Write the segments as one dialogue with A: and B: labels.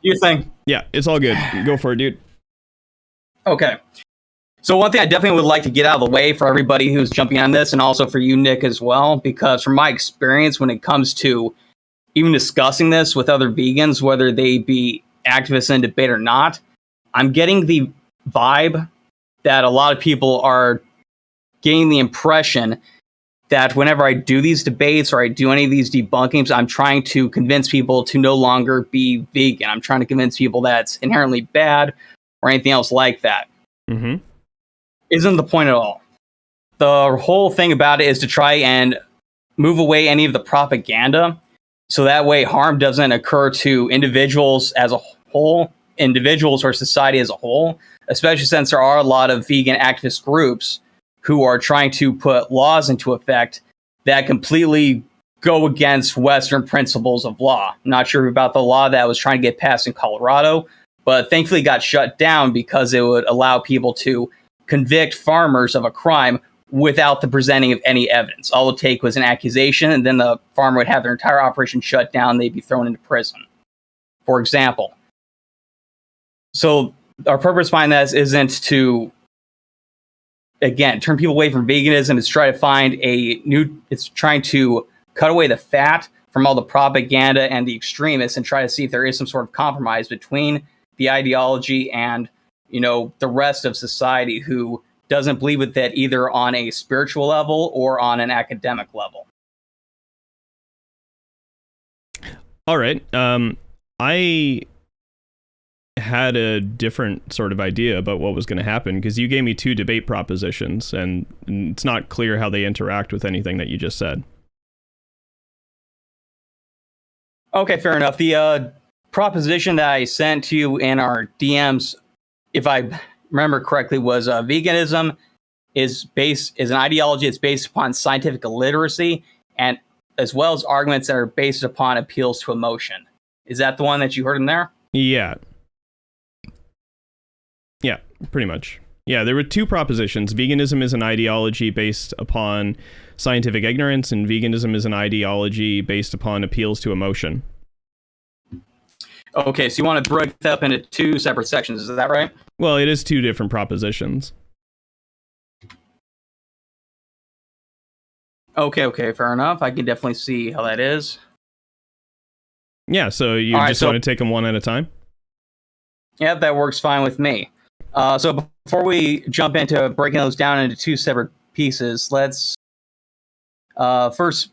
A: You think?
B: Yeah, it's all good. Go for it, dude.
A: Okay. So one thing I definitely would like to get out of the way for everybody who's jumping on this, and also for you, Nick, as well, because from my experience, when it comes to even discussing this with other vegans, whether they be activists in debate or not, I'm getting the vibe that a lot of people are getting the impression that whenever I do these debates or I do any of these debunkings, I'm trying to convince people to no longer be vegan. I'm trying to convince people that it's inherently bad or anything else like that.
B: Mm-hmm.
A: Isn't the point at all. The whole thing about it is to try and move away any of the propaganda, so that way harm doesn't occur to individuals as a whole, individuals or society as a whole, especially since there are a lot of vegan activist groups who are trying to put laws into effect that completely go against Western principles of law. I'm not sure about the law that was trying to get passed in Colorado, but thankfully got shut down because it would allow people to convict farmers of a crime without the presenting of any evidence. All it would take was an accusation, and then the farmer would have their entire operation shut down. They'd be thrown into prison, for example. So our purpose behind that isn't to, again, turn people away from veganism. It's try to find it's trying to cut away the fat from all the propaganda and the extremists and try to see if there is some sort of compromise between the ideology and, the rest of society who doesn't believe with it either on a spiritual level or on an academic level.
B: All right. I had a different sort of idea about what was going to happen because you gave me 2 debate propositions and it's not clear how they interact with anything that you just said.
A: Okay, fair enough. The proposition that I sent to you in our DMs, if I remember correctly, was veganism is an ideology that's based upon scientific illiteracy and as well as arguments that are based upon appeals to emotion. Is that the one that you heard in there?
B: Yeah. Yeah, pretty much. Yeah, there were 2 propositions. Veganism is an ideology based upon scientific ignorance, and veganism is an ideology based upon appeals to emotion.
A: Okay, so you want to break that up into 2 separate sections, is that right?
B: Well, it is 2 different propositions.
A: Okay, fair enough. I can definitely see how that is.
B: Yeah, so you want to take them one at a time?
A: Yeah, that works fine with me. So before we jump into breaking those down into 2 separate pieces, let's first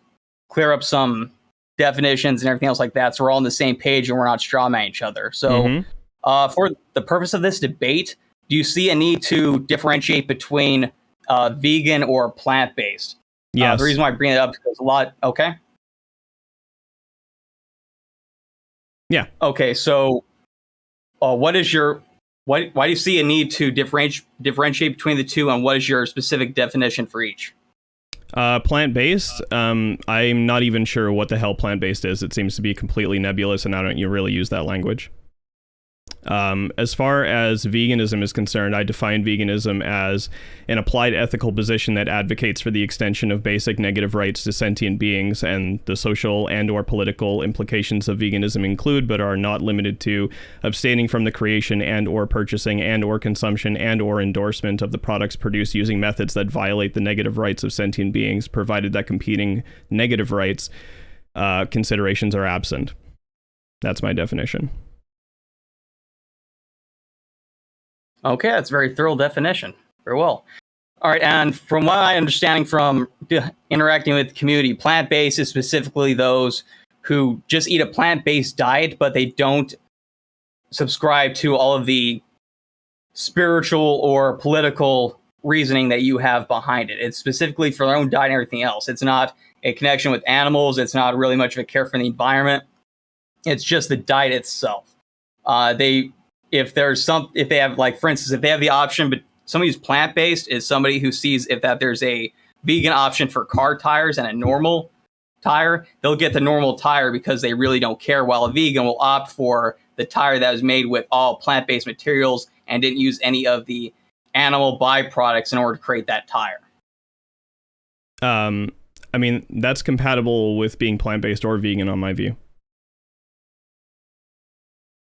A: clear up some definitions and everything else like that, so we're all on the same page and we're not strawmanning each other. So for the purpose of this debate, do you see a need to differentiate between vegan or plant-based?
B: Yes.
A: The reason why I bring it up is because a lot... Okay?
B: Yeah.
A: Okay, so why do you see a need to differentiate between the 2, and what is your specific definition for each?
B: Plant-based, I'm not even sure what the hell plant-based is. It seems to be completely nebulous, and I don't really use that language. As far as veganism is concerned, I define veganism as an applied ethical position that advocates for the extension of basic negative rights to sentient beings, and the social and or political implications of veganism include, but are not limited to, abstaining from the creation and or purchasing and or consumption and or endorsement of the products produced using methods that violate the negative rights of sentient beings, provided that competing negative rights considerations are absent. That's my definition.
A: Okay, that's a very thorough definition. Very well. All right, and from what I'm understanding from interacting with the community, plant-based is specifically those who just eat a plant-based diet, but they don't subscribe to all of the spiritual or political reasoning that you have behind it. It's specifically for their own diet and everything else. It's not a connection with animals. It's not really much of a care for the environment. It's just the diet itself. If they have, like, for instance, if they have the option, but somebody who's plant-based is somebody who sees if that there's a vegan option for car tires and a normal tire, they'll get the normal tire because they really don't care, while a vegan will opt for the tire that was made with all plant-based materials and didn't use any of the animal byproducts in order to create that tire.
B: I mean, that's compatible with being plant-based or vegan on my view.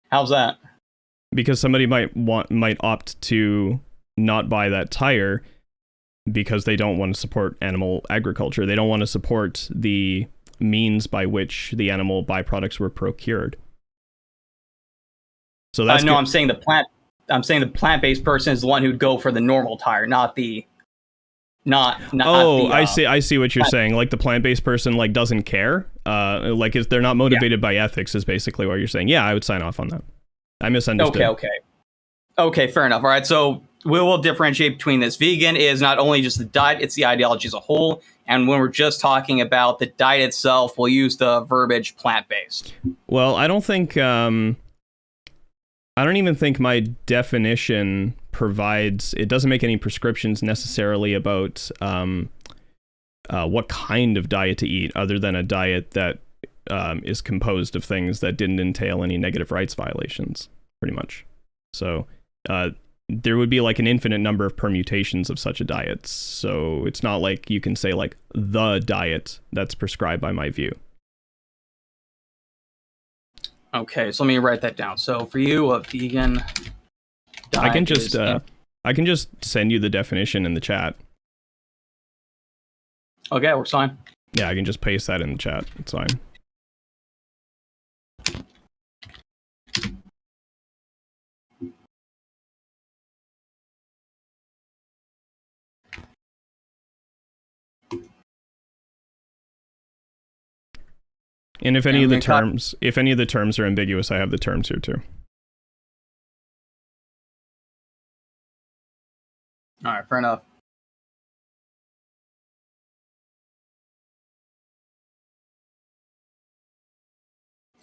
A: How's that?
B: Because somebody might opt to not buy that tire because they don't want to support animal agriculture. They don't want to support the means by which the animal byproducts were procured. So that's
A: no, I'm saying the plant-based person is the one who'd go for the normal tire, not the
B: I see what you're saying. Like the plant-based person like doesn't care. They're not motivated by ethics is basically what you're saying. Yeah, I would sign off on that. I misunderstood.
A: Okay, fair enough. All right, so we will differentiate between this. Vegan is not only just the diet, it's the ideology as a whole. And when we're just talking about the diet itself, we'll use the verbiage plant-based.
B: Well, I don't even think my definition provides, it doesn't make any prescriptions necessarily about what kind of diet to eat, other than a diet that is composed of things that didn't entail any negative rights violations, pretty much. So there would be like an infinite number of permutations of such a diet. So it's not like you can say like the diet that's prescribed by my view.
A: Okay, so let me write that down. So for you, a vegan diet
B: I can just send you the definition in the chat.
A: Okay, works fine.
B: Yeah, I can just paste that in the chat. It's fine. And if any of the terms are ambiguous, I have the terms here too.
A: All right, fair enough.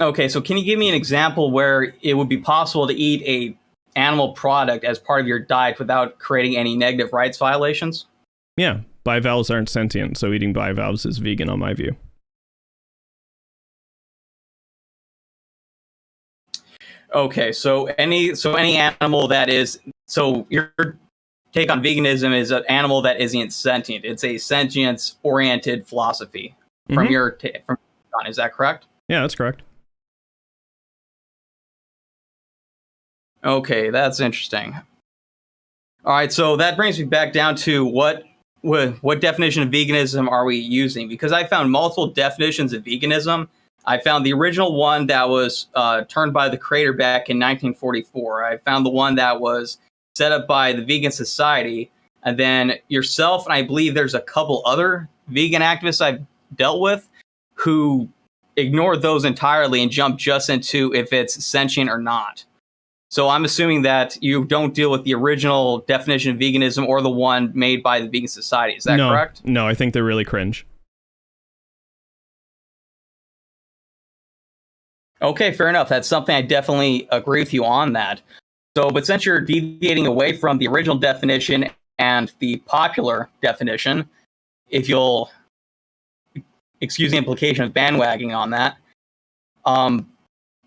A: Okay, so can you give me an example where it would be possible to eat a animal product as part of your diet without creating any negative rights violations?
B: Yeah, bivalves aren't sentient, so eating bivalves is vegan on my view.
A: Okay, so any animal that is, so your take on veganism is an animal that isn't sentient. It's a sentience-oriented philosophy from is that correct?
B: Yeah, that's correct.
A: Okay, that's interesting. All right, so that brings me back down to what definition of veganism are we using? Because I found multiple definitions of veganism. I found the original one that was turned by the creator back in 1944. I found the one that was set up by the Vegan Society, and then yourself, and I believe there's a couple other vegan activists I've dealt with who ignored those entirely and jumped just into if it's sentient or not. So I'm assuming that you don't deal with the original definition of veganism or the one made by the Vegan Society. Is that correct?
B: No, I think they're really cringe.
A: Okay, fair enough. That's something I definitely agree with you on that. So, but since you're deviating away from the original definition and the popular definition, if you'll excuse the implication of bandwagoning on that,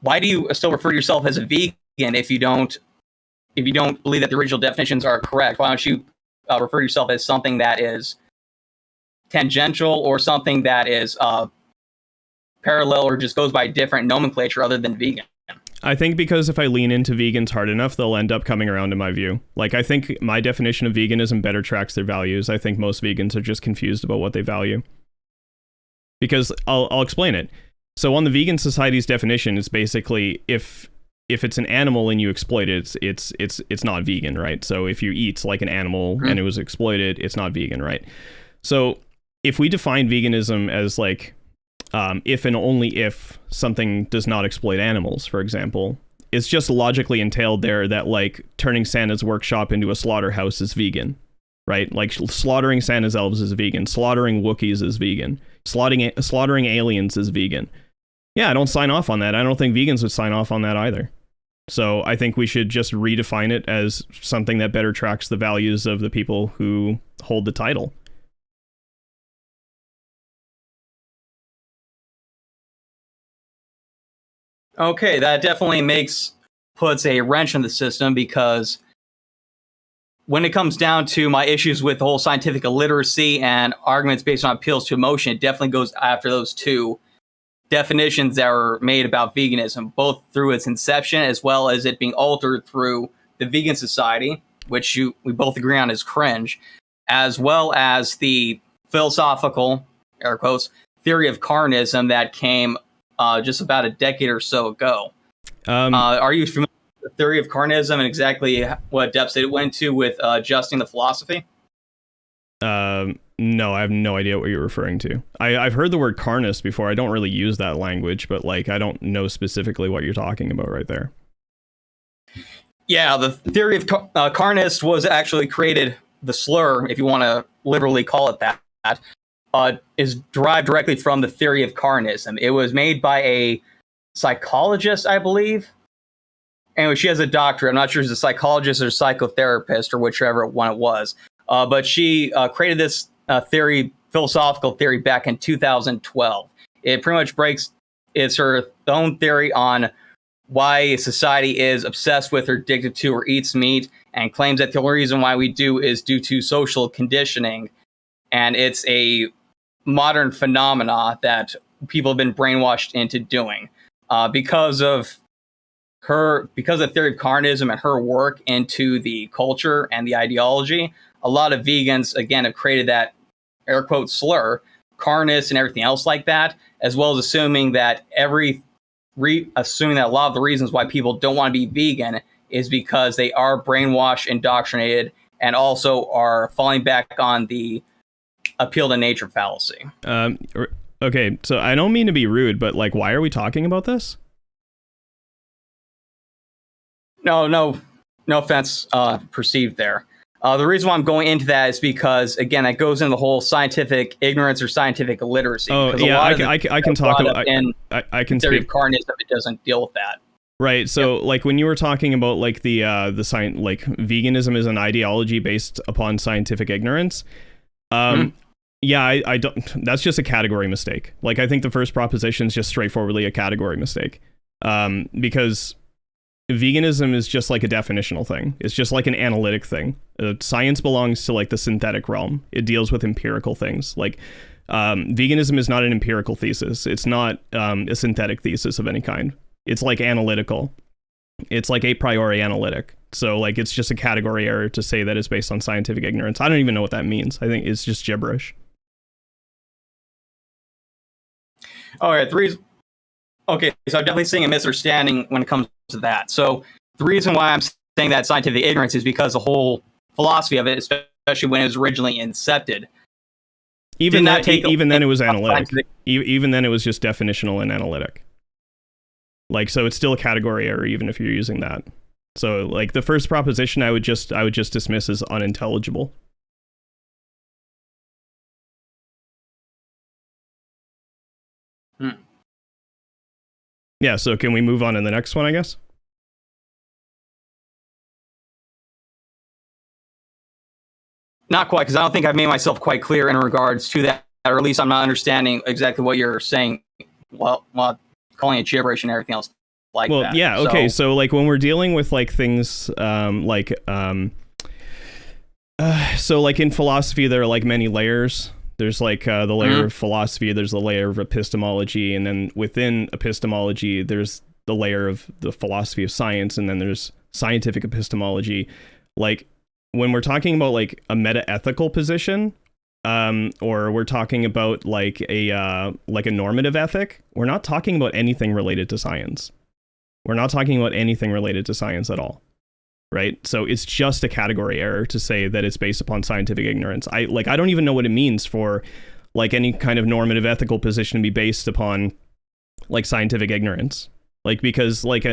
A: why do you still refer to yourself as a vegan if you don't believe that the original definitions are correct? Why don't you refer to yourself as something that is tangential or something that is parallel or just goes by different nomenclature other than vegan?
B: I think because if I lean into vegans hard enough, they'll end up coming around to my view. Like, I think my definition of veganism better tracks their values. I think most vegans are just confused about what they value. Because I'll explain it. So on the Vegan Society's definition, it's basically if it's an animal and you exploit it, it's not vegan, right? So if you eat like an animal and it was exploited, it's not vegan, right? So if we define veganism as like if and only if something does not exploit animals, for example, it's just logically entailed there that like turning Santa's workshop into a slaughterhouse is vegan, right? Like slaughtering Santa's elves is vegan, slaughtering Wookiees is vegan, slaughtering aliens is vegan. Yeah, I don't sign off on that. I don't think vegans would sign off on that either. So I think we should just redefine it as something that better tracks the values of the people who hold the title.
A: Okay, that definitely puts a wrench in the system, because when it comes down to my issues with the whole scientific illiteracy and arguments based on appeals to emotion, it definitely goes after those two definitions that were made about veganism, both through its inception as well as it being altered through the Vegan Society, which we both agree on is cringe, as well as the philosophical, air quotes, theory of carnism that came just about a decade or so ago. Are you familiar with the theory of carnism and exactly what depths it went to with adjusting the philosophy?
B: No, I have no idea what you're referring to. I've heard the word carnist before. I don't really use that language, but like I don't know specifically what you're talking about right there.
A: Yeah, the theory of carnist was actually created, the slur, if you want to literally call it that, is derived directly from the theory of carnism. It was made by a psychologist, I believe. Anyway, she has a doctorate. I'm not sure if it's a psychologist or psychotherapist or whichever one it was. But she created this philosophical theory back in 2012. It pretty much it's her own theory on why society is obsessed with or addicted to or eats meat, and claims that the only reason why we do is due to social conditioning. And it's a modern phenomena that people have been brainwashed into doing. Because of the theory of carnism and her work into the culture and the ideology, a lot of vegans, again, have created that air quote slur, carnist and everything else like that, as well as assuming that assuming that a lot of the reasons why people don't want to be vegan is because they are brainwashed, indoctrinated, and also are falling back on the appeal to nature fallacy.
B: Okay, so I don't mean to be rude, but like, why are we talking about this?
A: No offense perceived there. The reason why I'm going into that is because, again, that goes into the whole scientific ignorance or scientific illiteracy.
B: Oh, yeah, I can talk about. I can
A: theory
B: speak.
A: of carnism, it doesn't deal with that.
B: Right. So, like, when you were talking about like the science, like veganism is an ideology based upon scientific ignorance. Yeah, I don't. That's just a category mistake. Like, I think the first proposition is just straightforwardly a category mistake. Because veganism is just like a definitional thing. It's just like an analytic thing. Science belongs to like the synthetic realm. It deals with empirical things. Like veganism is not an empirical thesis. It's not a synthetic thesis of any kind. It's like analytical. It's like a priori analytic. So like it's just a category error to say that it's based on scientific ignorance. I don't even know what that means. I think it's just gibberish.
A: All right, okay, so I'm definitely seeing a misunderstanding when it comes to that. So the reason why I'm saying that scientific ignorance is because the whole philosophy of it, especially when it was originally incepted,
B: even then it was analytic. Even then it was just definitional and analytic. Like, so it's still a category error even if you're using that. So like the first proposition I would just dismiss as unintelligible. Yeah, so can we move on to the next one, I guess?
A: Not quite, because I don't think I've made myself quite clear in regards to that, or at least I'm not understanding exactly what you're saying while calling it gibberish and everything else like that. Well,
B: yeah, okay, so like when we're dealing with like things so like in philosophy there are like many layers. There's like the layer of philosophy, there's the layer of epistemology, and then within epistemology, there's the layer of the philosophy of science, and then there's scientific epistemology. Like when we're talking about like a meta-ethical position, or we're talking about like a normative ethic, we're not talking about anything related to science. We're not talking about anything related to science at all. Right. So it's just a category error to say that it's based upon scientific ignorance. I don't even know what it means for like any kind of normative ethical position to be based upon like scientific ignorance. Like, because like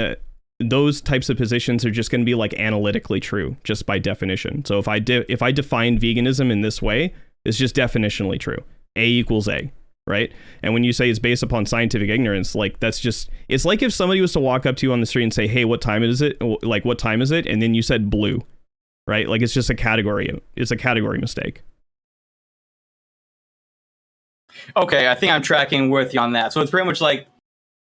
B: those types of positions are just going to be like analytically true just by definition. So if I define veganism in this way, it's just definitionally true. A equals A. Right. And when you say it's based upon scientific ignorance, like that's just, it's like if somebody was to walk up to you on the street and say, hey, what time is it? Like, what time is it? And then you said blue. Right. Like it's just a category. It's a category mistake.
A: Okay. I think I'm tracking with you on that. So it's pretty much like,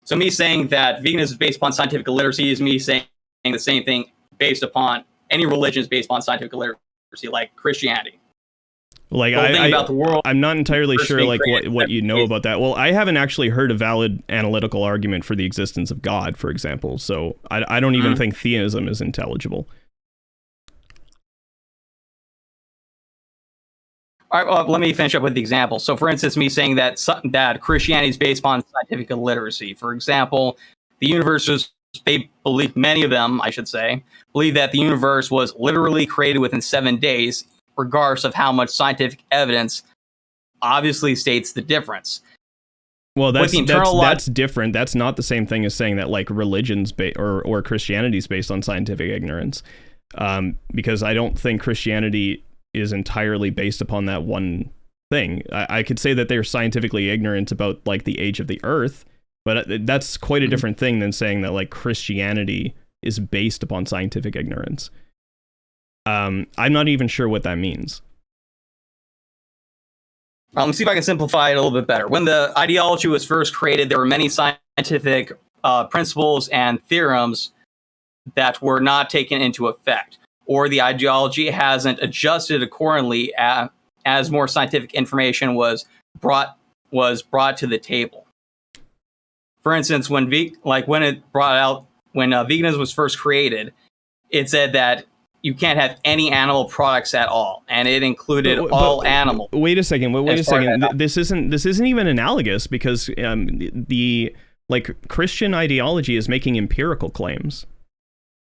A: so me saying that veganism is based upon scientific illiteracy is me saying the same thing based upon any religion is based upon scientific illiteracy, like Christianity.
B: Like
A: about the world.
B: I'm not entirely sure like what you know
A: days.
B: about that. Well, I haven't actually heard a valid analytical argument for the existence of God, for example. So I don't even think theism is intelligible.
A: All right, well, let me finish up with the example. So, for instance, me saying that Christianity is based upon scientific illiteracy. For example, the universe was, they believe, many of them, I should say, believe that the universe was literally created within 7 days, regardless of how much scientific evidence obviously states the difference.
B: Well, that's different. That's not the same thing as saying that like religion's or Christianity's based on scientific ignorance, because I don't think Christianity is entirely based upon that one thing. I could say that they're scientifically ignorant about like the age of the Earth, but that's quite a different thing than saying that like Christianity is based upon scientific ignorance. I'm not even sure what that means.
A: Let me see if I can simplify it a little bit better. When the ideology was first created, there were many scientific principles and theorems that were not taken into effect, or the ideology hasn't adjusted accordingly as more scientific information was brought to the table. For instance, when veganism was first created, it said that you can't have any animal products at all, and it included all animals.
B: Wait a second. This isn't even analogous, because the Christian ideology is making empirical claims,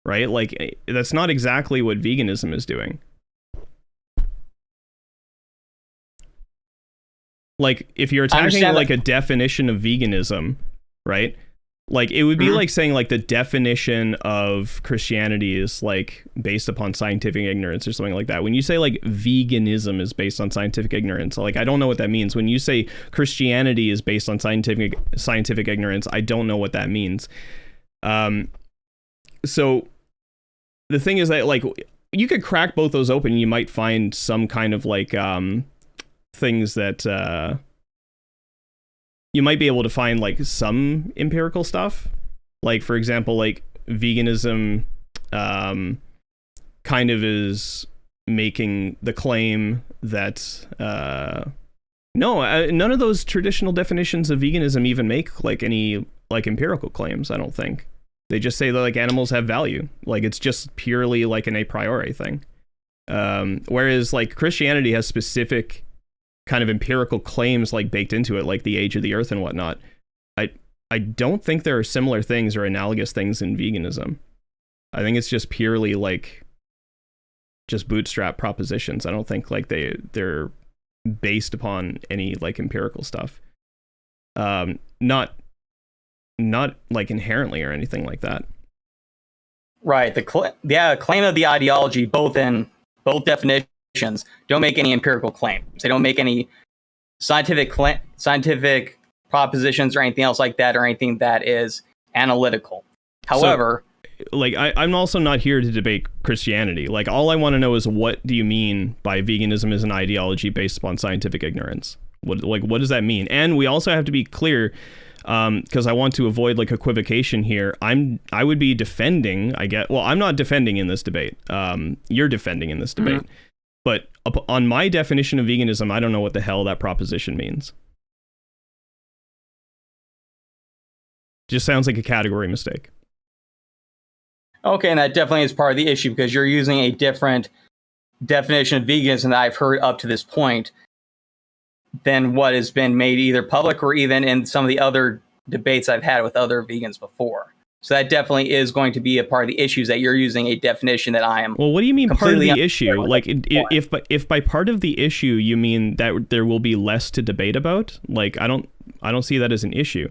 B: right? Like that's not exactly what veganism is doing. Like if you're attacking like a definition of veganism, right? Like it would be like saying like the definition of Christianity is like based upon scientific ignorance or something like that. When you say like veganism is based on scientific ignorance, like I don't know what that means. When you say Christianity is based on scientific ignorance, I don't know what that means. So the thing is that like you could crack both those open and you might find some kind of like things that you might be able to find like some empirical stuff. Like, for example, like veganism kind of is making the claim that none of those traditional definitions of veganism even make like any like empirical claims, I don't think. They just say that like animals have value. Like it's just purely like an a priori thing. Whereas like Christianity has specific kind of empirical claims like baked into it, like the age of the Earth and whatnot. I don't think there are similar things or analogous things in veganism. I think it's just purely like just bootstrap propositions. I don't think like they're based upon any like empirical stuff. Not like inherently or anything like that.
A: Right. The claim of the ideology, both definitions, don't make any empirical claims. They don't make any scientific propositions or anything else like that, or anything that is analytical. However,
B: so, like I'm also not here to debate Christianity. Like all I want to know is, what do you mean by veganism is an ideology based upon scientific ignorance? What does that mean? And we also have to be clear, because I want to avoid like equivocation here. I would be defending, I'm not defending in this debate. You're defending in this debate. But on my definition of veganism, I don't know what the hell that proposition means. Just sounds like a category mistake.
A: Okay, and that definitely is part of the issue, because you're using a different definition of veganism that I've heard up to this point than what has been made either public or even in some of the other debates I've had with other vegans before. So that definitely is going to be a part of the issues, that you're using a definition that I am. Well,
B: what do you mean part of the issue? Like if by part of the issue you mean that there will be less to debate about, like I don't see that as an issue.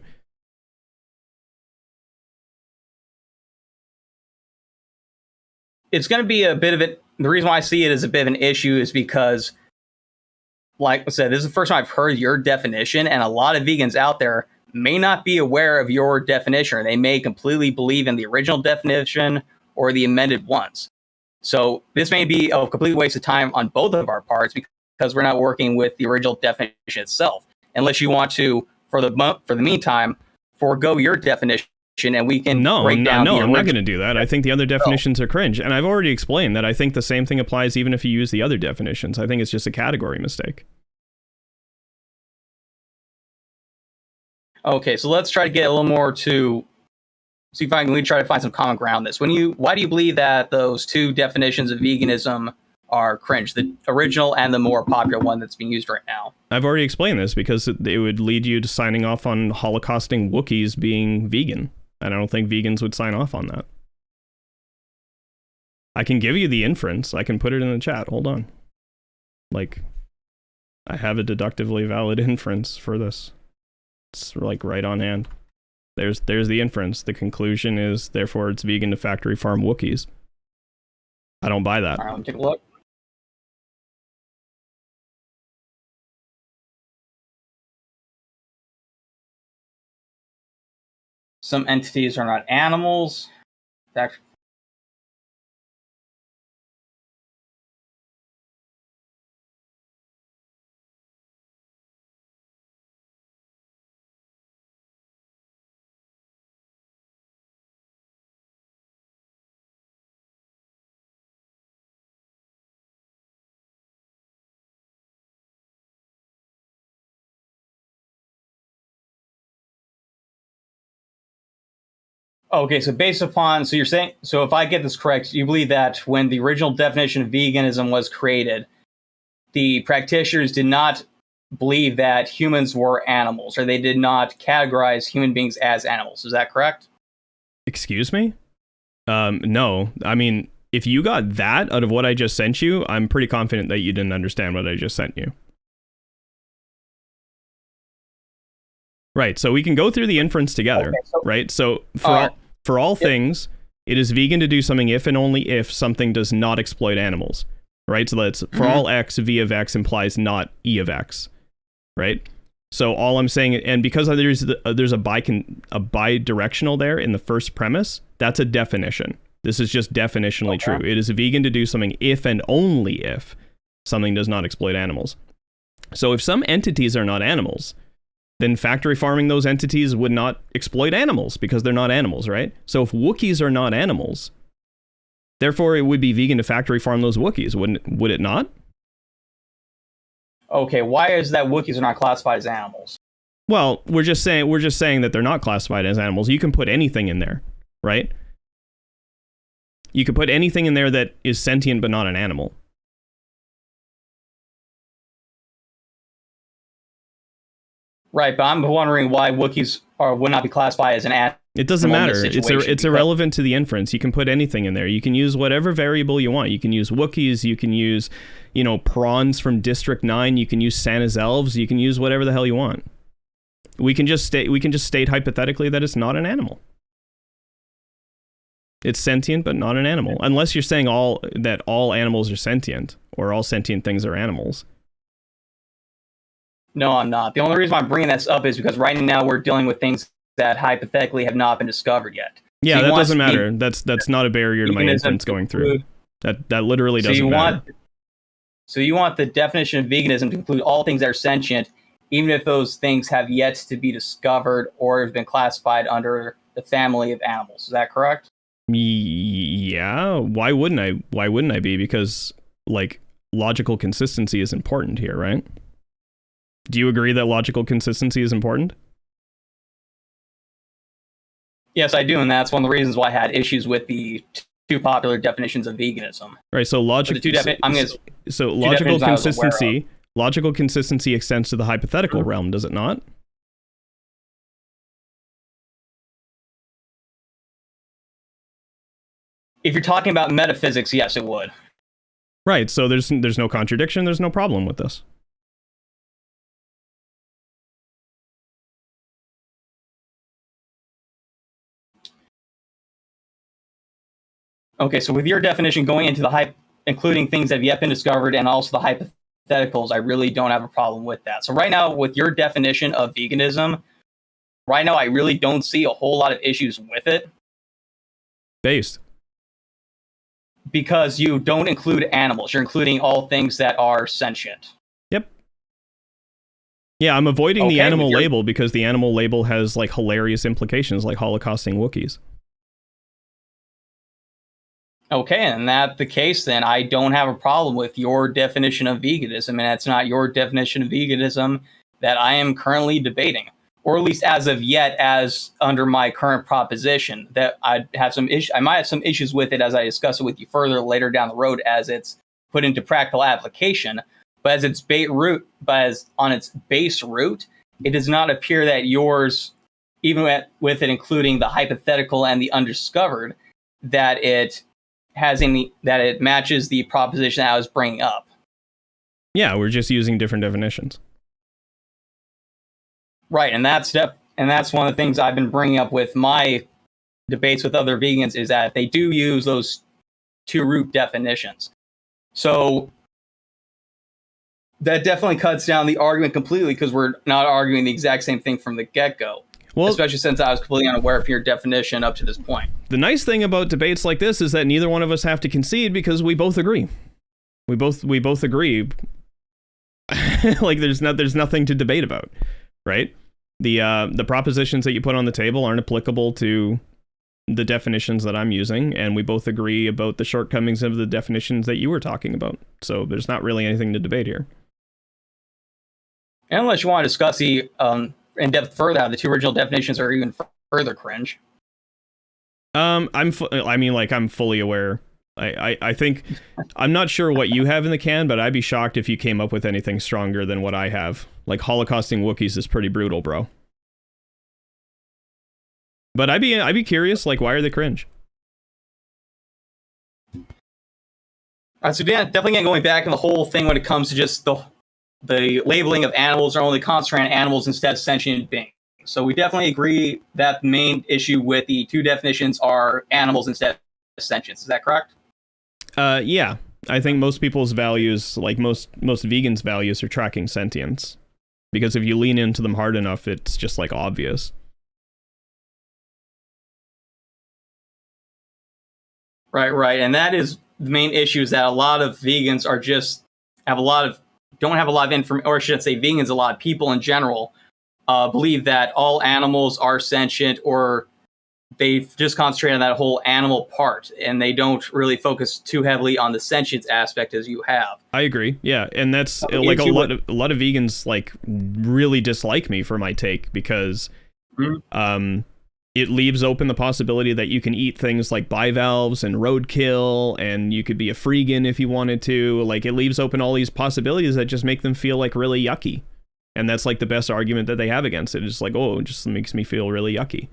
A: It's going to be a bit of it. The reason why I see it as a bit of an issue is because, like I said, this is the first time I've heard your definition, and a lot of vegans out there may not be aware of your definition, or they may completely believe in the original definition or the amended ones. So this may be a complete waste of time on both of our parts, because we're not working with the original definition itself, unless you want to, for the meantime, forego your definition and we can break
B: No,
A: down the
B: I'm not going to do that. I think the other definitions are cringe. And I've already explained that I think the same thing applies even if you use the other definitions. I think it's just a category mistake.
A: Okay, so let's try to get a little more to see if we try to find some common ground in this. Why do you believe that those two definitions of veganism are cringe, the original and the more popular one that's being used right now?
B: I've already explained this because it would lead you to signing off on holocausting Wookiees being vegan. And I don't think vegans would sign off on that. I can give you the inference. I can put it in the chat. Hold on. Like, I have a deductively valid inference for this. It's like right on hand. There's the inference. The conclusion is, therefore, it's vegan to factory farm Wookiees. I don't buy that.
A: All right, let me take a look. Some entities are not animals. Okay, so based upon, so you're saying, so if I get this correct, you believe that when the original definition of veganism was created, the practitioners did not believe that humans were animals, or they did not categorize human beings as animals. Is that correct?
B: Excuse me? No. I mean, if you got that out of what I just sent you, I'm pretty confident that you didn't understand what I just sent you. Right, so we can go through the inference together, okay, right? So for all things, it is vegan to do something if and only if something does not exploit animals, right? So that's for all x, v of x implies not e of x, right? So all I'm saying, and because there's a bidirectional there in the first premise, that's a definition. This is just definitionally true. It is vegan to do something if and only if something does not exploit animals. So if some entities are not animals, then factory farming those entities would not exploit animals because they're not animals, right? So if Wookiees are not animals, therefore it would be vegan to factory farm those Wookiees, would it not?
A: Okay, why is that Wookiees are not classified as animals?
B: Well, we're just saying that they're not classified as animals. You can put anything in there, right? You could put anything in there that is sentient but not an animal.
A: Right, but I'm wondering why Wookiees would not be classified as an animal.
B: It doesn't matter. It's irrelevant to the inference. You can put anything in there. You can use whatever variable you want. You can use Wookiees. You can use, prawns from District 9. You can use Santa's elves. You can use whatever the hell you want. We can just state hypothetically that it's not an animal. It's sentient, but not an animal. Unless you're saying that all animals are sentient, or all sentient things are animals.
A: No, I'm not. The only reason I'm bringing this up is because right now we're dealing with things that hypothetically have not been discovered yet.
B: Yeah, so that doesn't matter. That's not a barrier to my inference going through. That literally doesn't matter.
A: So you want the definition of veganism to include all things that are sentient, even if those things have yet to be discovered or have been classified under the family of animals. Is that correct?
B: Yeah. Why wouldn't I? Why wouldn't I be? Because logical consistency is important here, right? Do you agree that logical consistency is important?
A: Yes, I do, and that's one of the reasons why I had issues with the two popular definitions of veganism.
B: Right, so logical consistency extends to the hypothetical realm, does it not?
A: If you're talking about metaphysics, yes, it would.
B: Right, so there's no contradiction, there's no problem with this.
A: Okay, so with your definition going into including things that have yet been discovered and also the hypotheticals, I really don't have a problem with that. So right now, with your definition of veganism, right now I really don't see a whole lot of issues with it.
B: Based.
A: Because you don't include animals. You're including all things that are sentient.
B: Yep. Yeah, I'm avoiding the
A: Okay,
B: animal label because the animal label has like hilarious implications, like holocausting Wookiees.
A: Okay, and that's the case, then I don't have a problem with your definition of veganism, and it's not your definition of veganism that I am currently debating, or at least as of yet, as under my current proposition. That I might have some issues with it as I discuss it with you further later down the road as it's put into practical application. But as its on its base root, it does not appear that yours, even with it including the hypothetical and the undiscovered, that it matches the proposition that I was bringing up.
B: Yeah, we're just using different definitions.
A: Right, and that's one of the things I've been bringing up with my debates with other vegans is that they do use those two root definitions. So that definitely cuts down the argument completely because we're not arguing the exact same thing from the get-go. Well, especially since I was completely unaware of your definition up to this point. The
B: nice thing about debates like this is that neither one of us have to concede because we both agree. We both agree. Like there's nothing to debate about, right? The propositions that you put on the table aren't applicable to the definitions that I'm using, and we both agree about the shortcomings of the definitions that you were talking about. So there's not really anything to debate here.
A: Unless you want to discuss the in depth further how the two original definitions are even further cringe.
B: I'm fully aware. I think I'm not sure what you have in the can, but I'd be shocked if you came up with anything stronger than what I have. Like holocausting Wookiees is pretty brutal, bro. But I'd be curious, like, why are they cringe?
A: So definitely going back in the whole thing when it comes to just the labeling of animals are only concentrated on animals instead of sentient beings. So we definitely agree that the main issue with the two definitions are animals instead of sentience. Is that correct?
B: Yeah. I think most people's values, like most vegans' values, are tracking sentience. Because if you lean into them hard enough, it's just like obvious.
A: Right. And that is the main issue, is that a lot of vegans don't have a lot of information, or I should say vegans, a lot of people in general, believe that all animals are sentient, or they just concentrate on that whole animal part, and they don't really focus too heavily on the sentience aspect as you have.
B: I agree. Yeah, and that's like a lot of vegans like really dislike me for my take because it leaves open the possibility that you can eat things like bivalves and roadkill, and you could be a freegan if you wanted to. Like, it leaves open all these possibilities that just make them feel like really yucky. And that's like the best argument that they have against it. It's like, oh, it just makes me feel really yucky.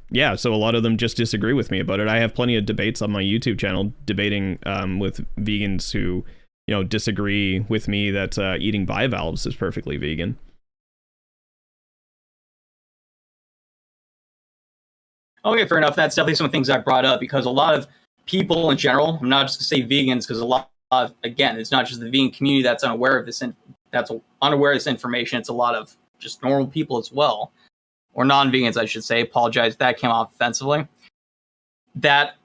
B: Yeah, so a lot of them just disagree with me about it. I have plenty of debates on my YouTube channel debating with vegans who, disagree with me that eating bivalves is perfectly vegan.
A: Okay, fair enough. That's definitely some of the things I brought up, because a lot of people in general, I'm not just going to say vegans, because a lot of, again, it's not just the vegan community that's unaware of this information. It's a lot of just normal people as well, or non-vegans, I should say. Apologize if that came off offensively. That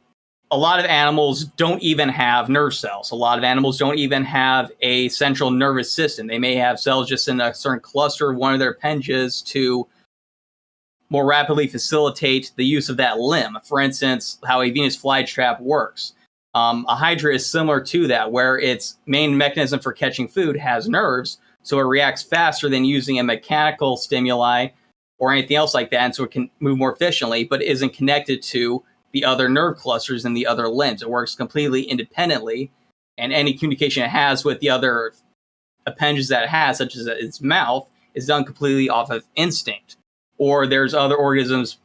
A: a lot of animals don't even have nerve cells. A lot of animals don't even have a central nervous system. They may have cells just in a certain cluster of one of their appendages to more rapidly facilitate the use of that limb. For instance, how a Venus flytrap works. A hydra is similar to that, where its main mechanism for catching food has nerves, so it reacts faster than using a mechanical stimuli or anything else like that, and so it can move more efficiently, but it isn't connected to the other nerve clusters and the other limbs. It works completely independently, and any communication it has with the other appendages that it has, such as its mouth, is done completely off of instinct. Or there's other organisms,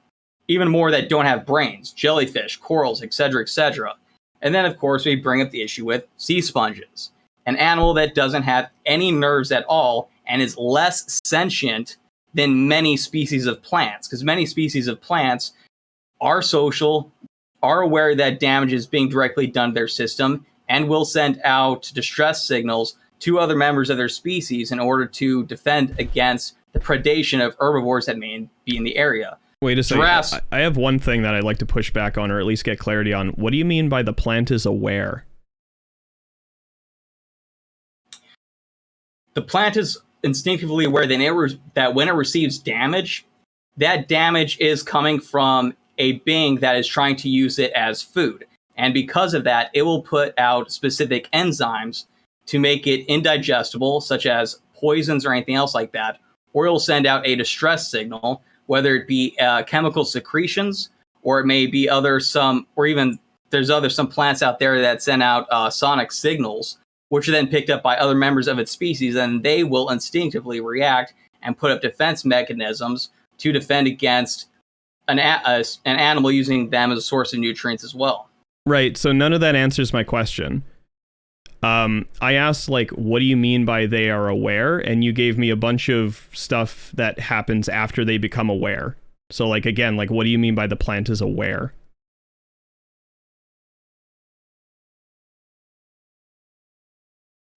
A: even more, that don't have brains, jellyfish, corals, etc., etc. And then, of course, we bring up the issue with sea sponges, an animal that doesn't have any nerves at all and is less sentient than many species of plants, because many species of plants are social, are aware that damage is being directly done to their system, and will send out distress signals to other members of their species in order to defend against the predation of herbivores that may be in the area.
B: Wait a second. I have one thing that I'd like to push back on, or at least get clarity on. What do you mean by the plant is aware?
A: The plant is instinctively aware that when it receives damage, that damage is coming from a being that is trying to use it as food. And because of that, it will put out specific enzymes to make it indigestible, such as poisons or anything else like that. Or it'll send out a distress signal, whether it be chemical secretions, or it may be some plants out there that send out sonic signals, which are then picked up by other members of its species, and they will instinctively react and put up defense mechanisms to defend against an animal using them as a source of nutrients as well.
B: Right, so none of that answers my question. I asked, like, what do you mean by they are aware? And you gave me a bunch of stuff that happens after they become aware. So, like, again, like, what do you mean by the plant is aware?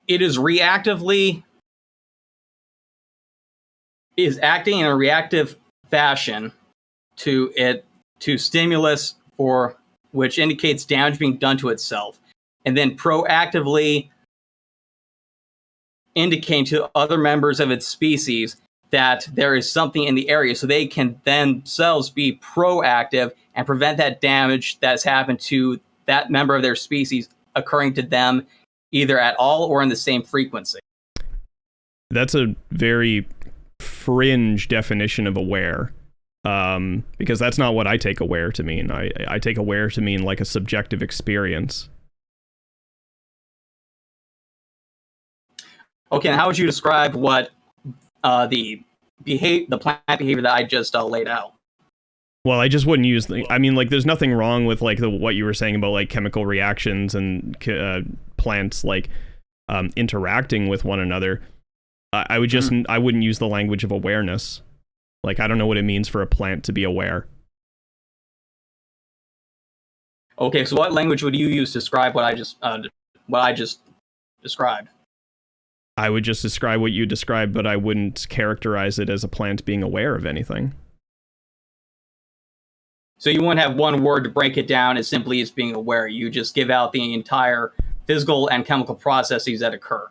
A: It is acting in a reactive fashion to stimulus for which indicates damage being done to itself, and then proactively indicating to other members of its species that there is something in the area, so they can themselves be proactive and prevent that damage that's happened to that member of their species occurring to them either at all or in the same frequency.
B: That's a very fringe definition of aware, because that's not what I take aware to mean. I take aware to mean like a subjective experience.
A: Okay, and how would you describe what the plant behavior that I just laid out?
B: Well, I just wouldn't use I mean, like, there's nothing wrong with like what you were saying about like chemical reactions and plants like interacting with one another. I would just I wouldn't use the language of awareness. Like, I don't know what it means for a plant to be aware.
A: Okay, so what language would you use to describe what I just described?
B: I would just describe what you described, but I wouldn't characterize it as a plant being aware of anything.
A: So you wouldn't have one word to break it down as simply as being aware. You just give out the entire physical and chemical processes that occur.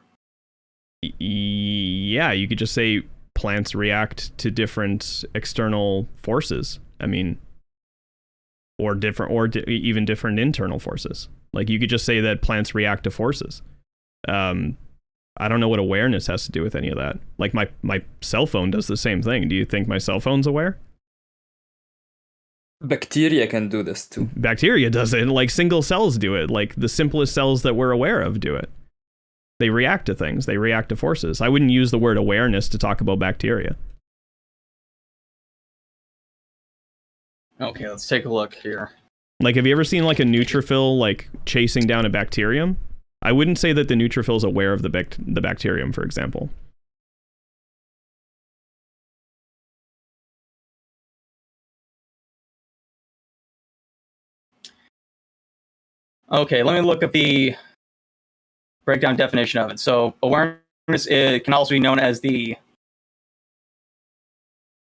B: Yeah, you could just say plants react to different external forces. I mean, or even different internal forces. Like, you could just say that plants react to forces. I don't know what awareness has to do with any of that. Like, my cell phone does the same thing. Do you think my cell phone's aware?
C: Bacteria can do this too.
B: Bacteria does it. Like, single cells do it. Like, the simplest cells that we're aware of do it. They react to things. They react to forces. I wouldn't use the word awareness to talk about bacteria.
A: Okay, let's take a look here.
B: Like, have you ever seen like a neutrophil like chasing down a bacterium? I wouldn't say that the neutrophil is aware of the bacterium, for example.
A: Okay, let me look at the breakdown definition of it. So awareness can also be known as the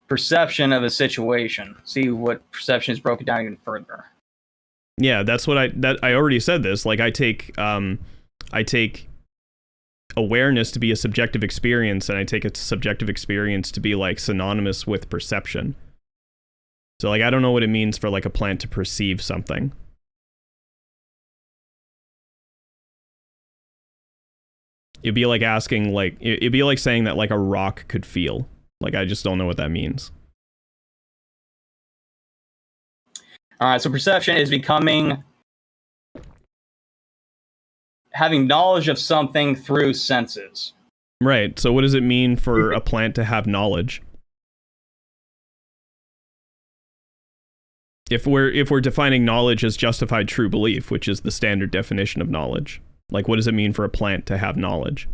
A: perception of a situation. See what perception is broken down even further.
B: Yeah, that's what I already said this. Like, I take awareness to be a subjective experience, and I take a subjective experience to be like synonymous with perception. So, like, I don't know what it means for like a plant to perceive something. It'd be like asking, like, it'd be like saying that like a rock could feel. Like, I just don't know what that means.
A: All right, so perception is having knowledge of something through senses.
B: Right. So what does it mean for a plant to have knowledge? If we're defining knowledge as justified true belief, which is the standard definition of knowledge, like, what does it mean for a plant to have knowledge?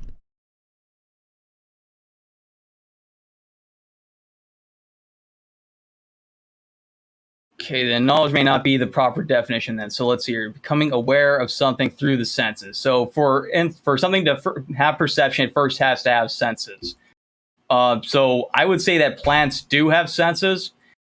A: Okay, then knowledge may not be the proper definition then. So let's see here. Becoming aware of something through the senses. So for something to have perception, it first has to have senses. So I would say that plants do have senses.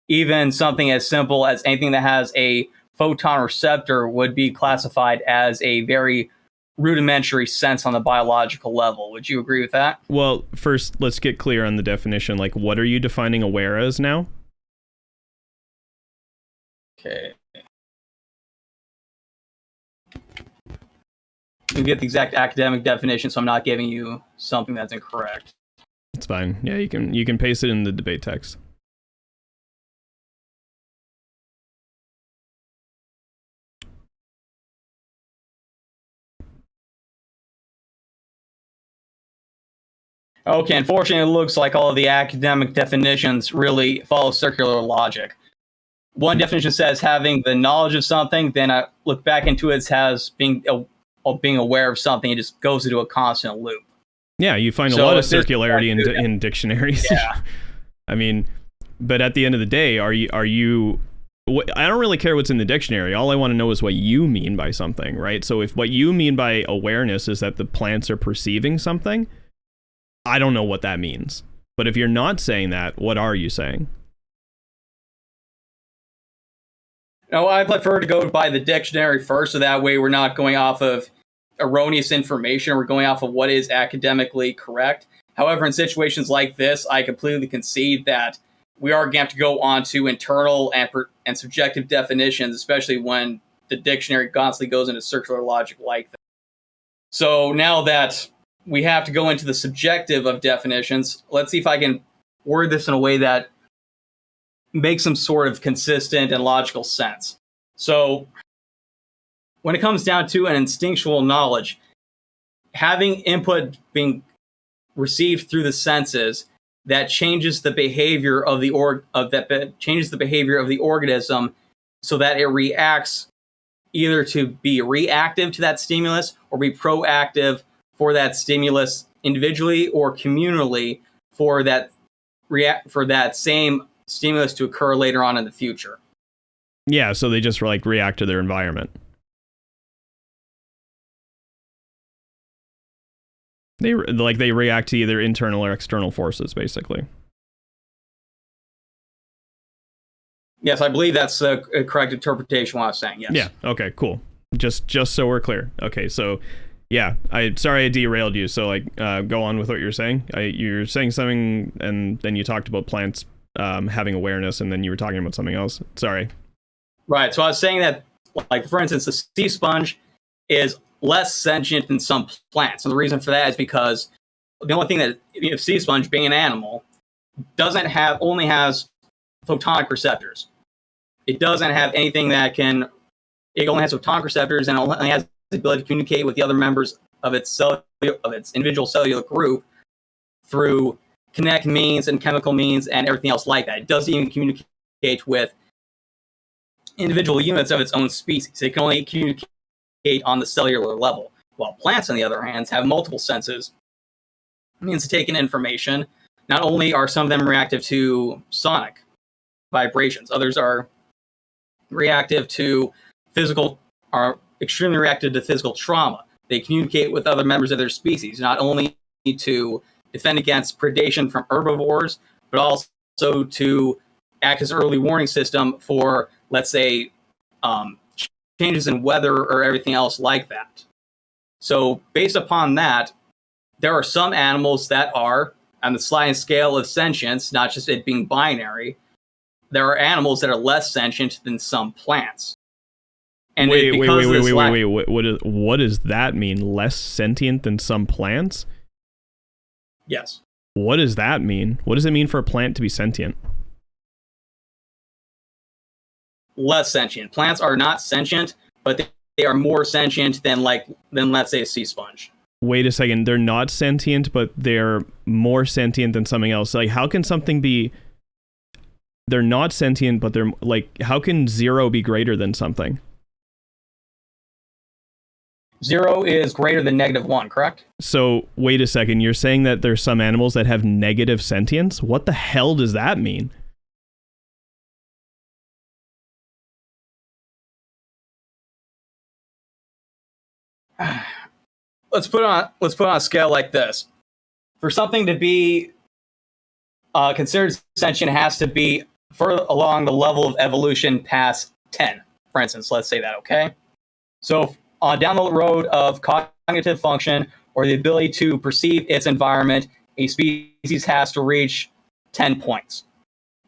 A: Even something as simple as anything that has a photon receptor would be classified as a very rudimentary sense on the biological level. Would you agree with that?
B: Well, first, let's get clear on the definition. Like, what are you defining aware as now?
A: Okay. You get the exact academic definition, so I'm not giving you something that's incorrect.
B: It's fine. Yeah, you can paste it in the debate text.
A: Okay, unfortunately, it looks like all of the academic definitions really follow circular logic. One definition says having the knowledge of something, then I look back into it as being aware of something. It just goes into a constant loop.
B: Yeah, you find a lot of circularity in dictionaries.
A: Yeah.
B: I mean, but at the end of the day, are you I don't really care what's in the dictionary. All I want to know is what you mean by something, right? So if what you mean by awareness is that the plants are perceiving something, I don't know what that means. But if you're not saying that, what are you saying?
A: No, I prefer to go by the dictionary first, so that way we're not going off of erroneous information. We're going off of what is academically correct. However, in situations like this, I completely concede that we are going to have to go on to internal and subjective definitions, especially when the dictionary constantly goes into circular logic like that. So now that we have to go into the subjective of definitions, let's see if I can word this in a way that makes some sort of consistent and logical sense. So when it comes down to an instinctual knowledge, having input being received through the senses that changes the behavior of the organism so that it reacts either to be reactive to that stimulus or be proactive for that stimulus individually or communally for that same stimulus to occur later on in the future.
B: Yeah, so they just like react to their environment. They react to either internal or external forces, basically.
A: Yes, I believe that's a correct interpretation of what I was saying, yes.
B: Yeah, okay, cool. Just so we're clear. Okay, so yeah, sorry I derailed you, so like go on with what you're saying. You're saying something and then you talked about plants having awareness and then you were talking about something else. Sorry.
A: Right, so I was saying that, like, for instance, the sea sponge is less sentient than some plants. And the reason for that is because the only thing that, sea sponge being an animal, only has photonic receptors. It doesn't have anything it only has photonic receptors and only has the ability to communicate with the other members of its individual cellular group through kinetic means and chemical means and everything else like that. It doesn't even communicate with individual units of its own species. It can only communicate on the cellular level. While plants, on the other hand, have multiple senses, means to take in information. Not only are some of them reactive to sonic vibrations, others are extremely reactive to physical trauma. They communicate with other members of their species, not only to defend against predation from herbivores, but also to act as an early warning system for, let's say, changes in weather or everything else like that. So based upon that, there are some animals that are on the sliding scale of sentience, not just it being binary. There are animals that are less sentient than some plants. And
B: wait. What does that mean? Less sentient than some plants?
A: Yes.
B: What does that mean? What does it mean for a plant to be sentient?
A: Less sentient. Plants are not sentient, but they are more sentient than let's say a sea sponge.
B: Wait a second, they're not sentient, but they're more sentient than something else. Like, how can something be... They're not sentient, but they're like... How can 0 be greater than something?
A: 0 is greater than -1, correct?
B: So, wait a second, you're saying that there's some animals that have negative sentience? What the hell does that mean?
A: Let's put on a scale like this. For something to be considered sentient, it has to be further along the level of evolution past 10. For instance, let's say that, okay? So down the road of cognitive cognitive function or the ability to perceive its environment, a species has to reach 10 points.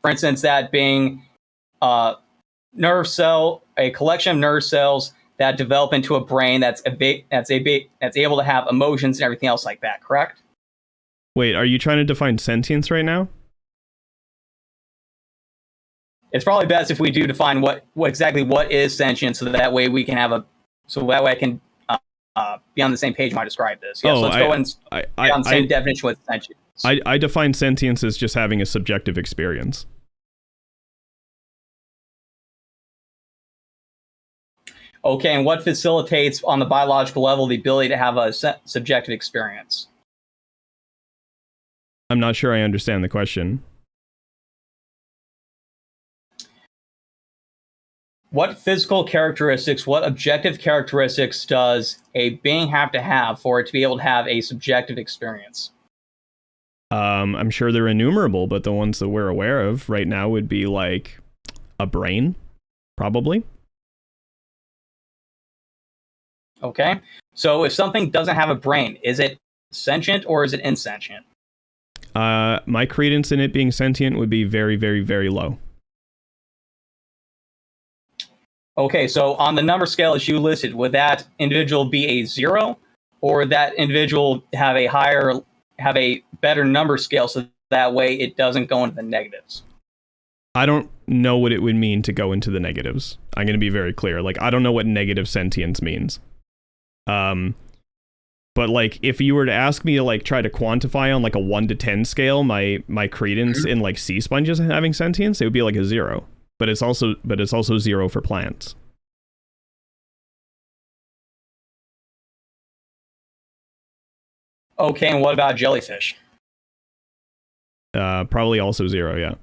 A: For instance, that being a collection of nerve cells that develop into a brain that's able to have emotions and everything else like that, correct?
B: Wait, are you trying to define sentience right now?
A: It's probably best if we do define what exactly is sentience, so that way we can I can be on the same page when I describe this. Yeah, so let's go and be on the same definition with sentience.
B: I define sentience as just having a subjective experience.
A: Okay, and what facilitates on the biological level the ability to have a subjective experience?
B: I'm not sure I understand the question.
A: What physical characteristics, what objective characteristics does a being have to have for it to be able to have a subjective experience?
B: I'm sure they're innumerable, but the ones that we're aware of right now would be like a brain, probably.
A: Okay, so if something doesn't have a brain, is it sentient or is it insentient?
B: My credence in it being sentient would be very, very, very low.
A: Okay, so on the number scale as you listed, would that individual be a 0, or would that individual have a better number scale so that way it doesn't go into the negatives?
B: I don't know what it would mean to go into the negatives. I'm going to be very clear. Like, I don't know what negative sentience means. But like, if you were to ask me to like try to quantify on like a 1 to 10 scale my credence in like sea sponges having sentience, it would be like a 0. But it's also 0 for plants.
A: Okay, and what about jellyfish?
B: Probably also 0, yeah.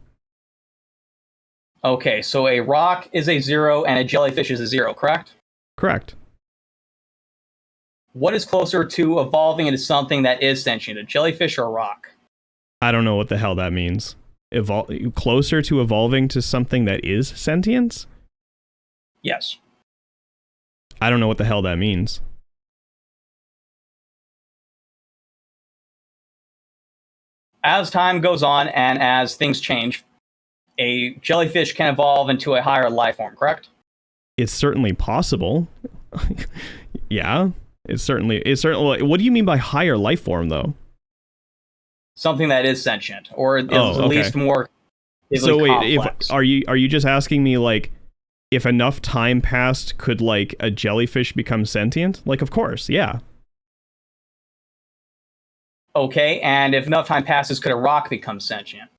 A: Okay, so a rock is a 0 and a jellyfish is a 0, correct?
B: Correct.
A: What is closer to evolving into something that is sentient, a jellyfish or a rock?
B: I don't know what the hell that means. Closer to evolving to something that is sentience?
A: Yes.
B: I don't know what the hell that means.
A: As time goes on and as things change, a jellyfish can evolve into a higher life form, correct?
B: It's certainly possible. Yeah, it's certainly. What do you mean by higher life form, though?
A: Something that is sentient, or is at least more.
B: So wait,
A: complex.
B: are you just asking me like, if enough time passed, could like a jellyfish become sentient? Like, of course, yeah.
A: Okay, and if enough time passes, could a rock become sentient?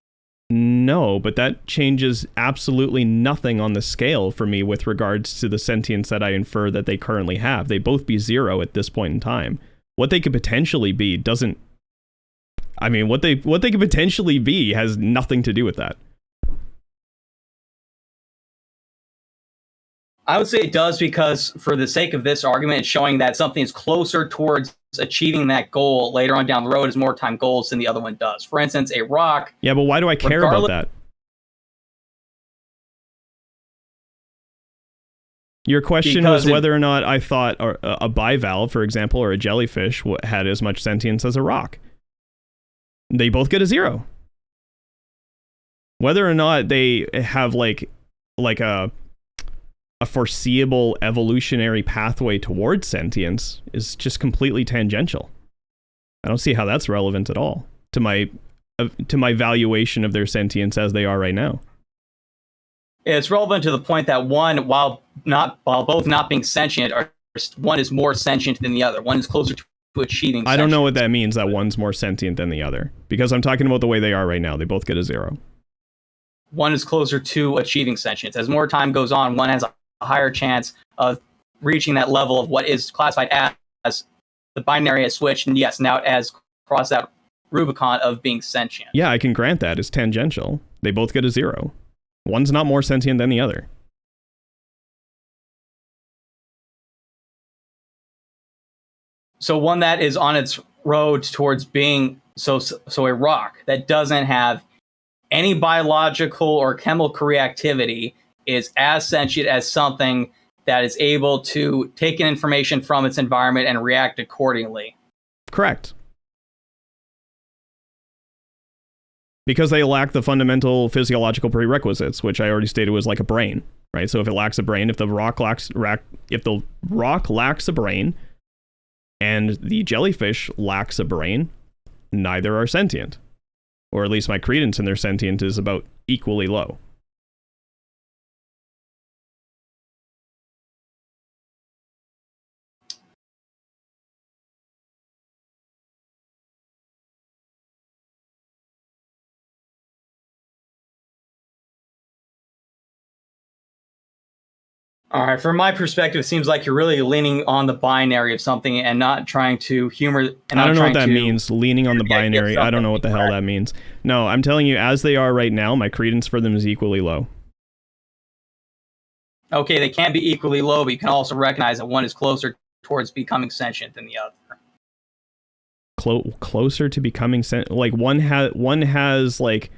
B: No, but that changes absolutely nothing on the scale for me with regards to the sentience that I infer that they currently have. They both be 0 at this point in time. What they could potentially be doesn't. I mean, what they could potentially be has nothing to do with that.
A: I would say it does because, for the sake of this argument, it's showing that something is closer towards achieving that goal later on down the road as more time goals than the other one does. For instance, a rock.
B: Yeah, but why do I care about that? Your question was whether or not I thought a bivalve, for example, or a jellyfish had as much sentience as a rock. They both get a 0. Whether or not they have like a foreseeable evolutionary pathway towards sentience is just completely tangential. I don't see how that's relevant at all to my valuation of their sentience as they are right now.
A: It's relevant to the point that one, while both not being sentient, one is more sentient than the other. One is closer to achieving sentience.
B: I don't know what that means, that one's more sentient than the other, because I'm talking about the way they are right now. They both get a 0.
A: One is closer to achieving sentience. As more time goes on, one has a higher chance of reaching that level of what is classified as the binary has switched, and yes, now it has crossed that Rubicon of being sentient.
B: Yeah, I can grant that. It's tangential. They both get a 0. One's not more sentient than the other.
A: So one that is on its road towards being so a rock that doesn't have any biological or chemical reactivity is as sentient as something that is able to take in information from its environment and react accordingly.
B: Correct. Because they lack the fundamental physiological prerequisites, which I already stated was like a brain, right? So if it lacks a brain, if the rock lacks a brain, and the jellyfish lacks a brain, neither are sentient. Or at least my credence in their sentient is about equally low.
A: All right, from my perspective, it seems like you're really leaning on the binary of something and not trying to humor. And
B: I don't know what that means, leaning on the binary. I don't know what the hell that means. No, I'm telling you, as they are right now, my credence for them is equally low.
A: Okay, they can be equally low, but you can also recognize that one is closer towards becoming sentient than the other.
B: Closer to becoming sentient? Like one has like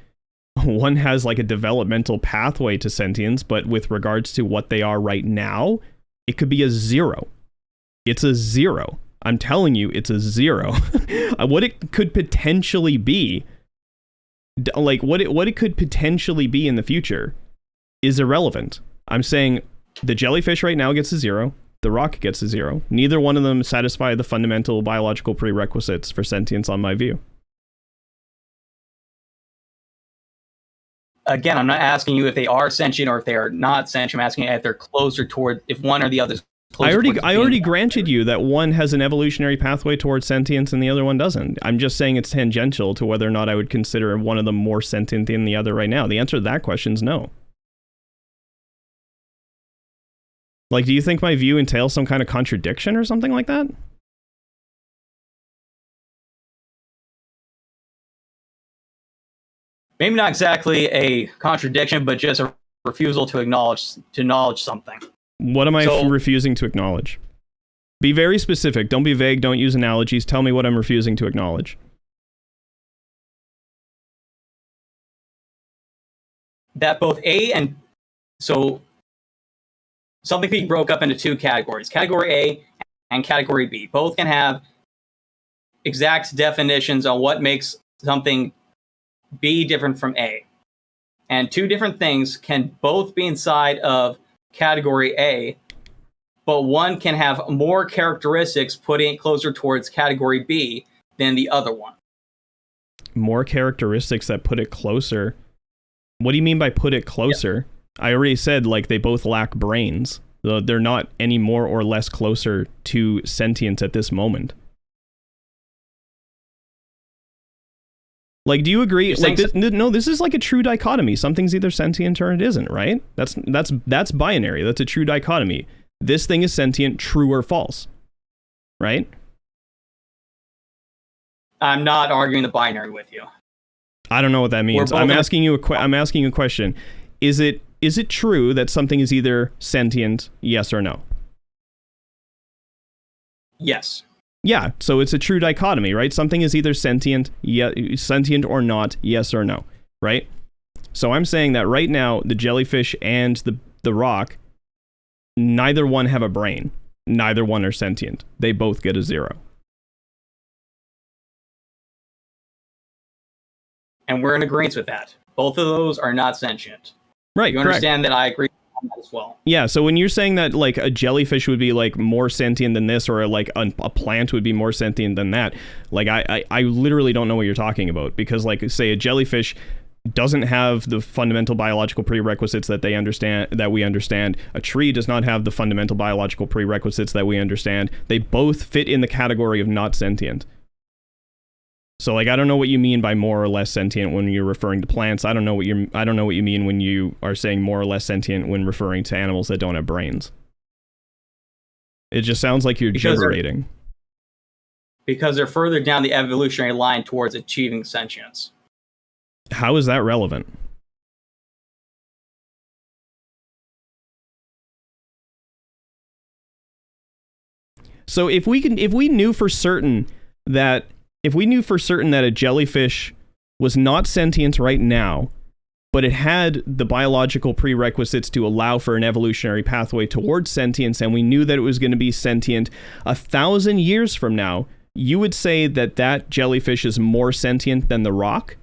B: a developmental pathway to sentience, but with regards to what they are right now, it could be a 0. It's a 0. I'm telling you, it's a 0. What it could potentially be, like what it could potentially be in the future, is irrelevant. I'm saying the jellyfish right now gets a 0. The rock gets a 0. Neither one of them satisfy the fundamental biological prerequisites for sentience on my view.
A: Again, I'm not asking you if they are sentient or if they are not sentient. I'm asking if they're closer toward, if one or the other is closer.
B: I already granted you that one has an evolutionary pathway towards sentience and the other one doesn't. I'm just saying it's tangential to whether or not I would consider one of them more sentient than the other right now. The answer to that question is no. Like, do you think my view entails some kind of contradiction or something like that?
A: Maybe not exactly a contradiction, but just a refusal to acknowledge something.
B: What am I refusing to acknowledge? Be very specific. Don't be vague. Don't use analogies. Tell me what I'm refusing to acknowledge.
A: That both A and... So, something can be broke up into two categories. Category A and Category B. Both can have exact definitions on what makes something B different from A. And two different things can both be inside of Category A, but one can have more characteristics putting it closer towards Category B than the other one.
B: More characteristics that put it closer? What do you mean by put it closer? Yeah. I already said, like, they both lack brains. They're not any more or less closer to sentience at this moment. Like, do you agree? Like, no, this is like a true dichotomy. Something's either sentient or it isn't, right? That's binary. That's a true dichotomy. This thing is sentient, true or false, right?
A: I'm not arguing the binary with you.
B: I don't know what that means. I'm asking you a question. Is it true that something is either sentient, yes or no?
A: Yes.
B: Yeah, so it's a true dichotomy, right? Something is either sentient or not, yes or no, right? So I'm saying that right now, the jellyfish and the rock, neither one have a brain. Neither one are sentient. They both get a 0.
A: And we're in agreement with that. Both of those are not sentient.
B: Right,
A: you understand that I agree on that as well.
B: Yeah, so when you're saying that, like, a jellyfish would be, like, more sentient than this, or, like, a plant would be more sentient than that, like, I literally don't know what you're talking about. Because, like, say a jellyfish doesn't have the fundamental biological prerequisites that we understand. A tree does not have the fundamental biological prerequisites that we understand. They both fit in the category of not sentient. So, like, I don't know what you mean by more or less sentient when you're referring to plants. I don't know what you mean when you are saying more or less sentient when referring to animals that don't have brains. It just sounds like you're gibberating.
A: Because they're further down the evolutionary line towards achieving sentience.
B: How is that relevant? So if we knew for certain that a jellyfish was not sentient right now, but it had the biological prerequisites to allow for an evolutionary pathway towards sentience, and we knew that it was going to be sentient 1,000 years from now, you would say that that jellyfish is more sentient than the rock?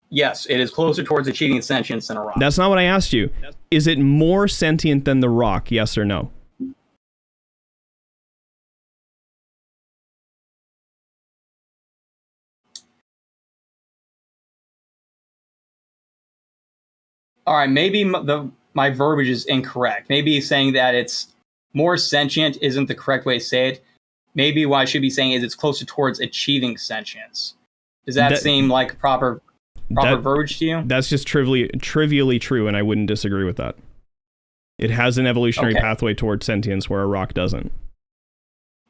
A: Yes, it is closer towards achieving sentience than a rock.
B: That's not what I asked you. Is it more sentient than the rock, yes or no?
A: All right, maybe my verbiage is incorrect. Maybe saying that it's more sentient isn't the correct way to say it. Maybe what I should be saying is it's closer towards achieving sentience. Does that seem like proper verbiage to you?
B: That's just trivially true, and I wouldn't disagree with that. It has an evolutionary pathway towards sentience where a rock doesn't.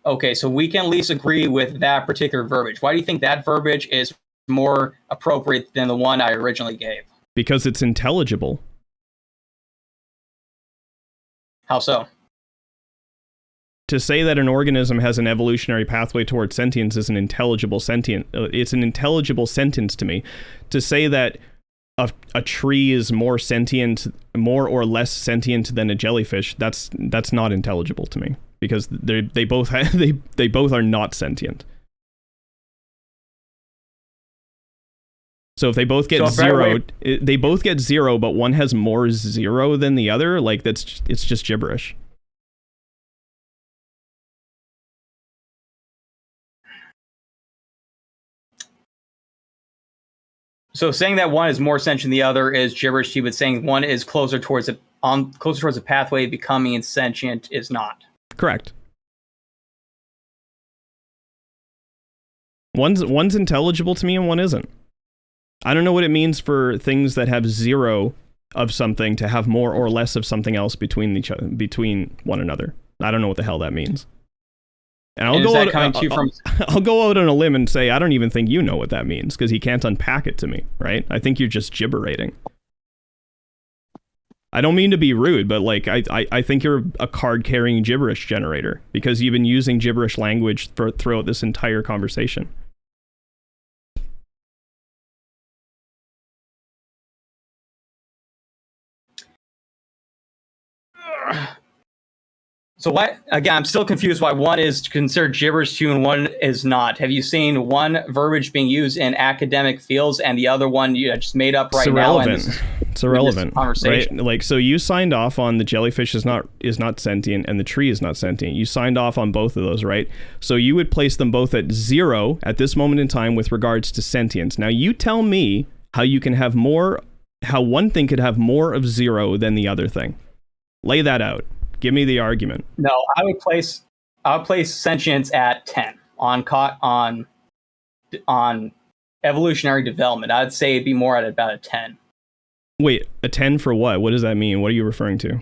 A: Okay, so we can at least agree with that particular verbiage. Why do you think that verbiage is more appropriate than the one I originally gave?
B: Because it's intelligible.
A: How so?
B: To say that an organism has an evolutionary pathway towards sentience is an intelligible sentient. It's an intelligible sentence to me. To say that a tree is more sentient, more or less sentient than a jellyfish, that's not intelligible to me, because they both are not sentient. So if they both get zero, they both get zero, but one has more zero than the other, like it's just gibberish.
A: So saying that one is more sentient than the other is gibberish to you, but saying one is closer towards a pathway of becoming sentient is not.
B: Correct. One's intelligible to me and one isn't. I don't know what it means for things that have zero of something to have more or less of something else between one another. I don't know what the hell that means. And I'll go out on a limb and say I don't even think you know what that means, because he can't unpack it to me, right? I think you're just gibberating. I don't mean to be rude, but like I think you're a card-carrying gibberish generator, because you've been using gibberish language throughout this entire conversation.
A: So why, again, I'm still confused why one is considered gibberish to you and one is not. Have you seen one verbiage being used in academic fields and the other one you just made up right now?
B: It's irrelevant, right? Like, so you signed off on the jellyfish is not sentient and the tree is not sentient. You signed off on both of those, right? So you would place them both at zero at this moment in time with regards to sentience. Now you tell me how you can have more, how one thing could have more of zero than the other thing. Lay that out. Give me the argument.
A: No, I would place sentience at 10 on evolutionary development. I'd say it'd be more at about a 10.
B: Wait, a 10 for what? What does that mean? What are you referring to?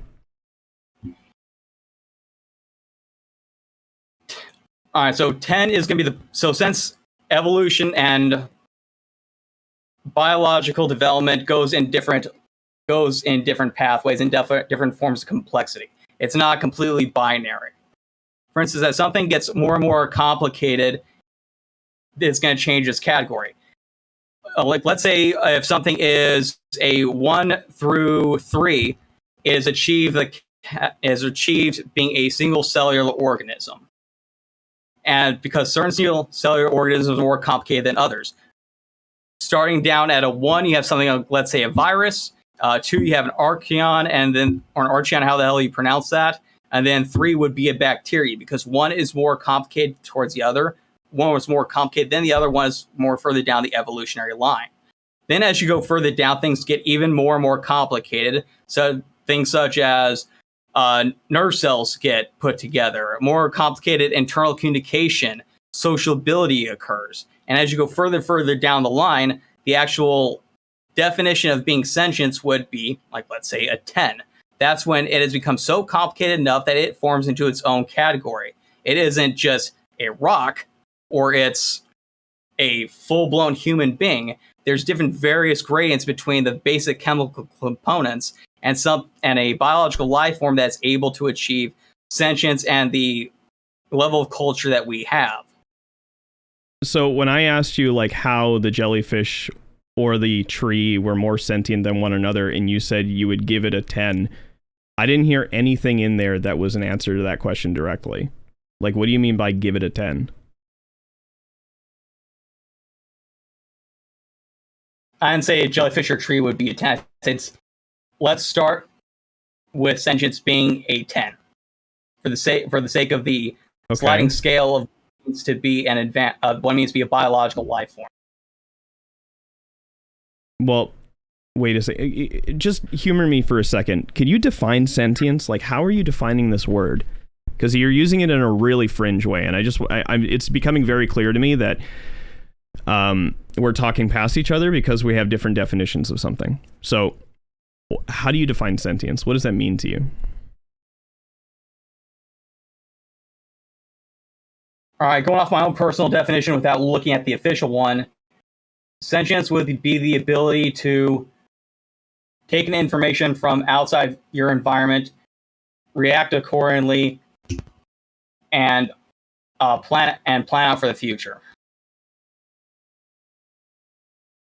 A: All right, so 10 is going to be so since evolution and biological development goes in different pathways and different forms of complexity. It's not completely binary. For instance, as something gets more and more complicated, it's going to change its category. Like, let's say if something is a 1 through 3, is achieved being a single cellular organism. And because certain single cellular organisms are more complicated than others. Starting down at a 1, you have something like, let's say, a virus. 2, you have an archaeon, or an archaeon, how the hell you pronounce that. And then 3 would be a bacteria, because one is more complicated towards the other. One was more complicated than the other. One is more further down the evolutionary line. Then as you go further down, things get even more and more complicated. So things such as nerve cells get put together, more complicated internal communication, sociability occurs. And as you go further down the line, the actual definition of being sentience would be, like, let's say, a 10. That's when it has become so complicated enough that it forms into its own category. It isn't just a rock, or it's a full-blown human being. There's different various gradients between the basic chemical components and a biological life form that's able to achieve sentience and the level of culture that we have.
B: So when I asked you like how the jellyfish or the tree were more sentient than one another, and you said you would give it a 10, I didn't hear anything in there that was an answer to that question directly. Like, what do you mean by give it a 10?
A: I didn't say a jellyfish or tree would be a 10. Let's start with sentience being a 10 for the sake of the sliding scale of what means to be what means to be a biological life form.
B: Well, wait a second. Just humor me for a second. Could you define sentience? Like, how are you defining this word? Because you're using it in a really fringe way, and it's becoming very clear to me that we're talking past each other because we have different definitions of something. So, how do you define sentience? What does that mean to you?
A: All right, going off my own personal definition without looking at the official one, sentience would be the ability to take in information from outside your environment, react accordingly, and plan out for the future.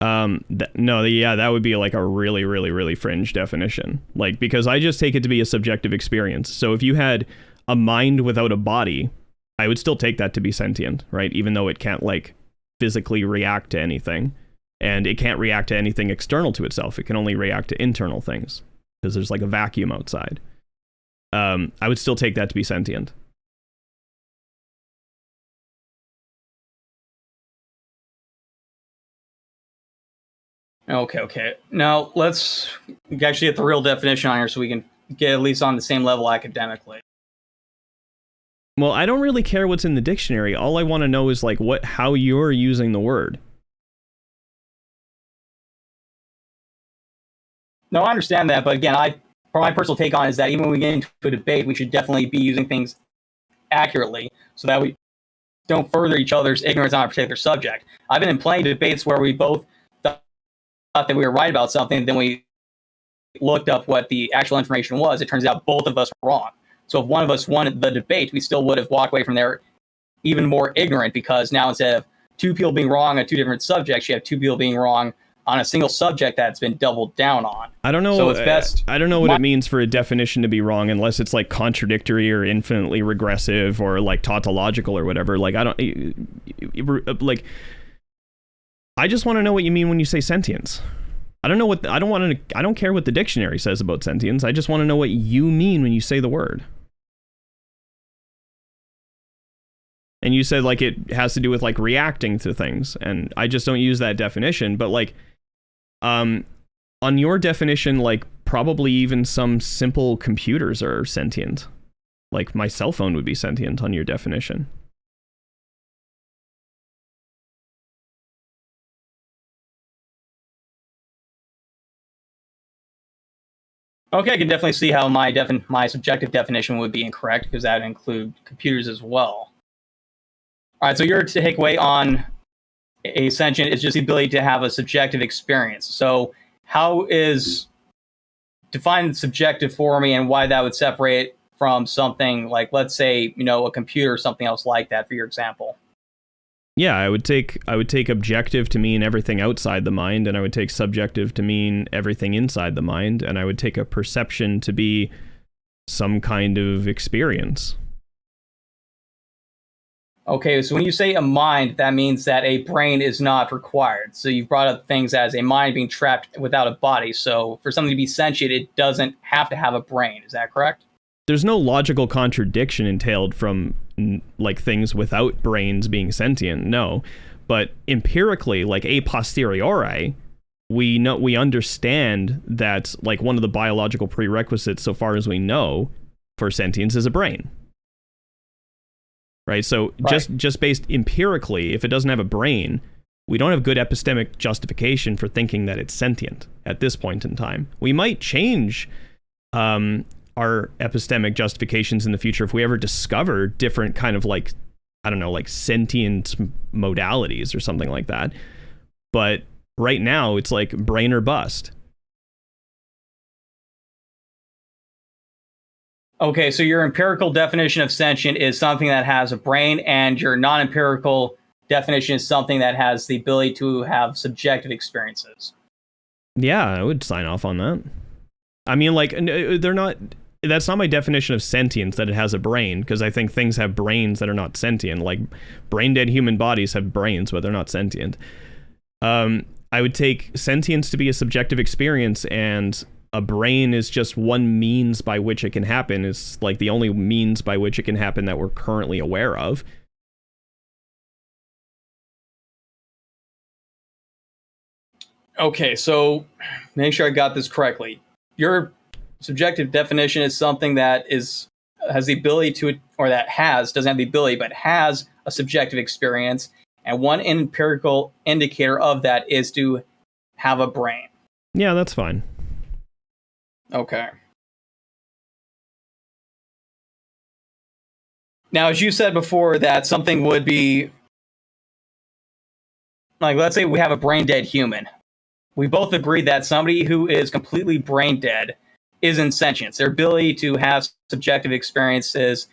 B: That would be like a really, really, really fringe definition. Like, because I just take it to be a subjective experience. So if you had a mind without a body, I would still take that to be sentient, right? Even though it can't like physically react to anything, and it can't react to anything external to itself. It can only react to internal things because there's like a vacuum outside. I would still take that to be sentient.
A: Okay. Now let's actually get the real definition on here so we can get at least on the same level academically.
B: Well, I don't really care what's in the dictionary. All I want to know is like how you're using the word.
A: No, I understand that, but again, for my personal take on it is that even when we get into a debate, we should definitely be using things accurately so that we don't further each other's ignorance on a particular subject. I've been in plenty of debates where we both thought that we were right about something, then we looked up what the actual information was. It turns out both of us were wrong. So if one of us won the debate, we still would have walked away from there even more ignorant, because now instead of two people being wrong on two different subjects, you have two people being wrong on a single subject that's been doubled down on.
B: I don't know.
A: So it's best.
B: I don't know what it means for a definition to be wrong unless it's like contradictory or infinitely regressive or like tautological or whatever. Like, I just want to know what you mean when you say sentience. I don't care what the dictionary says about sentience. I just want to know what you mean when you say the word. And you said like it has to do with like reacting to things, and I just don't use that definition. But like, on your definition, like probably even some simple computers are sentient. Like my cell phone would be sentient on your definition.
A: Okay, I can definitely see how my subjective definition would be incorrect, because that would include computers as well. All right, so your takeaway on a sentient is just the ability to have a subjective experience. So how is define subjective for me, and why that would separate from something like, let's say, a computer or something else like that, for your example?
B: Yeah, I would take objective to mean everything outside the mind, and I would take subjective to mean everything inside the mind, and I would take a perception to be some kind of experience.
A: Okay, so when you say a mind, that means that a brain is not required. So you brought up things as a mind being trapped without a body. So for something to be sentient, it doesn't have to have a brain. Is that correct?
B: There's no logical contradiction entailed from like things without brains being sentient, no. But empirically, like a posteriori, we understand that like one of the biological prerequisites, so far as we know, for sentience is a brain. Right? So just based empirically, if it doesn't have a brain, we don't have good epistemic justification for thinking that it's sentient at this point in time. We might change our epistemic justifications in the future if we ever discover different kind of like, I don't know, like sentient modalities or something like that. But right now it's like brain or bust.
A: Okay, so your empirical definition of sentient is something that has a brain, and your non-empirical definition is something that has the ability to have subjective experiences.
B: Yeah, I would sign off on that. I mean, like, they're not... That's not my definition of sentience, that it has a brain, because I think things have brains that are not sentient. Like, brain-dead human bodies have brains, but they're not sentient. I would take sentience to be a subjective experience, and a brain is just one means by which it can happen. It's like the only means by which it can happen that we're currently aware of.
A: Okay, so make sure I got this correctly. Your subjective definition is something that has the ability to, or that doesn't have the ability, but has a subjective experience. And one empirical indicator of that is to have a brain.
B: Yeah, that's fine.
A: Okay. Now, as you said before, that something would be, like, let's say we have a brain dead human. We both agree that somebody who is completely brain dead is insentient. Their ability to have subjective experiences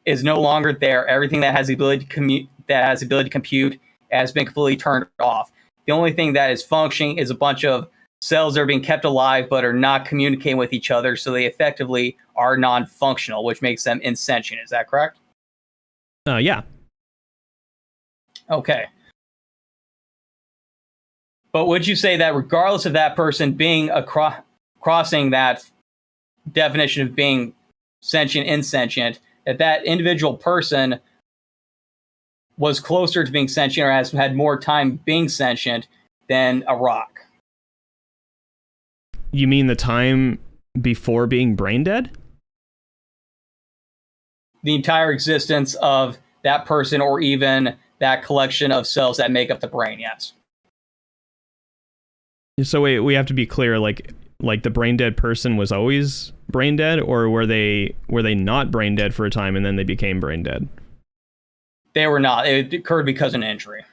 A: is no longer there. Everything that has the ability to compute has been completely turned off. The only thing that is functioning is a bunch of cells that are being kept alive but are not communicating with each other, so they effectively are non-functional, which makes them insentient. Is that correct?
B: Yeah.
A: Okay. But would you say that regardless of that person being crossing that definition of being sentient, insentient, that individual person was closer to being sentient or has had more time being sentient than a rock?
B: You mean the time before being brain dead?
A: The entire existence of that person, or even that collection of cells that make up the brain, yes.
B: So wait, we have to be clear, like the brain dead person was always brain dead, or were they not brain dead for a time and then they became brain dead?
A: They were not. It occurred because of an injury.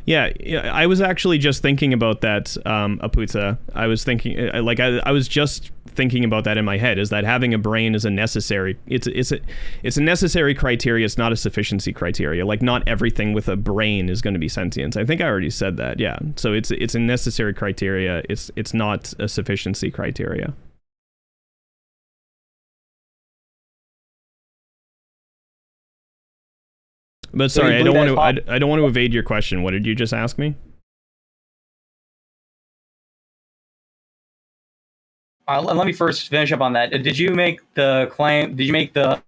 B: Yeah, I was actually just thinking about that, Apuza. I was thinking, I was just thinking about that in my head, is that having a brain is a necessary, it's a necessary criteria, it's not a sufficiency criteria. Like, not everything with a brain is going to be sentient. I think I already said that, yeah. So it's a necessary criteria, it's not a sufficiency criteria. But sorry, I don't want to evade your question. What did you just ask me?
A: Let me first finish up on that. Did you make the claim? Did you make the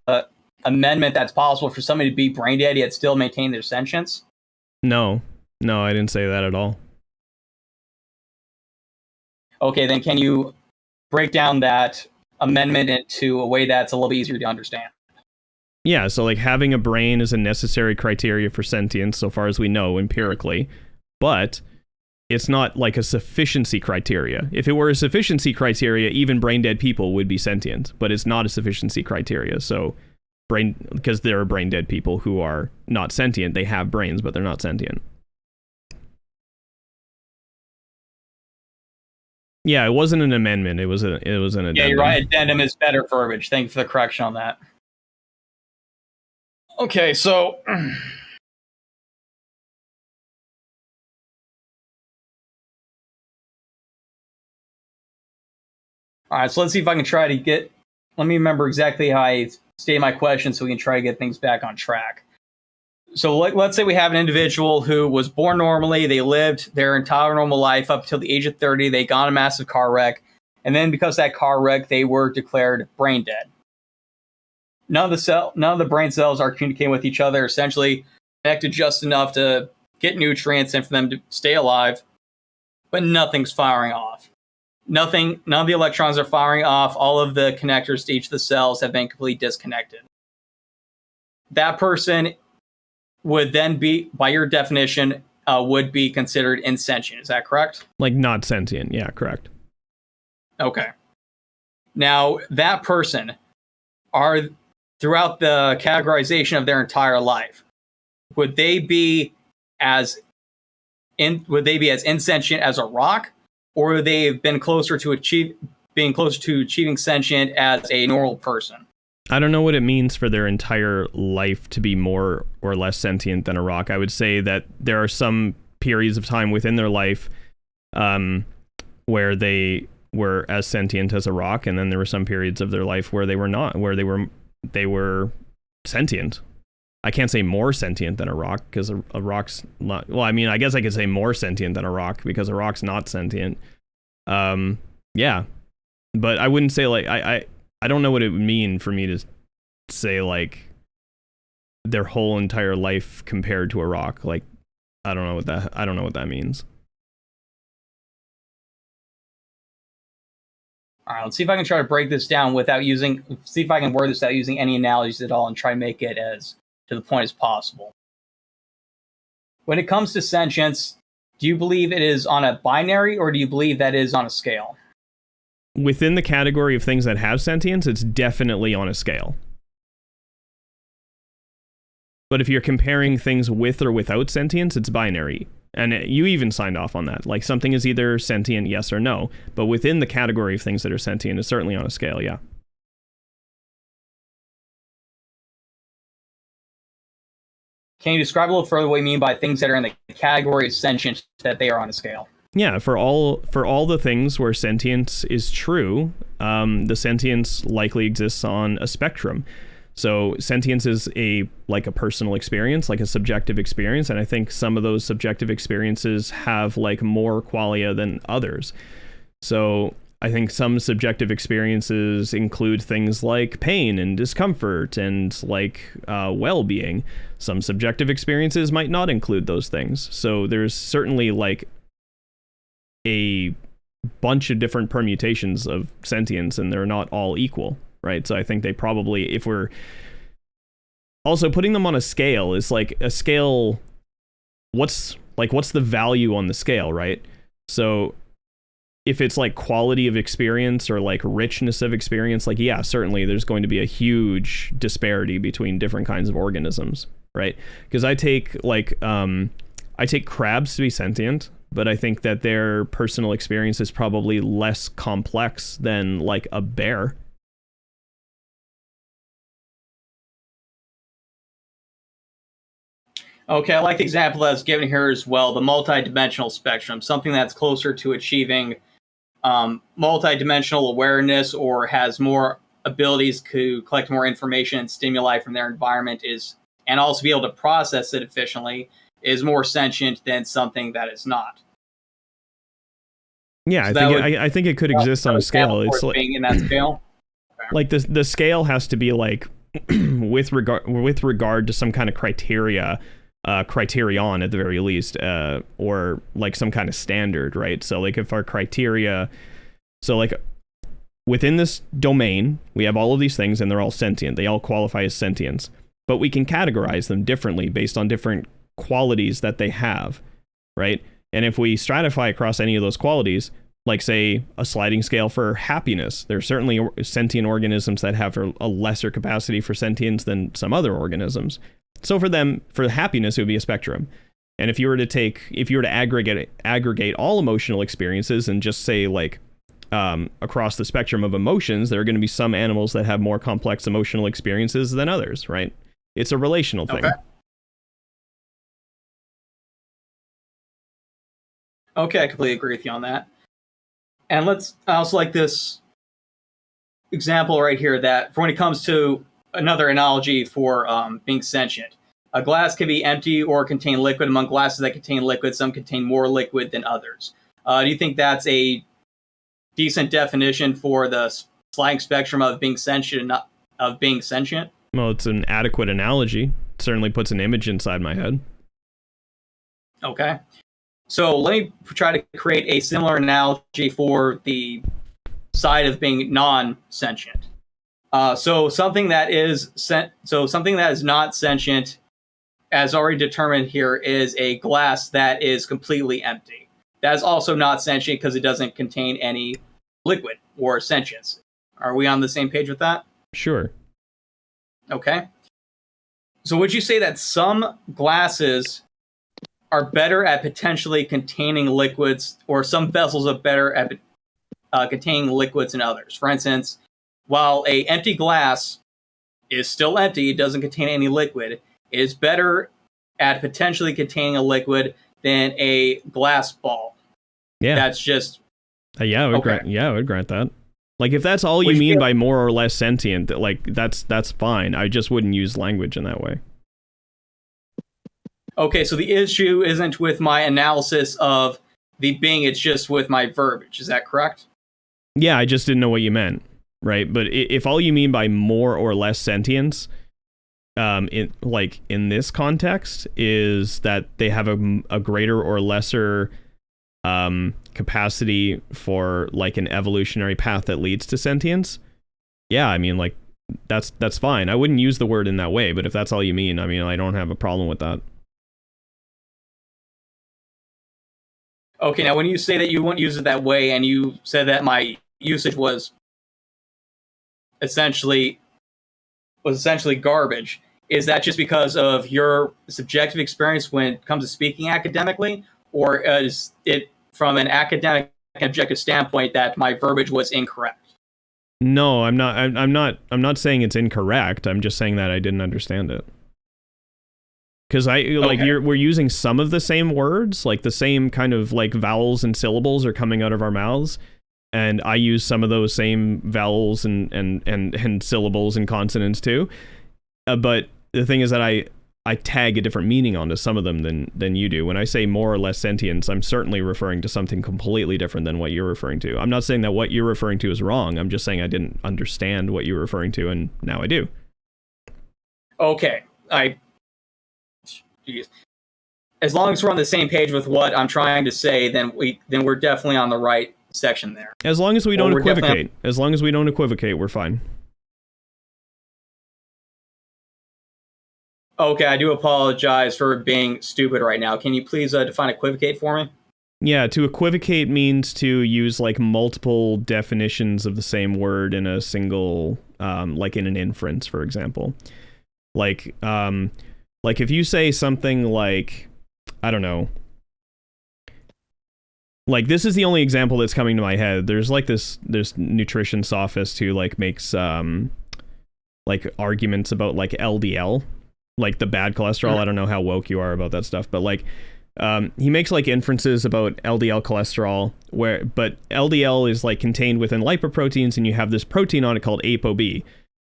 A: amendment that's possible for somebody to be brain dead yet still maintain their sentience?
B: No, I didn't say that at all.
A: Okay, then can you break down that amendment into a way that's a little bit easier to understand?
B: Yeah, so like having a brain is a necessary criteria for sentience, so far as we know empirically, but it's not like a sufficiency criteria. If it were a sufficiency criteria, even brain dead people would be sentient, but it's not a sufficiency criteria. So because there are brain dead people who are not sentient, they have brains, but they're not sentient. Yeah, it wasn't an amendment. It was an addendum.
A: Yeah, you're right. Addendum is better verbiage. Thank you for the correction on that. Okay, so all right, so let's see if I can try to get, let me remember exactly how I stated my question so we can try to get things back on track. So let's say we have an individual who was born normally, they lived their entire normal life up till the age of 30, they got in a massive car wreck, and then because of that car wreck, they were declared brain dead. None of the brain cells are communicating with each other, essentially connected just enough to get nutrients and for them to stay alive, but nothing's firing off. None of the electrons are firing off. All of the connectors to each of the cells have been completely disconnected. That person would then be, by your definition, would be considered insentient. Is that correct?
B: Like not sentient. Yeah, correct.
A: Okay. Now, that person are, throughout the categorization of their entire life, would they be as insentient as a rock, or would they have been closer to achieving sentient as a normal person?
B: I don't know what it means for their entire life to be more or less sentient than a rock. I would say that there are some periods of time within their life where they were as sentient as a rock, and then there were some periods of their life where they were not, where they were sentient. I can't say more sentient than a rock, because a rock's not... Well, I mean, I guess I could say more sentient than a rock, because a rock's not sentient. Yeah. But I wouldn't say, like... I don't know what it would mean for me to say, like, their whole entire life compared to a rock. Like, I don't know what that means.
A: All right, let's see if I can try to break this down see if I can word this without using any analogies at all and try to make it as to the point as possible. When it comes to sentience, do you believe it is on a binary, or do you believe that it is on a scale?
B: Within the category of things that have sentience, it's definitely on a scale. But if you're comparing things with or without sentience, it's binary. And you even signed off on that. Like, something is either sentient, yes or no. But within the category of things that are sentient, it's certainly on a scale, yeah.
A: Can you describe a little further what you mean by things that are in the category of sentient, that they are on a scale?
B: Yeah, for all the things where sentience is true, the sentience likely exists on a spectrum. So sentience is like a personal experience, like a subjective experience, and I think some of those subjective experiences have like more qualia than others. So I think some subjective experiences include things like pain and discomfort and like well-being. Some subjective experiences might not include those things. So there's certainly like a bunch of different permutations of sentience, and they're not all equal, right? So I think they probably, if we're also putting them on a scale, is like a scale, what's the value on the scale, right? So if it's like quality of experience or like richness of experience, like, yeah, certainly there's going to be a huge disparity between different kinds of organisms, right? Because I take crabs to be sentient, but I think that their personal experience is probably less complex than like a bear.
A: Okay, I like the example that's given here as well, the multidimensional spectrum, something that's closer to achieving multidimensional awareness or has more abilities to collect more information and stimuli from their environment and also be able to process it efficiently, is more sentient than something that is not.
B: Yeah, so I think it could exist on a scale. It's like
A: being in that scale.
B: Like the scale has to be like with regard to some kind of criterion at the very least, or like some kind of standard, right? So like if our criteria, so like within this domain, we have all of these things and they're all sentient. They all qualify as sentience, but we can categorize them differently based on different qualities that they have, right? And if we stratify across any of those qualities, like say a sliding scale for happiness, there are certainly sentient organisms that have a lesser capacity for sentience than some other organisms. So for them, for happiness, it would be a spectrum. And if you were to aggregate all emotional experiences and just say like across the spectrum of emotions, there are going to be some animals that have more complex emotional experiences than others, right? It's a relational thing.
A: Okay, I completely agree with you on that. And I also like this example right here that for when it comes to another analogy for being sentient, a glass can be empty or contain liquid. Among glasses that contain liquid, some contain more liquid than others. Do you think that's a decent definition for the sliding spectrum of being sentient and not of being sentient?
B: Well, it's an adequate analogy. It certainly puts an image inside my head.
A: Okay. So let me try to create a similar analogy for the side of being non-sentient. So something that is not sentient, as already determined here, is a glass that is completely empty. That is also not sentient because it doesn't contain any liquid or sentience. Are we on the same page with that?
B: Sure.
A: Okay. So would you say that some glasses are better at potentially containing liquids, or some vessels are better at containing liquids than others? For instance, while a empty glass is still empty. It doesn't contain any liquid. It is better at potentially containing a liquid than a glass ball.
B: Yeah.
A: That's just...
B: I would grant that. Like, if that's all you mean by more or less sentient, like, that's fine. I just wouldn't use language in that way.
A: Okay, so the issue isn't with my analysis of the being, it's just with my verbiage. Is that correct?
B: Yeah, I just didn't know what you meant, right? But if all you mean by more or less sentience, in this context, is that they have a greater or lesser capacity for like an evolutionary path that leads to sentience, yeah, I mean, like, that's fine. I wouldn't use the word in that way, but if that's all you mean, I mean, I don't have a problem with that.
A: Okay, now when you say that you won't use it that way, and you said that my usage was essentially garbage, is that just because of your subjective experience when it comes to speaking academically, or is it from an academic objective standpoint that my verbiage was incorrect?
B: No, I'm not saying it's incorrect. I'm just saying that I didn't understand it. Because we're using some of the same words, like the same kind of like vowels and syllables are coming out of our mouths, and I use some of those same vowels and syllables and consonants too. But the thing is that I tag a different meaning onto some of them than you do. When I say more or less sentience, I'm certainly referring to something completely different than what you're referring to. I'm not saying that what you're referring to is wrong. I'm just saying I didn't understand what you were referring to, and now I do.
A: Okay, as long as we're on the same page with what I'm trying to say, then we're definitely on the right section there.
B: As long as we don't equivocate. As long as we don't equivocate, we're fine.
A: Okay, I do apologize for being stupid right now. Can you please define equivocate for me?
B: Yeah, to equivocate means to use like multiple definitions of the same word in a single, like in an inference, for example. Like if you say something like, I don't know, like this is the only example that's coming to my head. There's like this nutrition sophist who like makes like arguments about like LDL, like the bad cholesterol. I don't know how woke you are about that stuff, but like he makes like inferences about LDL cholesterol, but LDL is like contained within lipoproteins, and you have this protein on it called ApoB,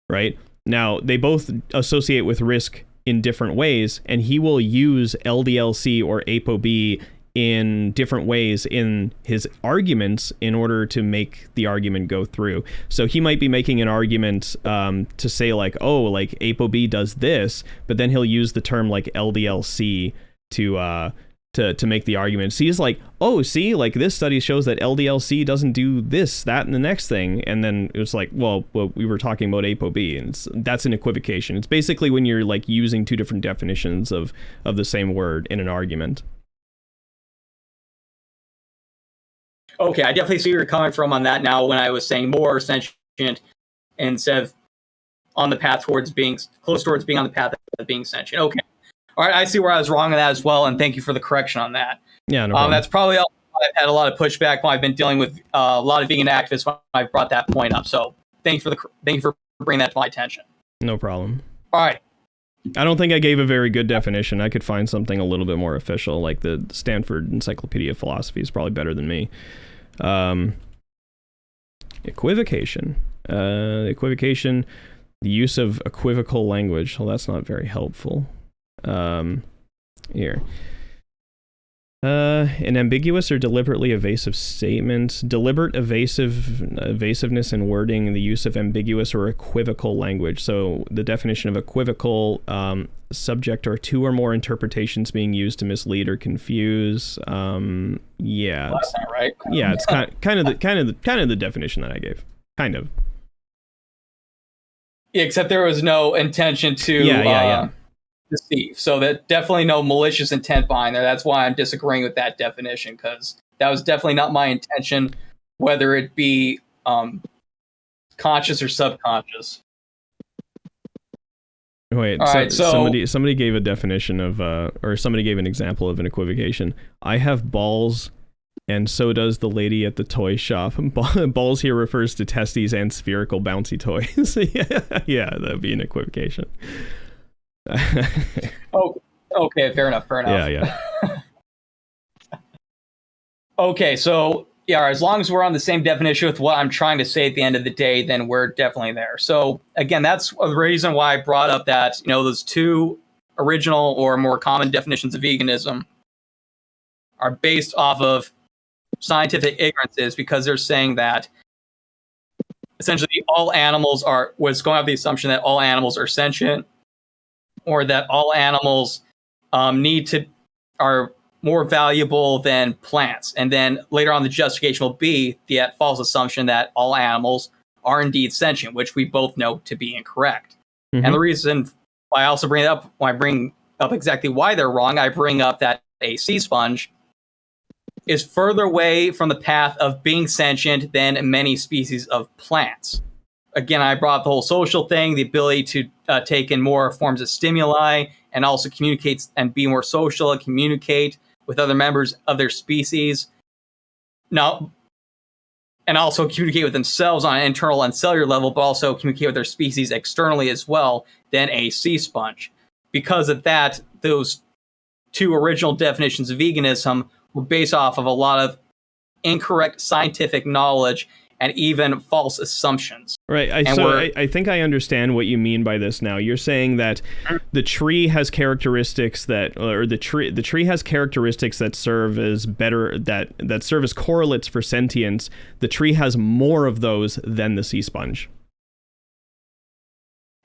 B: right? Now they both associate with risk in different ways, and he will use LDLC or ApoB in different ways in his arguments in order to make the argument go through. So he might be making an argument to say like, oh, like ApoB does this, but then he'll use the term like LDLC to make the argument. So he's like, oh, see, like this study shows that LDLC doesn't do this, that, and the next thing. And then it was like, well, we were talking about ApoB, and that's an equivocation. It's basically when you're like using two different definitions of the same word in an argument.
A: Okay, I definitely see where you're coming from on that now when I was saying more sentient instead of on the path towards being close towards being on the path of being sentient. Okay. All right, I see where I was wrong on that as well, and thank you for the correction on that.
B: Yeah, no problem.
A: That's probably all. I've had a lot of pushback when I've been dealing with a lot of vegan activists when I've brought that point up. So thank you for bringing that to my attention.
B: No problem.
A: All right.
B: I don't think I gave a very good definition. I could find something a little bit more official, like the Stanford Encyclopedia of Philosophy is probably better than me. Equivocation. Equivocation, the use of equivocal language. Well, that's not very helpful. Here. An ambiguous or deliberately evasive statement. Deliberate evasiveness in wording, the use of ambiguous or equivocal language. So the definition of equivocal, subject or two or more interpretations being used to mislead or confuse. Yeah.
A: Well, that's not right.
B: Yeah, it's kind of the definition that I gave. Kind of.
A: Yeah, except there was no intention to deceive. So that definitely no malicious intent behind there. That's why I'm disagreeing with that definition, because that was definitely not my intention, whether it be conscious or subconscious.
B: Wait, somebody gave a definition of, or somebody gave an example of an equivocation. I have balls And so does the lady at the toy shop. Balls here refers to testes and spherical bouncy toys. Yeah, that'd be an equivocation.
A: Oh, okay, fair enough.
B: Yeah.
A: Okay, so yeah, as long as we're on the same definition with what I'm trying to say at the end of the day, then we're definitely there. So again, that's the reason why I brought up that, those two original or more common definitions of veganism are based off of scientific ignorances, because they're saying that essentially all animals was going off the assumption that all animals are sentient, or that all animals are more valuable than plants. And then later on, the justification will be the false assumption that all animals are indeed sentient, which we both know to be incorrect. Mm-hmm. And the reason why I also bring it up, when I bring up exactly why they're wrong, I bring up that a sea sponge is further away from the path of being sentient than many species of plants. Again, I brought up the whole social thing, the ability to take in more forms of stimuli, and also communicate and be more social and communicate with other members of their species. Now, and also communicate with themselves on an internal and cellular level, but also communicate with their species externally as well, than a sea sponge. Because of that, those two original definitions of veganism were based off of a lot of incorrect scientific knowledge and even false assumptions.
B: Right. I think I understand what you mean by this now. You're saying that the tree has characteristics that serve as that serve as correlates for sentience. The tree has more of those than the sea sponge.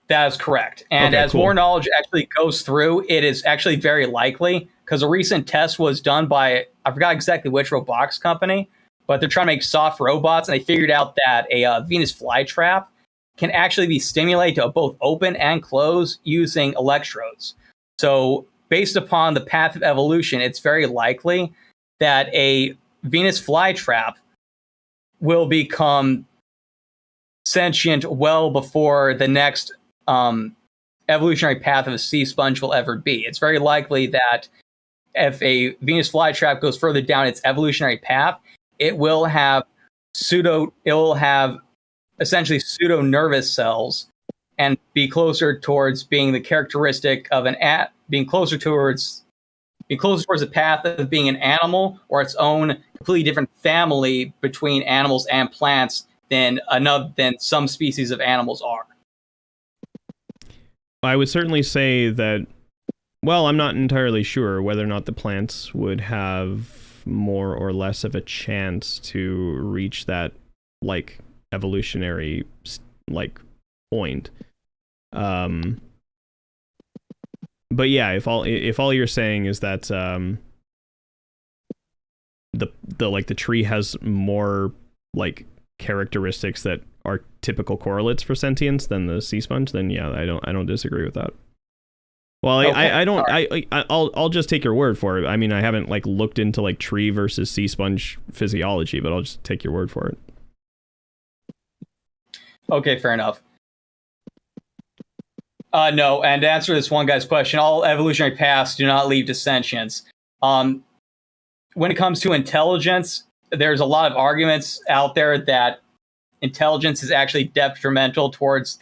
A: That is correct. And as more knowledge actually goes through, it is actually very likely, because a recent test was done by, I forgot exactly which robotics company, but they're trying to make soft robots, and they figured out that a Venus flytrap can actually be stimulated to both open and close using electrodes. So based upon the path of evolution, it's very likely that a Venus flytrap will become sentient well before the next evolutionary path of a sea sponge will ever be. It's very likely that if a Venus flytrap goes further down its evolutionary path, it will have essentially pseudo nervous cells and be closer towards being the characteristic of being closer towards the path of being an animal, or its own completely different family between animals and plants than some species of animals are.
B: I would certainly say that, well, I'm not entirely sure whether or not the plants would have more or less of a chance to reach that, like, evolutionary, like, point. But yeah, if all you're saying is that the tree has more, like, characteristics that are typical correlates for sentience than the sea sponge, then yeah, I don't disagree with that. Well, I'll just take your word for it. I mean, I haven't like looked into like tree versus sea sponge physiology, but I'll just take your word for it.
A: Okay, fair enough. No, and to answer this one guy's question, all evolutionary paths do not lead to sentience. When it comes to intelligence, there's a lot of arguments out there that intelligence is actually detrimental towards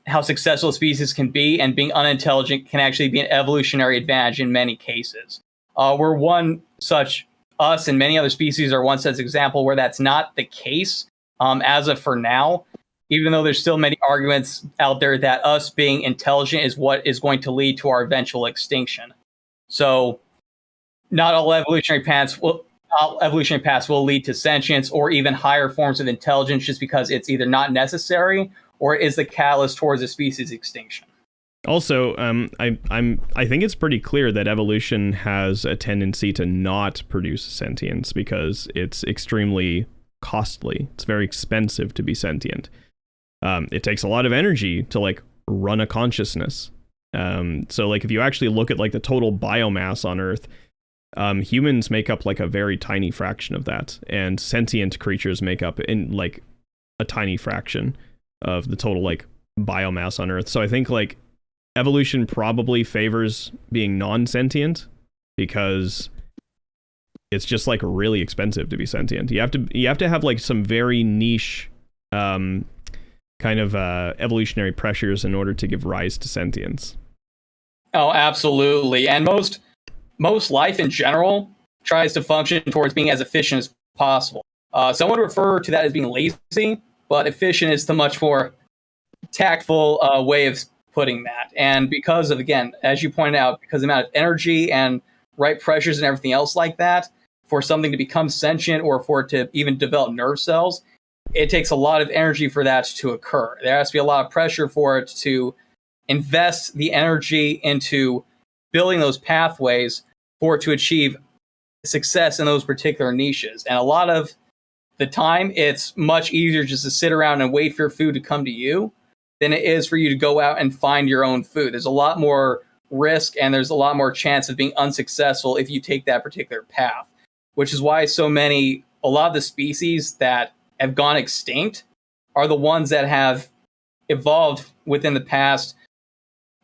A: how successful a species can be, and being unintelligent can actually be an evolutionary advantage in many cases. We're one such, us and many other species are one such example where that's not the case as of for now, even though there's still many arguments out there that us being intelligent is what is going to lead to our eventual extinction. So not all evolutionary paths will lead to sentience or even higher forms of intelligence, just because it's either not necessary or is the catalyst towards a species extinction.
B: Also, I think it's pretty clear that evolution has a tendency to not produce sentience because it's extremely costly. It's very expensive to be sentient. It takes a lot of energy to like run a consciousness. So like if you actually look at like the total biomass on Earth, humans make up like a very tiny fraction of that, and sentient creatures make up in like a tiny fraction of the total like biomass on Earth. So I think like evolution probably favors being non-sentient because it's just like really expensive to be sentient. You have to have like some very niche kind of evolutionary pressures in order to give rise to sentience.
A: Oh, absolutely. And most life in general tries to function towards being as efficient as possible. Some would refer to that as being lazy, but efficient is the much more tactful way of putting that. And because of, again, as you pointed out, because of the amount of energy and right pressures and everything else like that, for something to become sentient or for it to even develop nerve cells, it takes a lot of energy for that to occur. There has to be a lot of pressure for it to invest the energy into building those pathways for it to achieve success in those particular niches. And a lot of the time, it's much easier just to sit around and wait for your food to come to you than it is for you to go out and find your own food. There's a lot more risk and there's a lot more chance of being unsuccessful if you take that particular path, which is why a lot of the species that have gone extinct are the ones that have evolved within the past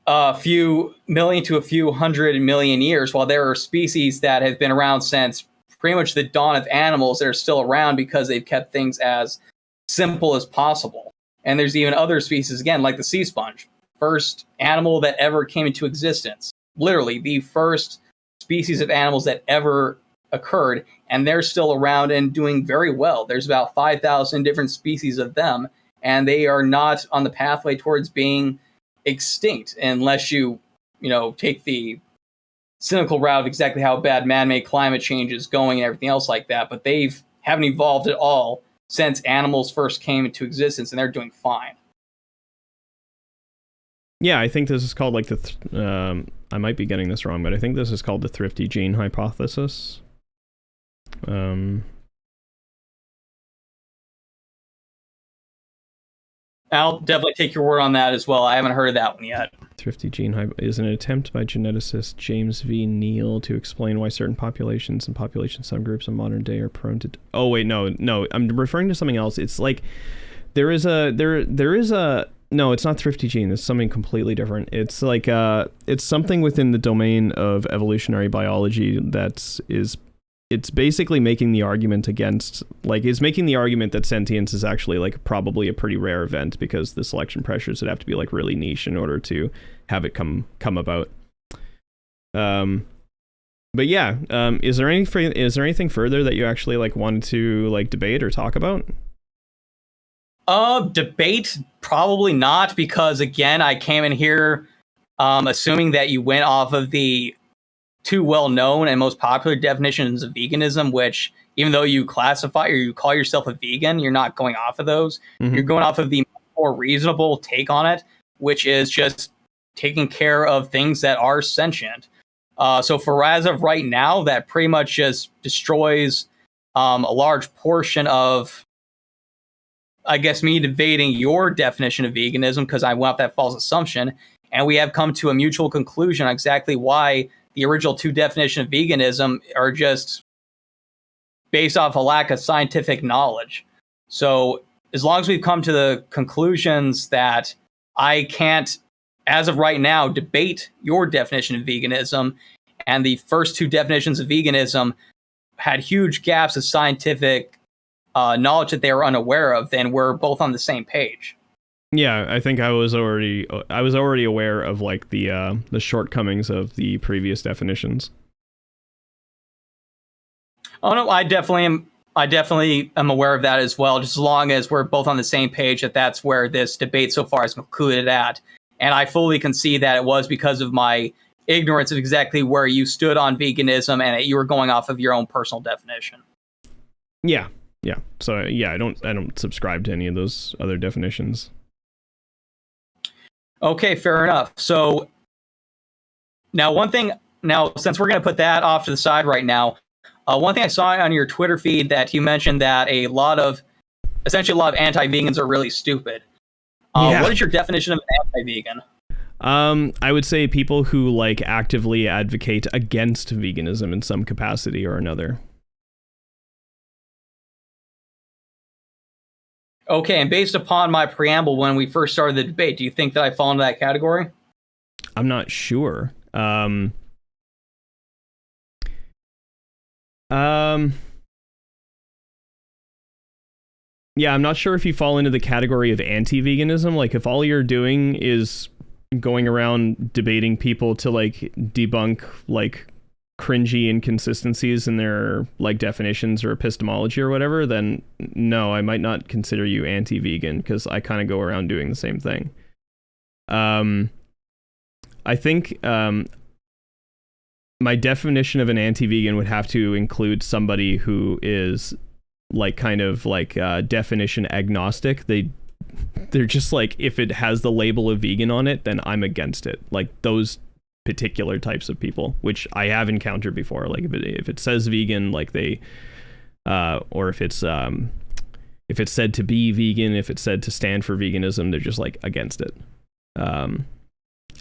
A: a few million to a few 100 million years, while there are species that have been around since pretty much the dawn of animals that are still around because they've kept things as simple as possible. And there's even other species, again, like the sea sponge, first animal that ever came into existence, literally the first species of animals that ever occurred, and they're still around and doing very well. There's about 5,000 different species of them, and they are not on the pathway towards being extinct unless you take the cynical route of exactly how bad man-made climate change is going and everything else like that. But haven't evolved at all since animals first came into existence, and they're doing fine.
B: Yeah, I think this is called like I might be getting this wrong, but I think this is called the thrifty gene hypothesis.
A: I'll definitely take your word on that as well. I haven't heard of that one yet.
B: Thrifty gene is an attempt by geneticist James V. Neal to explain why certain populations and population subgroups in modern day are prone to... Oh, wait, no, I'm referring to something else. It's like there is a... No, it's not thrifty gene. It's something completely different. It's like it's something within the domain of evolutionary biology it's basically making the argument that sentience is actually like probably a pretty rare event because the selection pressures would have to be like really niche in order to have it come about. But yeah, is there anything further that you actually like wanted to like debate or talk about?
A: Debate probably not, because again, I came in here assuming that you went off of the two well-known and most popular definitions of veganism, which even though you classify or you call yourself a vegan, you're not going off of those. Mm-hmm. You're going off of the more reasonable take on it, which is just taking care of things that are sentient. So for as of right now, that pretty much just destroys a large portion of, I guess, me debating your definition of veganism, because I went off that false assumption, and we have come to a mutual conclusion on exactly why the original two definitions of veganism are just based off a lack of scientific knowledge. So as long as we've come to the conclusions that I can't, as of right now, debate your definition of veganism, and the first two definitions of veganism had huge gaps of scientific knowledge that they were unaware of, then we're both on the same page.
B: Yeah, I think I was already aware of like the shortcomings of the previous definitions.
A: Oh no, I definitely am aware of that as well. Just as long as we're both on the same page, that's where this debate so far is concluded at. And I fully concede that it was because of my ignorance of exactly where you stood on veganism, and that you were going off of your own personal definition.
B: Yeah. So yeah, I don't subscribe to any of those other definitions.
A: Okay, fair enough. So now since we're going to put that off to the side right now, one thing I saw on your Twitter feed that you mentioned that essentially a lot of anti-vegans are really stupid. Yeah. What is your definition of an anti-vegan?
B: I would say people who like actively advocate against veganism in some capacity or another.
A: Okay, and based upon my preamble when we first started the debate, do you think that I fall into that category?
B: I'm not sure. Yeah, I'm not sure if you fall into the category of anti-veganism. Like, if all you're doing is going around debating people to, like, debunk, like, cringy inconsistencies in their, like, definitions or epistemology or whatever, then no, I might not consider you anti-vegan, because I kind of go around doing the same thing. I think my definition of an anti-vegan would have to include somebody who is like kind of like definition agnostic. They're just like, if it has the label of vegan on it, then I'm against it. Like those particular types of people, which I have encountered before. Like if it says vegan, like they or if it's said to be vegan, if it's said to stand for veganism, they're just like against it.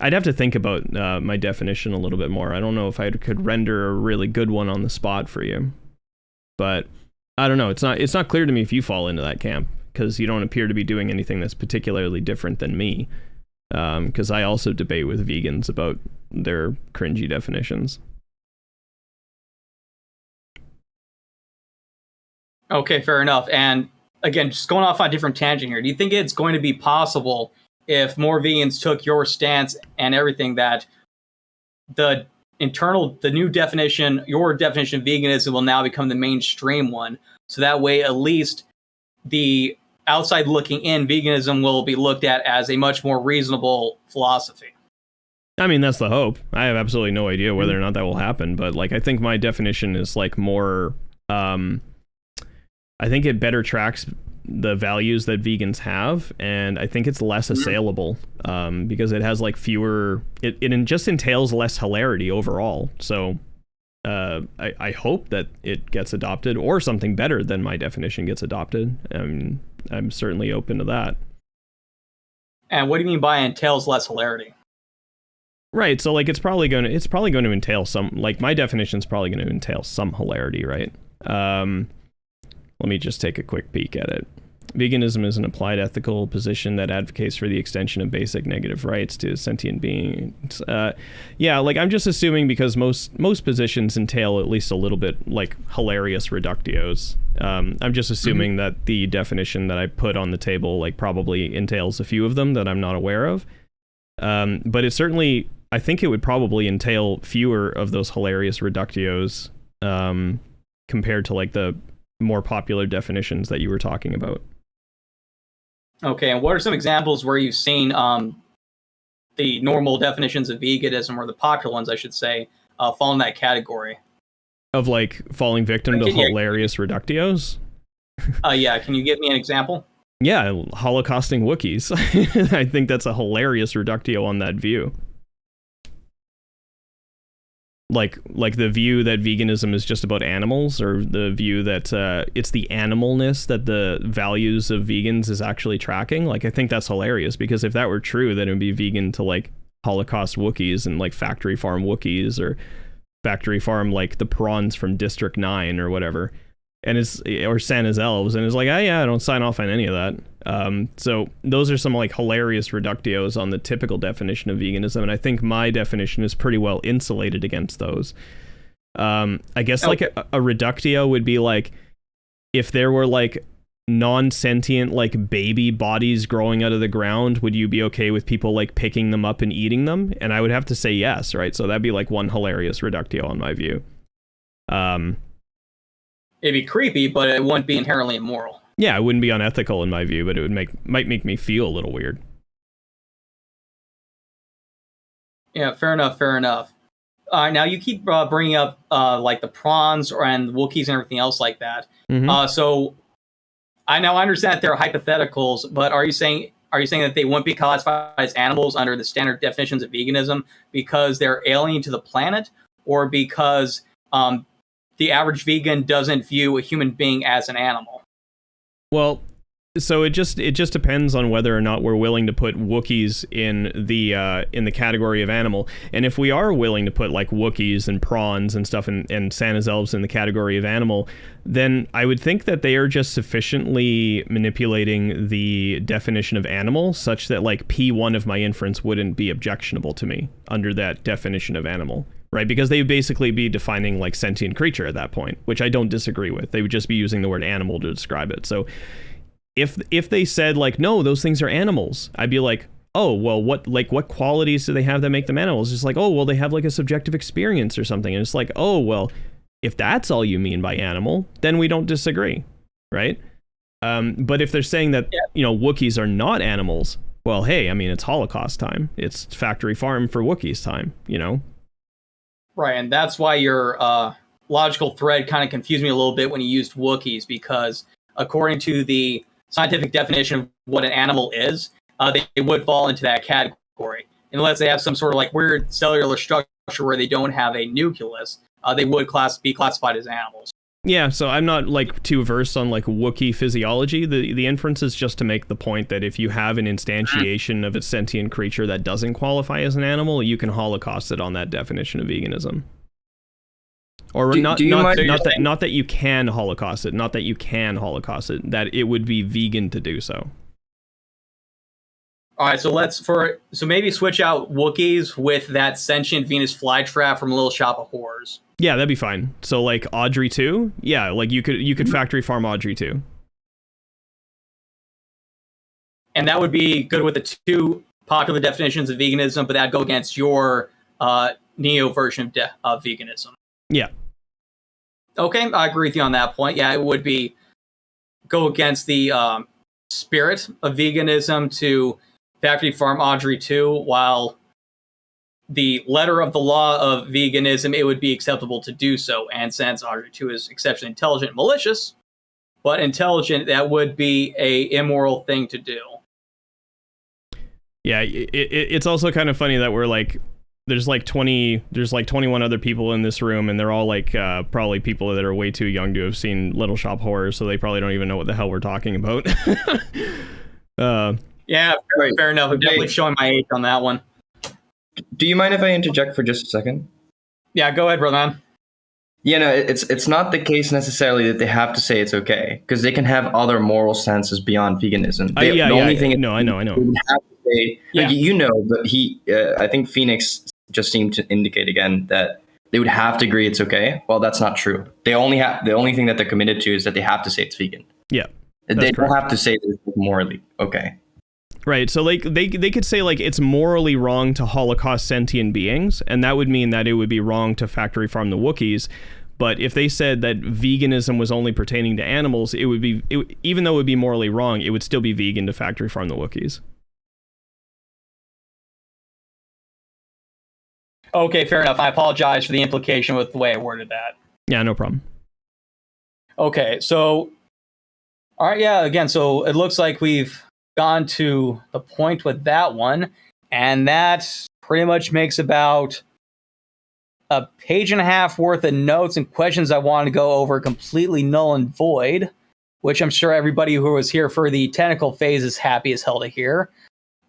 B: I'd have to think about my definition a little bit more. I don't know if I could render a really good one on the spot for you, but I don't know. It's not clear to me if you fall into that camp, because you don't appear to be doing anything that's particularly different than me. Because I also debate with vegans about their cringy definitions.
A: Okay, fair enough. And again, just going off on a different tangent here, do you think it's going to be possible, if more vegans took your stance and everything, that the new definition, your definition of veganism, will now become the mainstream one? So that way, at least the outside looking in, veganism will be looked at as a much more reasonable philosophy.
B: I mean, that's the hope. I have absolutely no idea whether or not that will happen, but like, I think my definition is like more, I think it better tracks the values that vegans have, and I think it's less assailable, because it has like fewer, it just entails less hilarity overall. So I hope that it gets adopted, or something better than my definition gets adopted. I'm certainly open to that.
A: And what do you mean by entails less hilarity?
B: Right, so like it's probably going to entail some, like my definition is probably going to entail some hilarity, right? Let me just take a quick peek at it. Veganism is an applied ethical position that advocates for the extension of basic negative rights to sentient beings. Yeah, like I'm just assuming, because most positions entail at least a little bit like hilarious reductios. I'm just assuming that the definition that I put on the table like probably entails a few of them that I'm not aware of. But it certainly, I think it would probably entail fewer of those hilarious reductios compared to like the more popular definitions that you were talking about.
A: Okay, and what are some examples where you've seen the normal definitions of veganism, or the popular ones, I should say, fall in that category?
B: Of like falling victim to hilarious reductios?
A: Yeah, can you give me an example?
B: Yeah, holocausting Wookiees. I think that's a hilarious reductio on that view. Like the view that veganism is just about animals, or the view that it's the animalness that the values of vegans is actually tracking. Like, I think that's hilarious, because if that were true, then it would be vegan to like Holocaust Wookiees and like factory farm Wookiees, or factory farm like the prawns from District 9 or whatever. And or Santa's elves, and it's like, oh yeah, I don't sign off on any of that. So those are some like hilarious reductios on the typical definition of veganism, and I think my definition is pretty well insulated against those. I guess like a reductio would be like if there were like non-sentient like baby bodies growing out of the ground, would you be okay with people like picking them up and eating them? And I would have to say yes, right? So that'd be like one hilarious reductio on my view.
A: It'd be creepy, but it wouldn't be inherently immoral.
B: Yeah, it wouldn't be unethical in my view, but it might make me feel a little weird.
A: Yeah, fair enough. Now you keep bringing up like the prawns and Wookiees and everything else like that.
B: Mm-hmm.
A: So I understand that they're hypotheticals, but are you saying that they wouldn't be classified as animals under the standard definitions of veganism because they're alien to the planet, or because the average vegan doesn't view a human being as an animal?
B: Well, so it just depends on whether or not we're willing to put Wookiees in the category of animal. And if we are willing to put like Wookiees and prawns and stuff and Santa's elves in the category of animal, then I would think that they are just sufficiently manipulating the definition of animal such that like P1 of my inference wouldn't be objectionable to me under that definition of animal. right? Because they would basically be defining like sentient creature at that point, which I don't disagree with. They would just be using the word animal to describe it. So if they said like, no, those things are animals, I'd be like, oh, well, what qualities do they have that make them animals? It's like, oh, well, they have like a subjective experience or something. And it's like, oh, well, if that's all you mean by animal, then we don't disagree, right? But if they're saying that, Wookiees are not animals, well, hey, I mean, it's Holocaust time. It's factory farm for Wookiees time,
A: Right, and that's why your logical thread kind of confused me a little bit when you used Wookiees, because according to the scientific definition of what an animal is, they would fall into that category. Unless they have some sort of like weird cellular structure where they don't have a nucleus, they would be classified as animals.
B: Yeah, so I'm not like too versed on like Wookiee physiology. The inference is just to make the point that if you have an instantiation of a sentient creature that doesn't qualify as an animal, you can holocaust it on that definition of veganism. Or not that you can holocaust it, that it would be vegan to do so.
A: All right, so maybe switch out Wookiees with that sentient Venus flytrap from Little Shop of Horrors.
B: Yeah, that'd be fine. So like Audrey 2? Yeah, like you could factory farm Audrey 2.
A: And that would be good with the two popular definitions of veganism, but that'd go against your neo version of veganism.
B: Yeah.
A: Okay, I agree with you on that point. Yeah, it would go against the spirit of veganism to factory farm Audrey 2, while the letter of the law of veganism, it would be acceptable to do so. And since Audrey 2 is exceptionally intelligent and malicious, but intelligent, that would be a immoral thing to do.
B: Yeah, it's also kind of funny that we're like, there's like 21 other people in this room, and they're all like probably people that are way too young to have seen Little Shop Horrors, so they probably don't even know what the hell we're talking about.
A: Yeah, fair enough. I'm definitely showing my age on that one.
D: Do you mind if I interject for just a second?
A: Yeah, go ahead, brother man.
D: Yeah, no, it's not the case necessarily that they have to say it's okay, because they can have other moral stances beyond veganism.
B: I know.
D: They would have to say, but I think Pheonix just seemed to indicate again that they would have to agree it's okay. Well, that's not true. The only thing that they're committed to is that they have to say it's vegan.
B: Yeah,
D: they don't have to say that it's morally okay.
B: Right, so like they could say like it's morally wrong to holocaust sentient beings, and that would mean that it would be wrong to factory farm the Wookiees. But if they said that veganism was only pertaining to animals, even though it would be morally wrong, it would still be vegan to factory farm the Wookiees.
A: Okay, fair enough. I apologize for the implication with the way I worded that.
B: Yeah, no problem.
A: Okay, so all right, yeah, again, so it looks like we've gone to the point with that one, and that pretty much makes about a page and a half worth of notes and questions I want to go over completely null and void, which I'm sure everybody who was here for the technical phase is happy as hell to hear.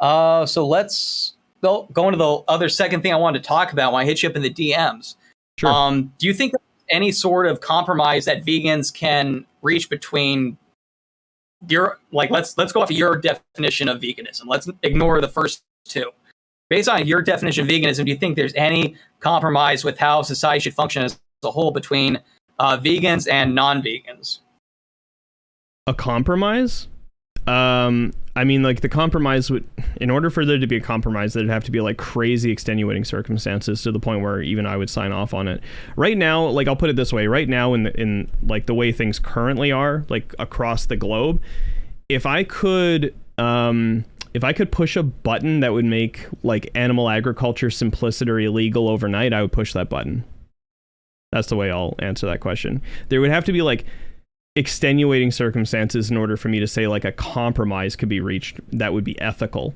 A: So let's go into the other second thing I wanted to talk about when I hit you up in the DMs.
B: Sure.
A: Do you think there's any sort of compromise that vegans can reach between let's go off of your definition of veganism. Let's ignore the first two. Based on your definition of veganism, do you think there's any compromise with how society should function as a whole between vegans and non-vegans?
B: A compromise? I mean, like the compromise would, in order for there to be a compromise, there'd have to be like crazy extenuating circumstances to the point where even I would sign off on it. Right now, like I'll put it this way, right now in like the way things currently are, like across the globe, if I could push a button that would make like animal agriculture simplicity or illegal overnight, I would push that button. That's the way I'll answer that question. There would have to be like extenuating circumstances in order for me to say like a compromise could be reached that would be ethical,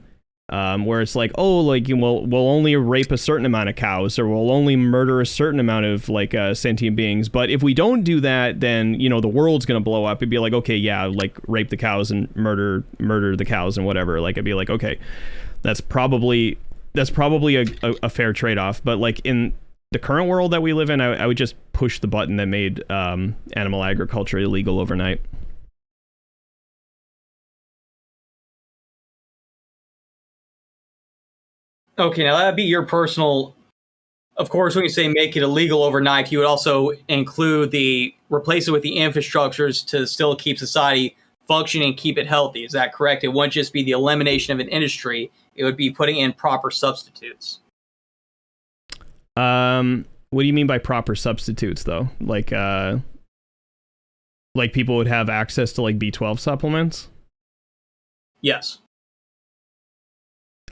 B: where it's like, oh, like we'll only rape a certain amount of cows, or we'll only murder a certain amount of like sentient beings, but if we don't do that, then the world's gonna blow up. It'd be like, okay, yeah, like rape the cows and murder the cows and whatever. Like I'd be like, okay, that's probably a fair trade-off. But like in the current world that we live in, I would just push the button that made animal agriculture illegal overnight.
A: Okay, now that'd be your personal Of course, when you say make it illegal overnight, you would also include replace it with the infrastructures to still keep society functioning and keep it healthy. Is that correct? It wouldn't just be the elimination of an industry. It would be putting in proper substitutes.
B: What do you mean by proper substitutes, though? Like people would have access to like B12 supplements?
A: Yes.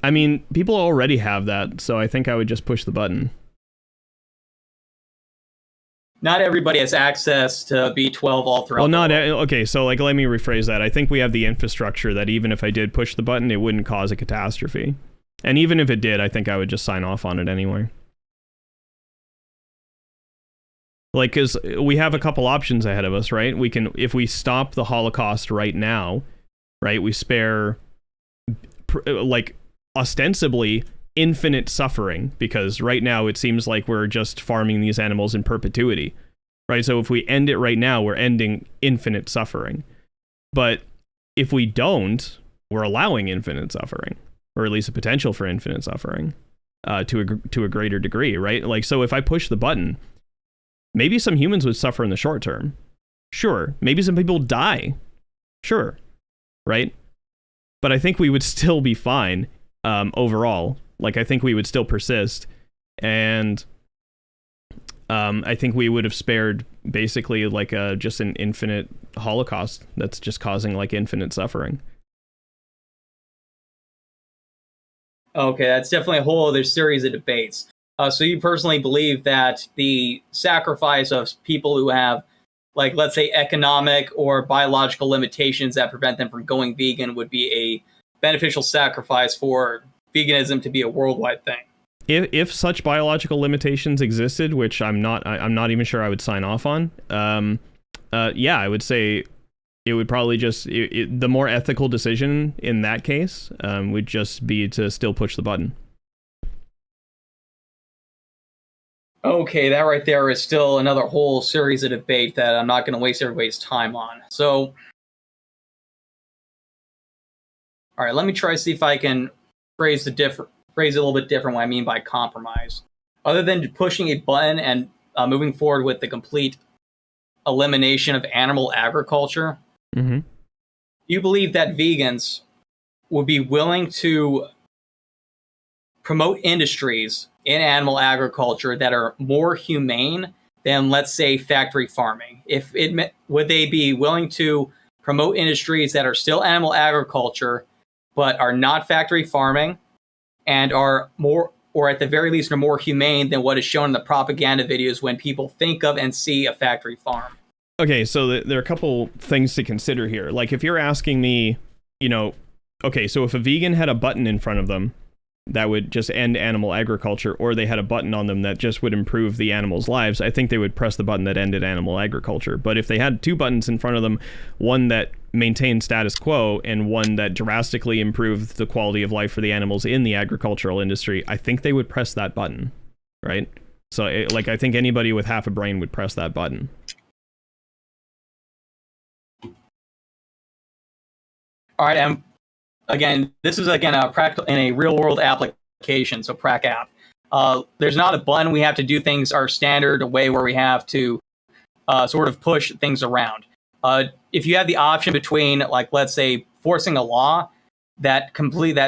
B: I mean, people already have that, so I think I would just push the button.
A: Not everybody has access to B12 all throughout.
B: Well, okay, so like let me rephrase that. I think we have the infrastructure that even if I did push the button, it wouldn't cause a catastrophe. And even if it did, I think I would just sign off on it anyway. Like, because we have a couple options ahead of us, right? We can, if we stop the Holocaust right now, right, we spare, like, ostensibly infinite suffering, because right now it seems like we're just farming these animals in perpetuity, right? So if we end it right now, we're ending infinite suffering. But if we don't, we're allowing infinite suffering, or at least a potential for infinite suffering, to a greater degree, right? Like, so if I push the button, maybe some humans would suffer in the short term. Sure. Maybe some people die. Sure. Right? But I think we would still be fine overall. Like, I think we would still persist. And I think we would have spared basically like just an infinite Holocaust that's just causing like infinite suffering.
A: Okay, that's definitely a whole other series of debates. So you personally believe that the sacrifice of people who have, like, let's say, economic or biological limitations that prevent them from going vegan would be a beneficial sacrifice for veganism to be a worldwide thing?
B: If such biological limitations existed, which I'm not even sure I would sign off on. Yeah, I would say it would probably just the more ethical decision in that case would just be to still push the button.
A: Okay, that right there is still another whole series of debate that I'm not going to waste everybody's time on. So, all right, let me try to see if I can phrase it a little bit different what I mean by compromise. Other than pushing a button and moving forward with the complete elimination of animal agriculture, you believe that vegans would be willing to promote industries in animal agriculture that are more humane than, let's say, factory farming? Would they be willing to promote industries that are still animal agriculture but are not factory farming and are more, or at the very least are more humane than what is shown in the propaganda videos when people think of and see a factory farm?
B: Okay, so there are a couple things to consider here. Like, if you're asking me, okay, so if a vegan had a button in front of them that would just end animal agriculture, or they had a button on them that just would improve the animals' lives, I think they would press the button that ended animal agriculture. But if they had two buttons in front of them, one that maintained status quo and one that drastically improved the quality of life for the animals in the agricultural industry, I think they would press that button, right? So, I think anybody with half a brain would press that button.
A: All right, and again, this is a practical in a real world application, so prac app. There's not a button. We have to do things our standard way where we have to sort of push things around. If you have the option between, like, let's say, forcing a law that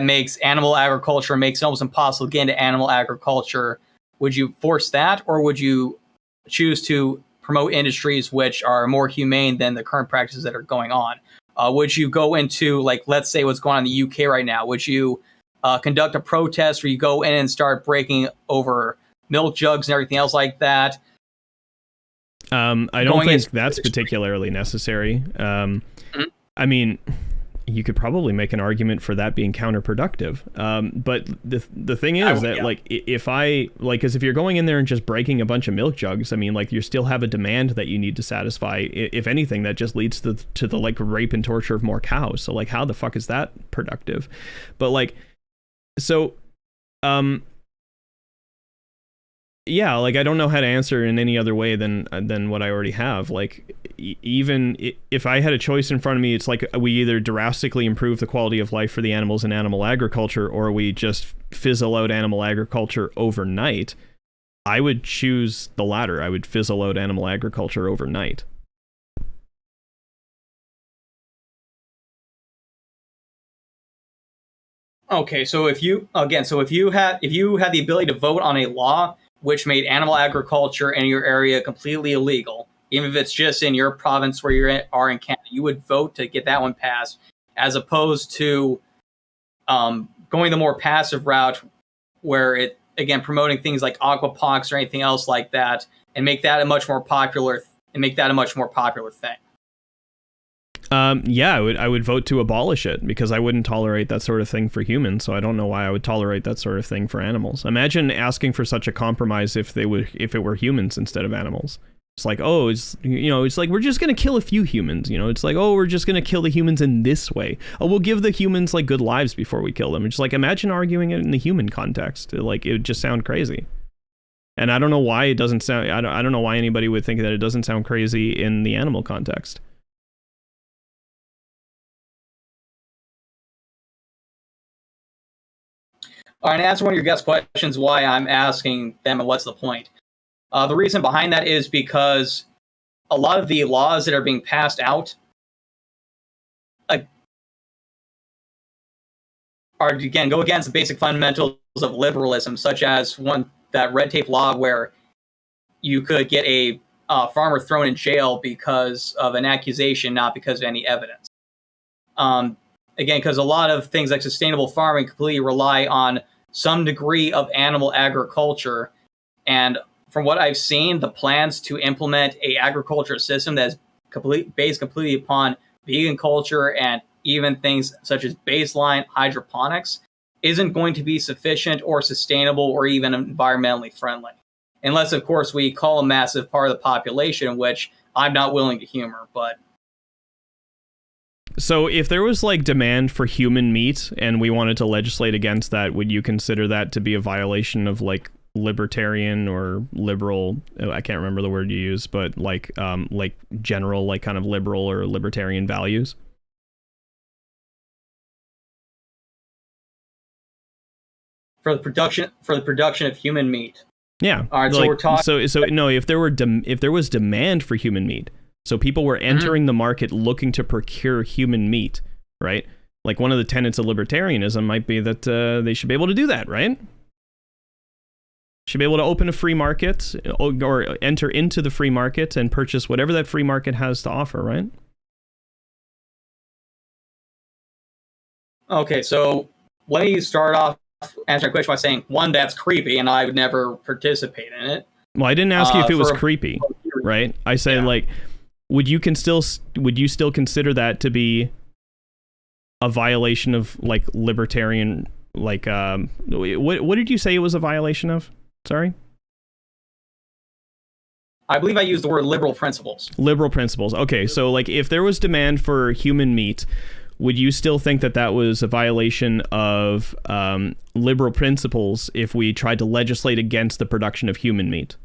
A: makes animal agriculture, makes it almost impossible to get into animal agriculture, would you force that, or would you choose to promote industries which are more humane than the current practices that are going on? Would you go into, like, let's say what's going on in the UK right now? Would you conduct a protest where you go in and start breaking over milk jugs and everything else like that?
B: I don't think that's particularly necessary. I mean, you could probably make an argument for that being counterproductive. But the thing is that, like, because if you're going in there and just breaking a bunch of milk jugs, I mean, like, you still have a demand that you need to satisfy. If anything, that just leads to the like rape and torture of more cows. So, like, how the fuck is that productive? But, like, so, yeah, like, I don't know how to answer in any other way than what I already have. Like, even if I had a choice in front of me, it's like we either drastically improve the quality of life for the animals in animal agriculture, or we just fizzle out animal agriculture overnight. I would choose the latter. I would fizzle out animal agriculture overnight.
A: Okay, so if you had the ability to vote on a law which made animal agriculture in your area completely illegal, even if it's just in your province where are in Canada, you would vote to get that one passed, as opposed to going the more passive route, where it again promoting things like aquapox or anything else like that, and make that a much more popular thing.
B: Yeah, I would vote to abolish it because I wouldn't tolerate that sort of thing for humans. So I don't know why I would tolerate that sort of thing for animals. Imagine asking for such a compromise if it were humans instead of animals. It's like, oh, it's like we're just gonna kill a few humans. It's like, oh, we're just gonna kill the humans in this way. Oh, we'll give the humans like good lives before we kill them. It's like, imagine arguing it in the human context. Like, it would just sound crazy. And I don't know why it doesn't sound. I don't know why anybody would think that it doesn't sound crazy in the animal context.
A: All right, and answer one of your guest questions, why I'm asking them, and what's the point? The reason behind that is because a lot of the laws that are being passed out are, again, go against the basic fundamentals of liberalism, such as that red tape law where you could get a farmer thrown in jail because of an accusation, not because of any evidence. Again, because a lot of things like sustainable farming completely rely on some degree of animal agriculture. And from what I've seen, the plans to implement a agriculture system that is based completely upon vegan culture and even things such as baseline hydroponics isn't going to be sufficient or sustainable or even environmentally friendly. Unless, of course, we call a massive part of the population, which I'm not willing to humor, but...
B: So if there was like demand for human meat and we wanted to legislate against that, would you consider that to be a violation of like libertarian or liberal? I can't remember the word you use, but like general, like kind of liberal or libertarian values?
A: For the production of human meat.
B: Yeah.
A: All right. So we're talking.
B: So no. If there was demand for human meat, so people were entering the market looking to procure human meat, right? Like one of the tenets of libertarianism might be that they should be able to do that, right? Should be able to open a free market or enter into the free market and purchase whatever that free market has to offer, right?
A: Okay, so let me start off answering a question by saying, one, that's creepy, and I would never participate in it.
B: Well, I didn't ask you if it was creepy, right? I said, like, would you still consider that to be a violation of like libertarian, like what did you say it was a violation of? Sorry?
A: I believe I used the word liberal principles.
B: Liberal principles. Okay, so like if there was demand for human meat, would you still think that that was a violation of liberal principles if we tried to legislate against the production of human meat?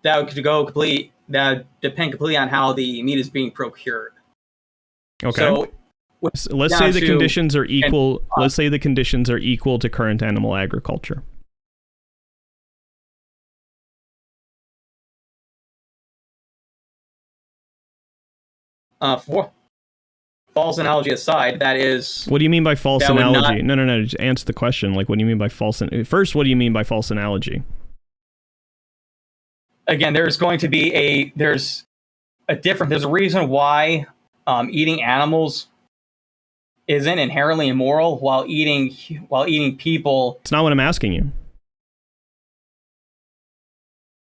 A: That would depend completely on how the meat is being procured.
B: Okay.
A: So
B: let's say the conditions are equal. Let's say the conditions are equal to current animal agriculture.
A: For false analogy aside, that is...
B: What do you mean by false analogy? No. Just answer the question. Like, what do you mean by false... First, what do you mean by false analogy?
A: Again, there's a reason why eating animals isn't inherently immoral while eating people.
B: It's not what I'm asking you.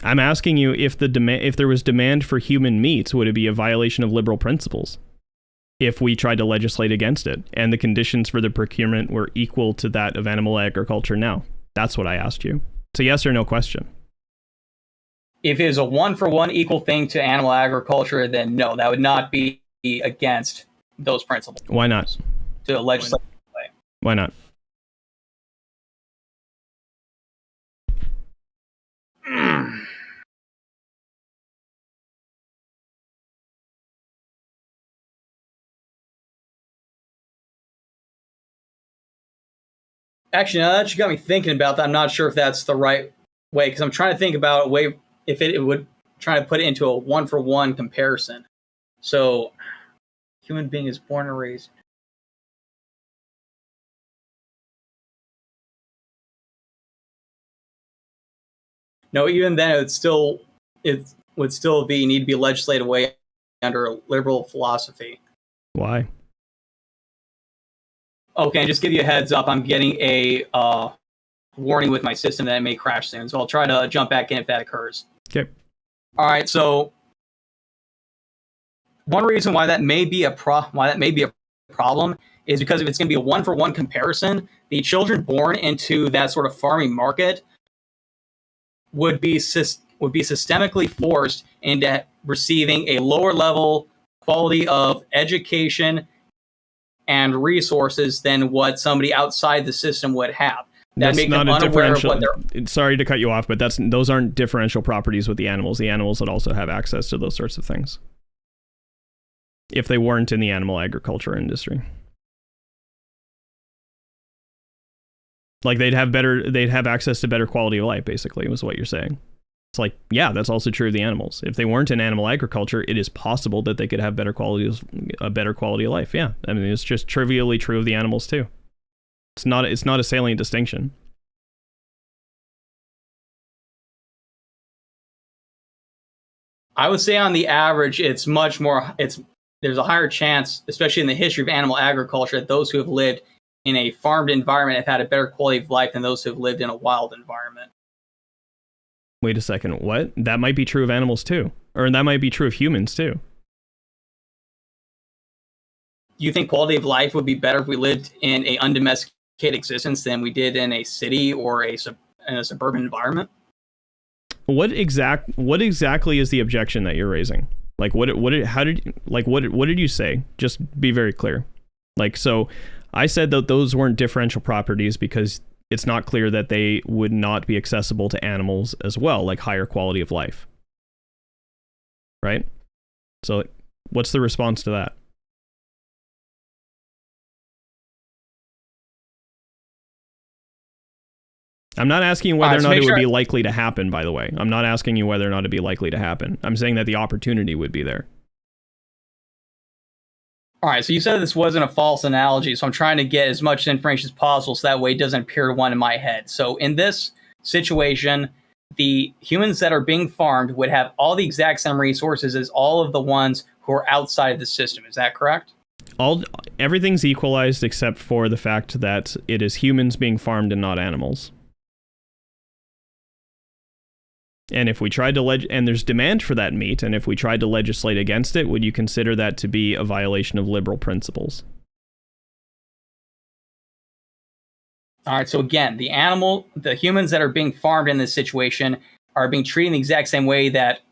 B: I'm asking you if there was demand for human meat, would it be a violation of liberal principles if we tried to legislate against it and the conditions for the procurement were equal to that of animal agriculture now? That's what I asked you. It's a yes or no question.
A: If it is a 1-for-1 equal thing to animal agriculture, then no, that would not be against those principles.
B: Why not?
A: To legislate.
B: Why not?
A: Actually, now that you got me thinking about that, I'm not sure if that's the right way, because I'm trying to think about a way if it would try to put it into a one-for-one comparison. So, human being is born and raised. No, even then, it would still need to be legislated away under a liberal philosophy.
B: Why?
A: Okay, and just give you a heads up, I'm getting a warning with my system that it may crash soon, so I'll try to jump back in if that occurs.
B: Okay.
A: All right, so one reason why that may be a problem is because if it's going to be a one-for-one comparison, the children born into that sort of farming market would be systemically forced into receiving a lower level quality of education and resources than what somebody outside the system would have. That
B: That's
A: make
B: not
A: them
B: a
A: unaware of
B: differential.
A: what they're.
B: Sorry to cut you off, but those aren't differential properties with the animals. The animals would also have access to those sorts of things if they weren't in the animal agriculture industry. Like they'd have access to better quality of life, basically, was what you're saying. It's like, yeah, that's also true of the animals. If they weren't in animal agriculture, it is possible that they could have a better quality of life. Yeah, I mean, it's just trivially true of the animals too. It's not a salient distinction.
A: I would say on the average, there's a higher chance, especially in the history of animal agriculture, that those who have lived in a farmed environment have had a better quality of life than those who have lived in a wild environment.
B: Wait a second, what? That might be true of animals too. Or that might be true of humans too.
A: You think quality of life would be better if we lived in an undomesticated existence than we did in a city or in a suburban environment?
B: What exactly is the objection that you're raising? Like what did you say? Just be very clear. Like, so I said that those weren't differential properties because it's not clear that they would not be accessible to animals as well, like higher quality of life. Right? So what's the response to that? I'm not asking you whether or not it would be likely to happen, by the way. I'm not asking you whether or not it'd be likely to happen. I'm saying that the opportunity would be there.
A: All right, so you said this wasn't a false analogy, so I'm trying to get as much information as possible so that way it doesn't appear one in my head. So in this situation, the humans that are being farmed would have all the exact same resources as all of the ones who are outside of the system. Is that correct?
B: Everything's equalized except for the fact that it is humans being farmed and not animals. And if we tried to and there's demand for that meat, and if we tried to legislate against it, would you consider that to be a violation of liberal principles?
A: All right, so again, the humans that are being farmed in this situation are being treated in the exact same way that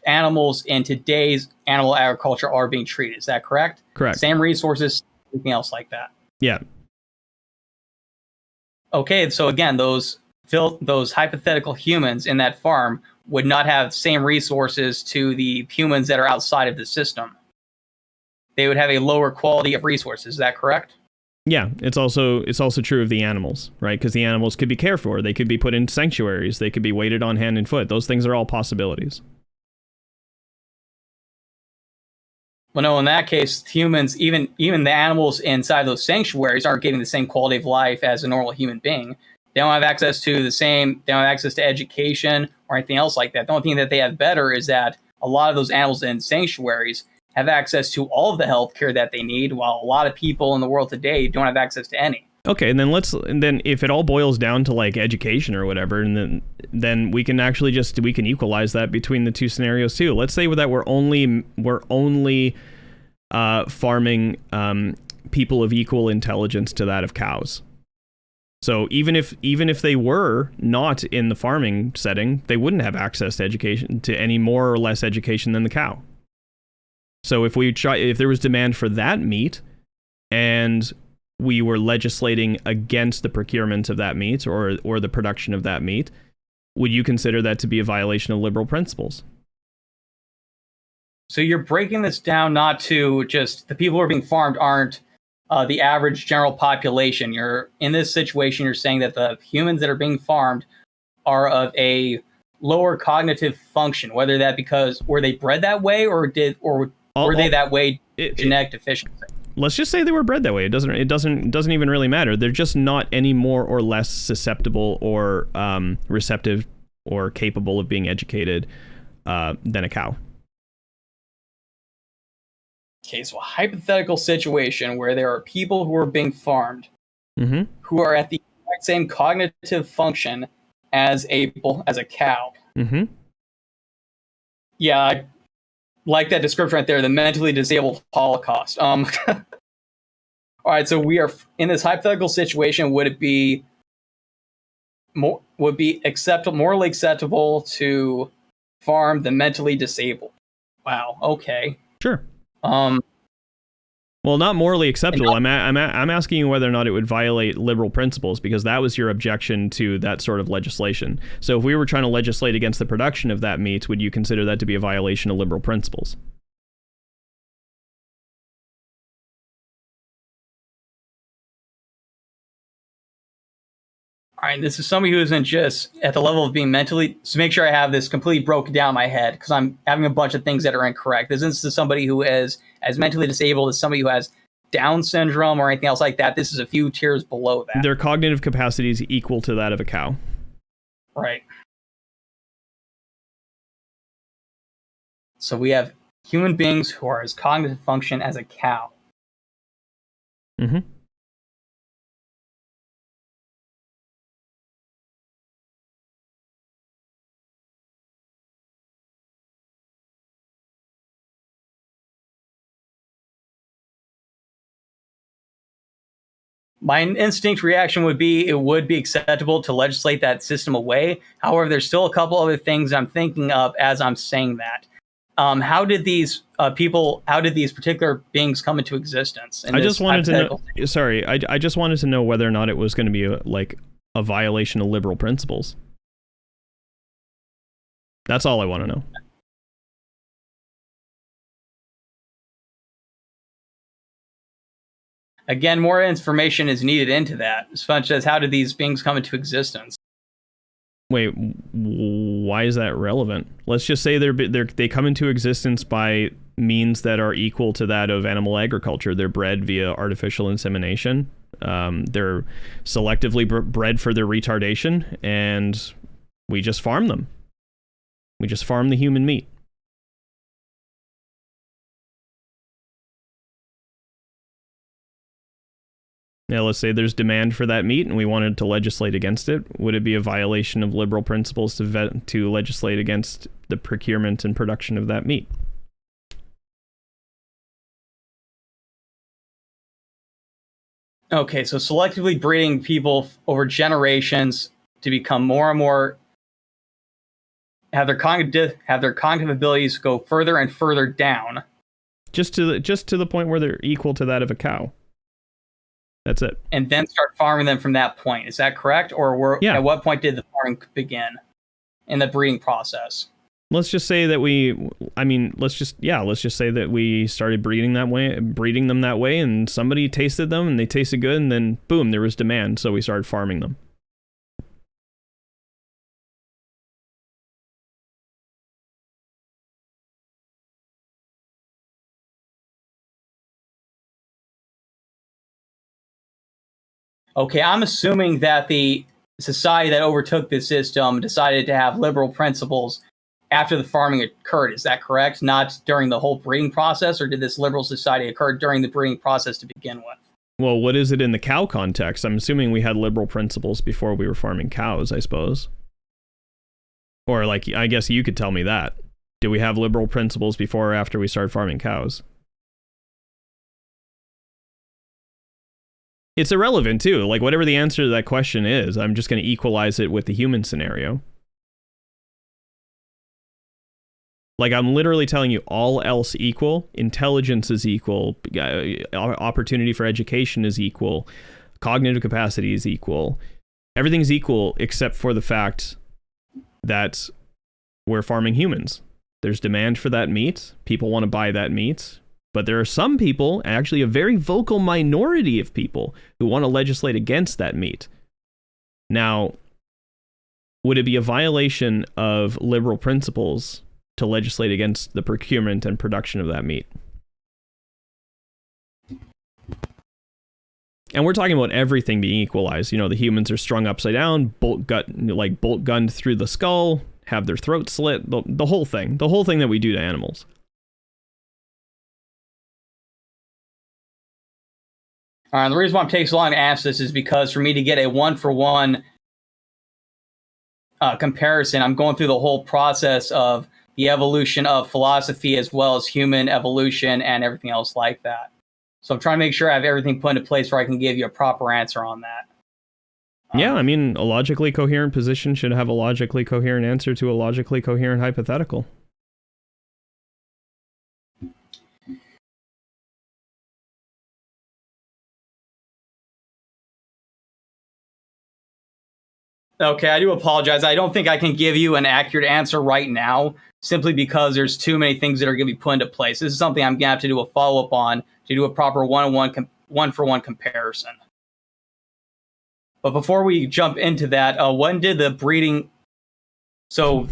A: animals in today's animal agriculture are being treated. Is that correct?
B: Correct.
A: Same resources, anything else like that.
B: Yeah.
A: Okay, so again, those hypothetical humans in that farm would not have the same resources to the humans that are outside of the system. They would have a lower quality of resources. Is that correct?
B: Yeah, it's also true of the animals, right? Because the animals could be cared for. They could be put in sanctuaries. They could be waited on hand and foot. Those things are all possibilities.
A: Well, no, in that case, humans, even the animals inside those sanctuaries aren't getting the same quality of life as a normal human being. They don't have access to they don't have access to education or anything else like that. The only thing that they have better is that a lot of those animals in sanctuaries have access to all of the health care that they need, while a lot of people in the world today don't have access to any.
B: Okay, and then if it all boils down to like education or whatever, and then we can actually we can equalize that between the two scenarios too. Let's say that we're only farming people of equal intelligence to that of cows. So even if they were not in the farming setting, they wouldn't have access to education, to any more or less education than the cow. So if there was demand for that meat, and we were legislating against the procurement of that meat or the production of that meat, would you consider that to be a violation of liberal principles?
A: So you're breaking this down not to just the people who are being farmed aren't the average general population. You're in this situation. You're saying that the humans that are being farmed are of a lower cognitive function, whether that because were they bred that way or were they that way genetic deficiency?
B: Let's just say they were bred that way. It doesn't even really matter. They're just not any more or less susceptible or receptive or capable of being educated than a cow.
A: Okay, so a hypothetical situation where there are people who are being farmed who are at the exact same cognitive function as a cow. Yeah, I like that description right there, the mentally disabled Holocaust. All right, so we are in this hypothetical situation. Would it be morally acceptable to farm the mentally disabled? Wow. Okay.
B: Sure. Well, not morally acceptable. I'm asking you whether or not it would violate liberal principles, because that was your objection to that sort of legislation. So if we were trying to legislate against the production of that meat, would you consider that to be a violation of liberal principles?
A: All right, this is somebody who isn't just at the level of being mentally. So make sure I have this completely broken down in my head, because I'm having a bunch of things that are incorrect. This isn't somebody who is as mentally disabled as somebody who has Down syndrome or anything else like that. This is a few tiers below that.
B: Their cognitive capacity is equal to that of a cow.
A: Right. So we have human beings who are as cognitive function as a cow. My instinct reaction would be it would be acceptable to legislate that system away. However, there's still a couple other things I'm thinking of as I'm saying that. How did these particular beings come into existence?
B: I just wanted to know. Sorry, I just wanted to know whether or not it was going to be a violation of liberal principles. That's all I want to know.
A: Again, more information is needed into that, as much as how did these beings come into existence?
B: Wait, why is that relevant? Let's just say they come into existence by means that are equal to that of animal agriculture. They're bred via artificial insemination. They're selectively bred for their retardation, and we just farm them. We just farm the human meat. Now, let's say there's demand for that meat and we wanted to legislate against it. Would it be a violation of liberal principles to legislate against the procurement and production of that meat?
A: Okay, so selectively breeding people over generations to become more and more have their cognitive abilities go further and further down.
B: Just to the point where they're equal to that of a cow. That's it.
A: And then start farming them from that point. Is that correct? Or at what point did the farming begin in the breeding process?
B: Let's just say that let's just say that we started breeding them that way, and somebody tasted them and they tasted good, and then boom, there was demand, so we started farming them.
A: Okay, I'm assuming that the society that overtook this system decided to have liberal principles after the farming occurred. Is that correct? Not during the whole breeding process, or did this liberal society occur during the breeding process to begin with?
B: Well, what is it in the cow context? I'm assuming we had liberal principles before we were farming cows, I suppose. Or I guess you could tell me that. Do we have liberal principles before or after we started farming cows? It's irrelevant, too. Whatever the answer to that question is, I'm just going to equalize it with the human scenario. I'm literally telling you, all else equal, intelligence is equal, opportunity for education is equal, cognitive capacity is equal. Everything's equal except for the fact that we're farming humans. There's demand for that meat. People want to buy that meat. But there are some people, actually a very vocal minority of people, who want to legislate against that meat. Now, would it be a violation of liberal principles to legislate against the procurement and production of that meat? And we're talking about everything being equalized. You know, the humans are strung upside down, bolt gunned through the skull, have their throats slit, the whole thing that we do to animals.
A: All right, the reason why it takes so long to answer this is because for me to get a one-for-one comparison, I'm going through the whole process of the evolution of philosophy as well as human evolution and everything else like that. So I'm trying to make sure I have everything put into place where I can give you a proper answer on that.
B: Yeah, I mean, a logically coherent position should have a logically coherent answer to a logically coherent hypothetical.
A: Okay, I do apologize. I don't think I can give you an accurate answer right now, simply because there's too many things that are going to be put into place. This is something I'm going to have to do a follow-up on to do a proper one-for-one comparison. But before we jump into that, when did the breeding... So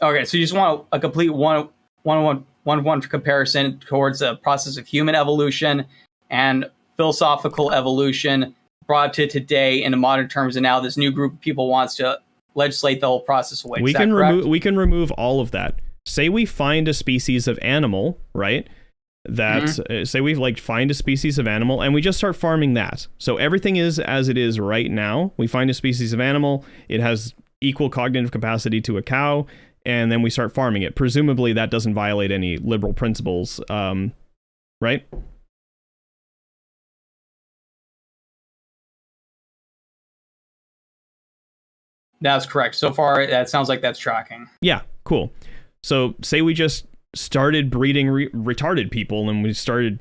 A: you just want a complete one-for-one comparison towards the process of human evolution and philosophical evolution brought to today in the modern terms, and now this new group of people wants to legislate the whole process away.
B: We can remove all of that. Say we find a species of animal, right? That say we find a species of animal and we just start farming that. So everything is as it is right now. We find a species of animal, it has equal cognitive capacity to a cow, and then we start farming it. Presumably that doesn't violate any liberal principles, right?
A: That's correct. So far, that sounds like that's tracking.
B: Yeah, cool. So say we just started breeding retarded people and we started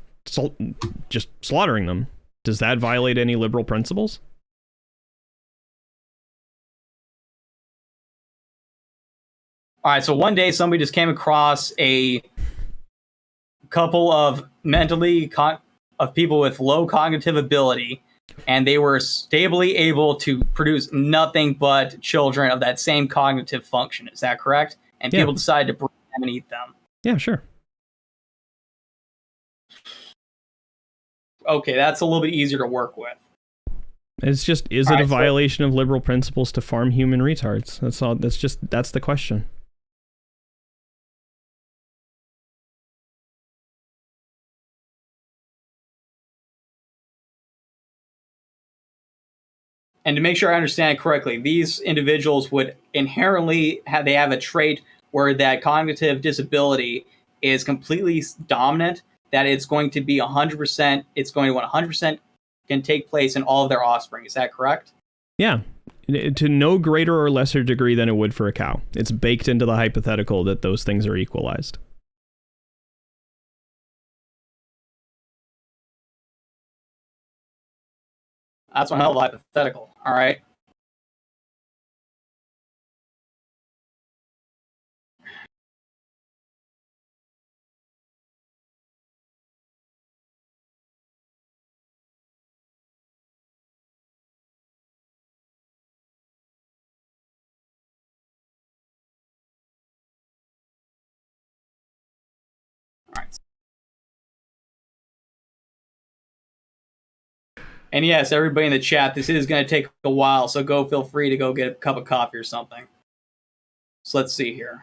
B: just slaughtering them. Does that violate any liberal principles?
A: All right, so one day somebody just came across a couple of of people with low cognitive ability, and they were stably able to produce nothing but children of that same cognitive function. Is that correct? And people decided to breed them and eat them.
B: Yeah, sure.
A: Okay, that's a little bit easier to work with.
B: It's just, is it a violation of liberal principles to farm human retards? That's all. That's the question.
A: And to make sure I understand correctly, these individuals would inherently have a trait where that cognitive disability is completely dominant, that it's going to be 100%, it's going to 100% can take place in all of their offspring. Is that correct?
B: Yeah, to no greater or lesser degree than it would for a cow. It's baked into the hypothetical that those things are equalized.
A: That's one hell of a hypothetical. All right. All right. And yes, everybody in the chat, this is going to take a while, so feel free to go get a cup of coffee or something. So let's see here.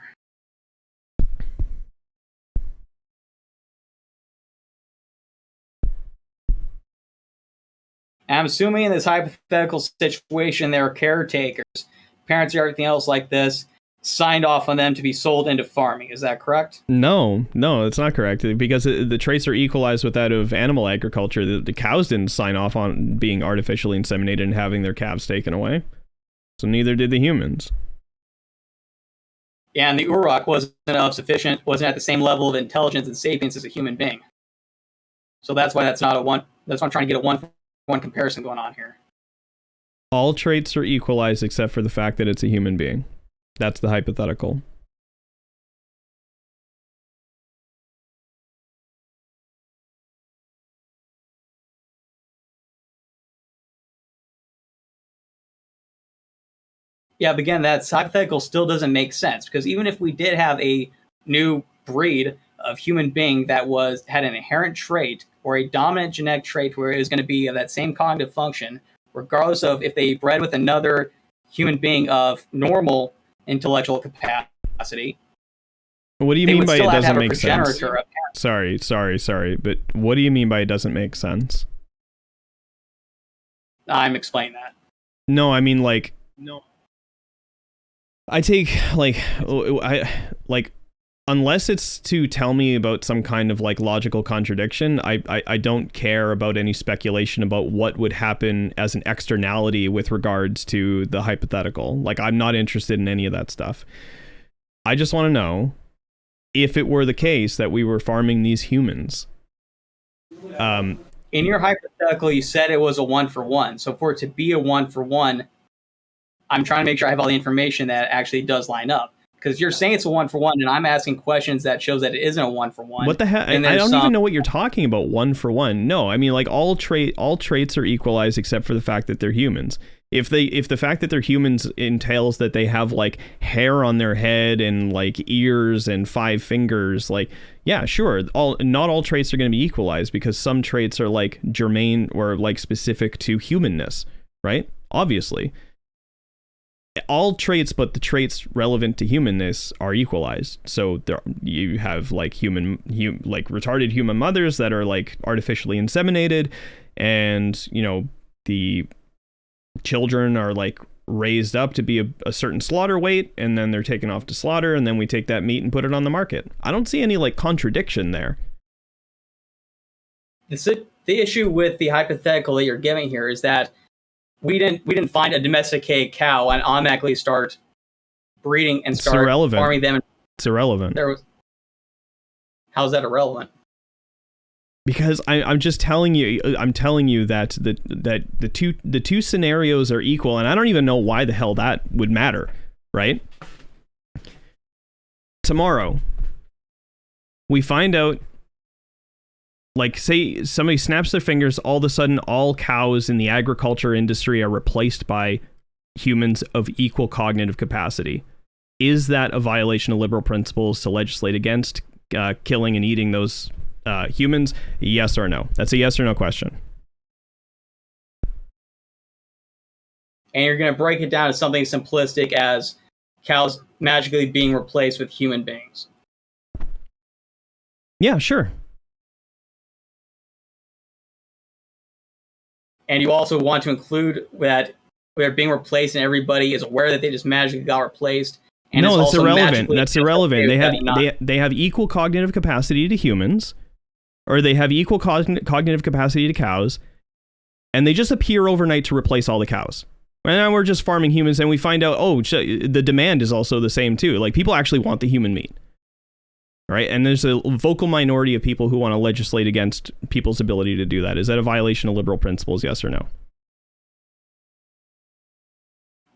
A: And I'm assuming in this hypothetical situation, there are caretakers, parents or everything else like this, signed off on them to be sold into farming. Is that correct?
B: No, it's not correct, because the traits are equalized with that of animal agriculture. The cows didn't sign off on being artificially inseminated and having their calves taken away. So neither did the humans.
A: Yeah, and the Uruk wasn't at the same level of intelligence and sapience as a human being. So that's why that's why I'm trying to get a one comparison going on here.
B: All traits are equalized except for the fact that it's a human being. That's the hypothetical.
A: Yeah, but again, that hypothetical still doesn't make sense, because even if we did have a new breed of human being that had an inherent trait or a dominant genetic trait where it was going to be of that same cognitive function, regardless of if they bred with another human being of normal intellectual capacity.
B: What do you mean by it doesn't make sense?
A: Sorry,
B: but what do you mean by it doesn't make sense?
A: I'm explaining that.
B: No, I mean, like, no. I take, like, unless it's to tell me about some kind of, like, logical contradiction, I don't care about any speculation about what would happen as an externality with regards to the hypothetical. Like, I'm not interested in any of that stuff. I just want to know if it were the case that we were farming these humans.
A: In your hypothetical, you said it was a 1-for-1. So for it to be a 1-for-1, I'm trying to make sure I have all the information that actually does line up. Because you're saying it's a 1-for-1, and I'm asking questions that shows that it isn't a 1-for-1.
B: What the heck? I don't even know what you're talking about. 1-for-1. No, I mean, like, all traits are equalized except for the fact that they're humans. If the fact that they're humans entails that they have, like, hair on their head and, like, ears and 5 fingers, like, yeah, sure. Not all traits are going to be equalized, because some traits are, like, germane or, like, specific to humanness, right? Obviously. All traits but the traits relevant to humanness are equalized. So you have, like, retarded human mothers that are, like, artificially inseminated, and, you know, the children are, like, raised up to be a certain slaughter weight, and then they're taken off to slaughter, and then we take that meat and put it on the market. I don't see any, like, contradiction there.
A: The issue with the hypothetical that you're giving here is that we didn't find a domesticated cow and automatically start breeding and start farming them.
B: It's irrelevant.
A: How's that irrelevant?
B: Because I'm just telling you, that the two scenarios are equal, and I don't even know why the hell that would matter, right? Tomorrow, we find out, like, say somebody snaps their fingers, all of a sudden all cows in the agriculture industry are replaced by humans of equal cognitive capacity. Is that a violation of liberal principles to legislate against killing and eating those humans? Yes or no? That's a yes or no question.
A: And you're going to break it down to something simplistic as cows magically being replaced with human beings.
B: Yeah, sure.
A: And you also want to include that they're being replaced and everybody is aware that they just magically got replaced. And
B: no, that's irrelevant. That's irrelevant. They have equal cognitive capacity to humans, or they have equal cognitive capacity to cows, and they just appear overnight to replace all the cows. And now we're just farming humans, and we find out, the demand is also the same too. Like, people actually want the human meat. Right? And there's a vocal minority of people who want to legislate against people's ability to do that. Is that a violation of liberal principles, yes or no?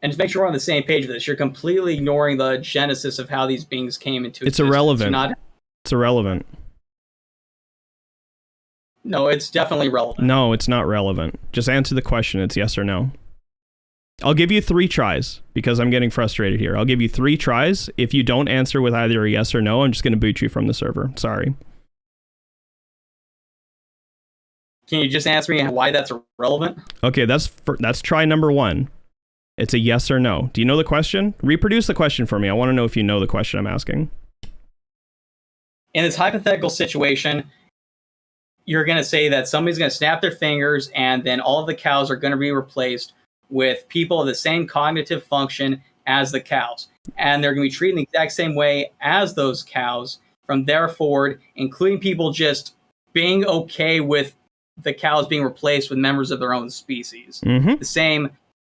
A: And to make sure we're on the same page with this, you're completely ignoring the genesis of how these beings came into existence.
B: It's irrelevant. It's irrelevant.
A: No, it's definitely relevant.
B: No, it's not relevant. Just answer the question. It's yes or no. I'll give you 3 tries because I'm getting frustrated here. I'll give you 3 tries. If you don't answer with either a yes or no, I'm just going to boot you from the server. Sorry.
A: Can you just answer me why that's irrelevant?
B: Okay, that's try number 1. It's a yes or no. Do you know the question? Reproduce the question for me. I want to know if you know the question I'm asking.
A: In this hypothetical situation, you're going to say that somebody's going to snap their fingers and then all of the cows are going to be replaced with people of the same cognitive function as the cows. And they're going to be treated in the exact same way as those cows from there forward, including people just being okay with the cows being replaced with members of their own species.
B: Mm-hmm.
A: The same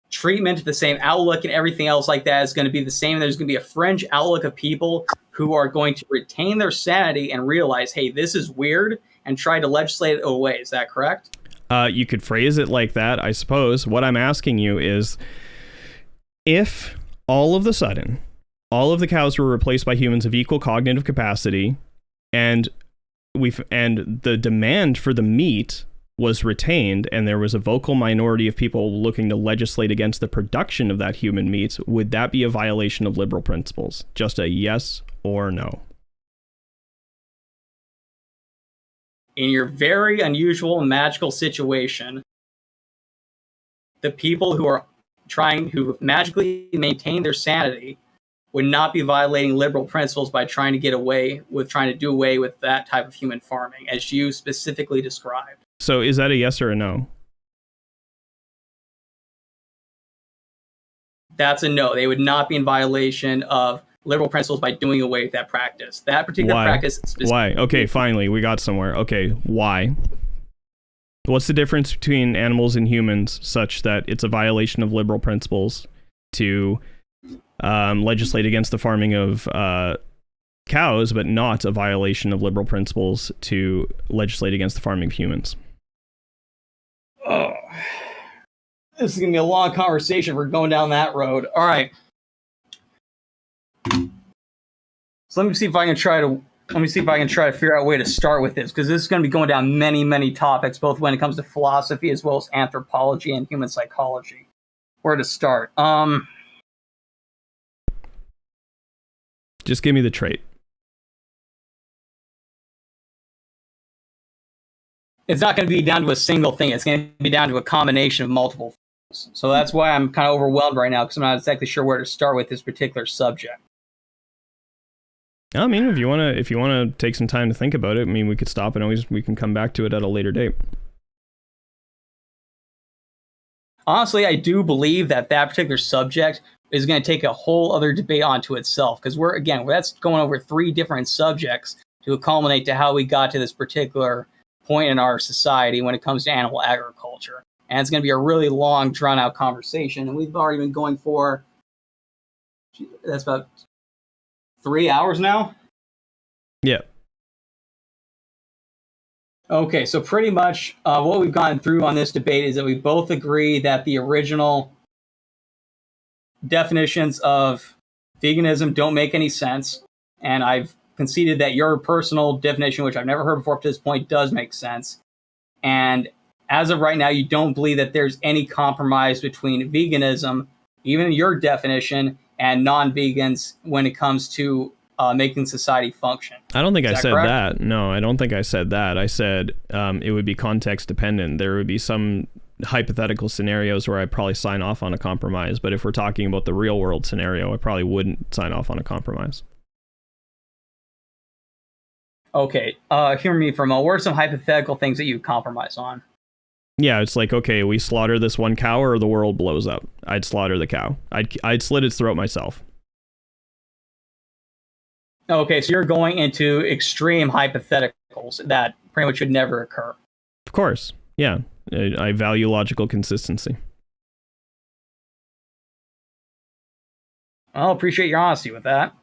A: treatment, the same outlook, and everything else like that is going to be the same. There's going to be a fringe outlook of people who are going to retain their sanity and realize, hey, this is weird, and try to legislate it away. Is that correct?
B: You could phrase it like that, I suppose. What I'm asking you is, if all of a sudden, all of the cows were replaced by humans of equal cognitive capacity, and the demand for the meat was retained and there was a vocal minority of people looking to legislate against the production of that human meat, would that be a violation of liberal principles? Just a yes or no.
A: In your very unusual and magical situation, the people who are who magically maintain their sanity would not be violating liberal principles by trying to do away with that type of human farming, as you specifically described.
B: So is that a yes or a no?
A: That's a no. They would not be in violation of liberal principles by doing away with that practice. That particular practice.
B: Why? Okay, finally, we got somewhere. Okay, why? What's the difference between animals and humans such that it's a violation of liberal principles to legislate against the farming of cows, but not a violation of liberal principles to legislate against the farming of humans?
A: Oh, this is going to be a long conversation. We're going down that road. All right. So let me see if I can try to figure out a way to start with this, because this is going to be going down many, many topics, both when it comes to philosophy as well as anthropology and human psychology. Where to start?
B: Just give me the trait.
A: It's not going to be down to a single thing. It's going to be down to a combination of multiple things. So that's why I'm kind of overwhelmed right now, because I'm not exactly sure where to start with this particular subject.
B: I mean, if you want to take some time to think about it, I mean, we could stop and we can come back to it at a later date.
A: Honestly, I do believe that particular subject is going to take a whole other debate onto itself, because that's going over 3 different subjects to culminate to how we got to this particular point in our society when it comes to animal agriculture. And it's going to be a really long, drawn-out conversation, and we've already been going for, that's about 3 hours now?
B: Yeah.
A: Okay, so pretty much what we've gone through on this debate is that we both agree that the original definitions of veganism don't make any sense, and I've conceded that your personal definition, which I've never heard before up to this point, does make sense. And as of right now, you don't believe that there's any compromise between veganism, even your definition, and non-vegans when it comes to making society function.
B: I don't think I said
A: correct?
B: that. No, I don't think I said that. I said it would be context dependent. There would be some hypothetical scenarios where I'd probably sign off on a compromise. But if we're talking about the real world scenario, I probably wouldn't sign off on a compromise.
A: Okay, hear me for a moment. What are some hypothetical things that you compromise on?
B: Yeah, it's like, okay, we slaughter this one cow or the world blows up. I'd slaughter the cow. I'd slit its throat myself.
A: Okay, so you're going into extreme hypotheticals that pretty much should never occur.
B: Of course, yeah. I value logical consistency.
A: I'll appreciate your honesty with that.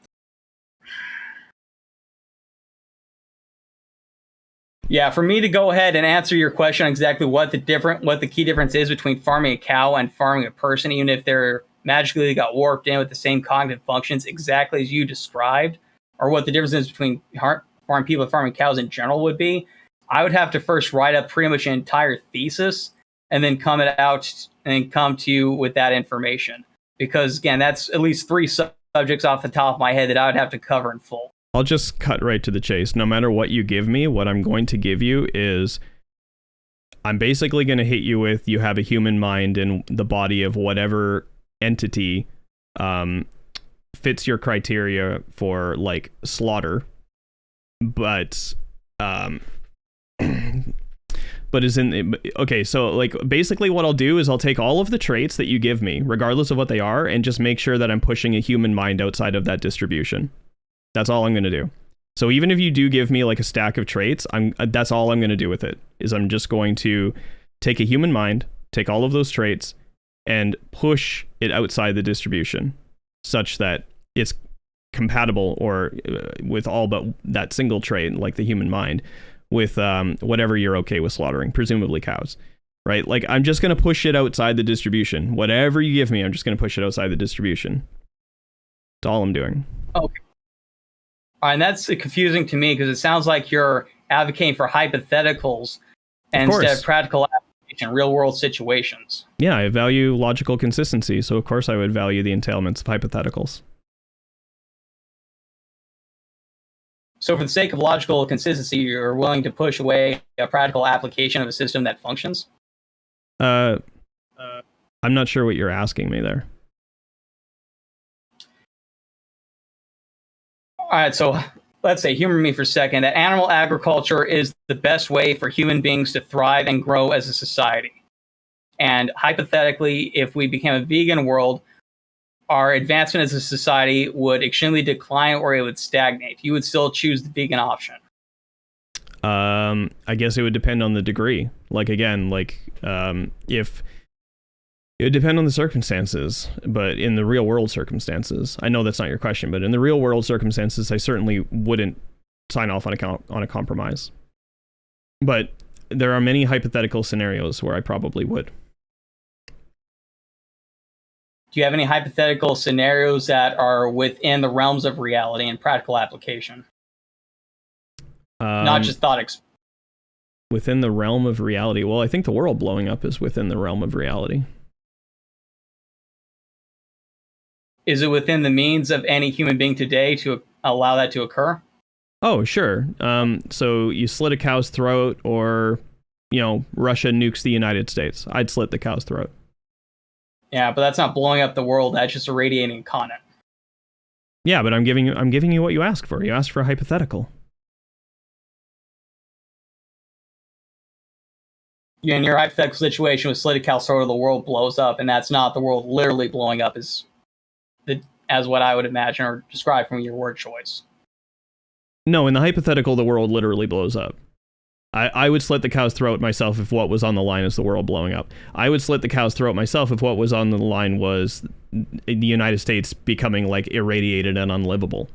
A: Yeah, for me to go ahead and answer your question on exactly what the key difference is between farming a cow and farming a person, even if they're magically got warped in with the same cognitive functions exactly as you described, or what the difference is between farming people and farming cows in general would be, I would have to first write up pretty much an entire thesis and then come to you with that information. Because again, that's at least 3 subjects off the top of my head that I would have to cover in full.
B: I'll just cut right to the chase. No matter what you give me, what I'm going to give you is I'm basically going to hit you with, you have a human mind in the body of whatever entity fits your criteria for like slaughter, but is in, okay, so like basically what I'll do is I'll take all of the traits that you give me, regardless of what they are, and just make sure that I'm pushing a human mind outside of that distribution. That's all I'm going to do. So even if you do give me like a stack of traits, that's all I'm going to do with it, is I'm just going to take a human mind, take all of those traits, and push it outside the distribution such that it's compatible or with all but that single trait, like the human mind, with whatever you're okay with slaughtering, presumably cows, right? Like I'm just going to push it outside the distribution. Whatever you give me, I'm just going to push it outside the distribution. That's all I'm doing.
A: Okay. And that's confusing to me because it sounds like you're advocating for hypotheticals and instead of practical application, real world situations.
B: Yeah, I value logical consistency, so of course I would value the entailments of hypotheticals.
A: So for the sake of logical consistency, you're willing to push away a practical application of a system that functions?
B: I'm not sure what you're asking me there.
A: All right, so let's say, humor me for a second, that animal agriculture is the best way for human beings to thrive and grow as a society. And hypothetically, if we became a vegan world, our advancement as a society would extremely decline or it would stagnate. You would still choose the vegan option.
B: I guess it would depend on the degree. Like, again, if it would depend on the circumstances, but in the real world circumstances, I know that's not your question, but in the real world circumstances, I certainly wouldn't sign off on a compromise. But there are many hypothetical scenarios where I probably would.
A: Do you have any hypothetical scenarios that are within the realms of reality and practical application? Not just thought
B: within the realm of reality. Well, I think the world blowing up is within the realm of reality.
A: Is it within the means of any human being today to allow that to occur?
B: Oh, sure. So you slit a cow's throat, or, Russia nukes the United States. I'd slit the cow's throat.
A: Yeah, but that's not blowing up the world. That's just irradiating content.
B: Yeah, but I'm giving you what you asked for. You asked for a hypothetical.
A: In your hypothetical situation with slit a cow's throat, the world blows up, and that's not the world literally blowing up, as what I would imagine or describe from your word choice.
B: No, in the hypothetical, the world literally blows up. I would slit the cow's throat myself if what was on the line is the world blowing up. I would slit the cow's throat myself if what was on the line was the United States becoming irradiated and unlivable.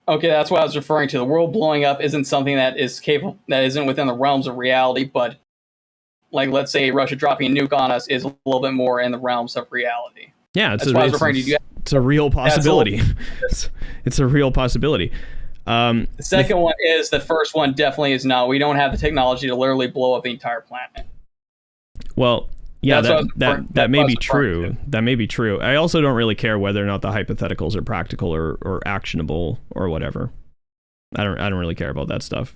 A: Okay, that's what I was referring to. The world blowing up isn't something that is capable, that isn't within the realms of reality, but let's say Russia dropping a nuke on us is a little bit more in the realms of reality.
B: Yeah, it's a real possibility. It's a real possibility.
A: The second one is, the first one definitely is not. We don't have the technology to literally blow up the entire planet.
B: Well, yeah, that may be true. That may be true. I also don't really care whether or not the hypotheticals are practical or actionable or whatever. I don't really care about that stuff.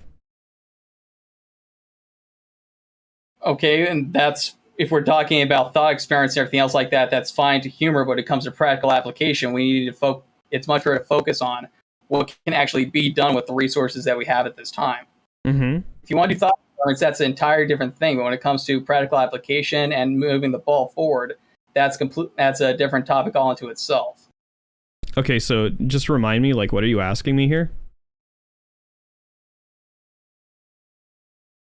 A: Okay, and that's, if we're talking about thought experiments and everything else like that, that's fine to humor, but when it comes to practical application, we need to it's much better to focus on what can actually be done with the resources that we have at this time.
B: Mm-hmm.
A: If you want to do thought experiments, that's an entirely different thing. But when it comes to practical application and moving the ball forward, that's a different topic all into itself.
B: Okay, so just remind me, what are you asking me here?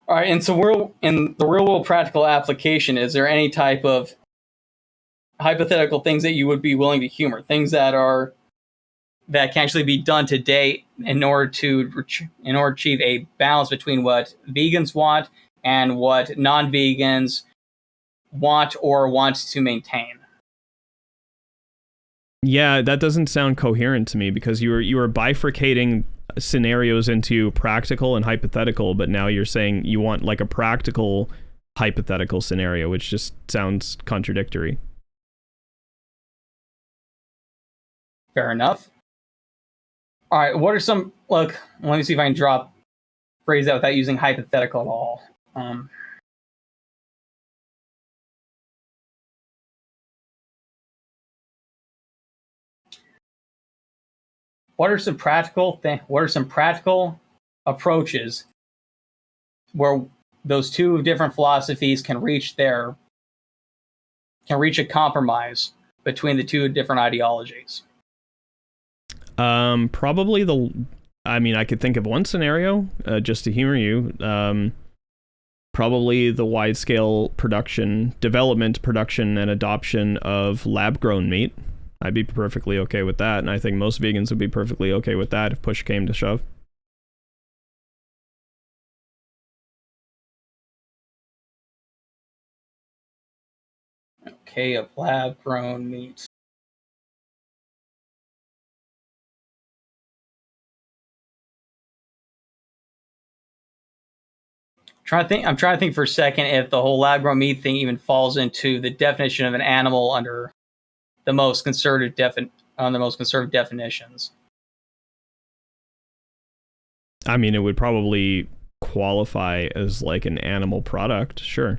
A: All right, and so in the real world practical application, is there any type of hypothetical things that you would be willing to humor? Things that can actually be done today in order to achieve a balance between what vegans want and what non-vegans want or want to maintain.
B: Yeah, that doesn't sound coherent to me, because you were bifurcating scenarios into practical and hypothetical, but now you're saying you want a practical hypothetical scenario, which just sounds contradictory.
A: Fair enough. All right, what are some, let me see if I can phrase that without using hypothetical at all. What are some practical approaches where those two different philosophies can reach a compromise between the two different ideologies?
B: Probably I could think of one scenario, just to humor you. Probably the wide-scale development, production, and adoption of lab-grown meat. I'd be perfectly okay with that, and I think most vegans would be perfectly okay with that if push came to shove.
A: Okay, of lab-grown meat. I'm trying to think for a second if the whole lab-grown meat thing even falls into the definition of an animal under the most conservative definitions.
B: I mean, it would probably qualify as like an animal product, sure.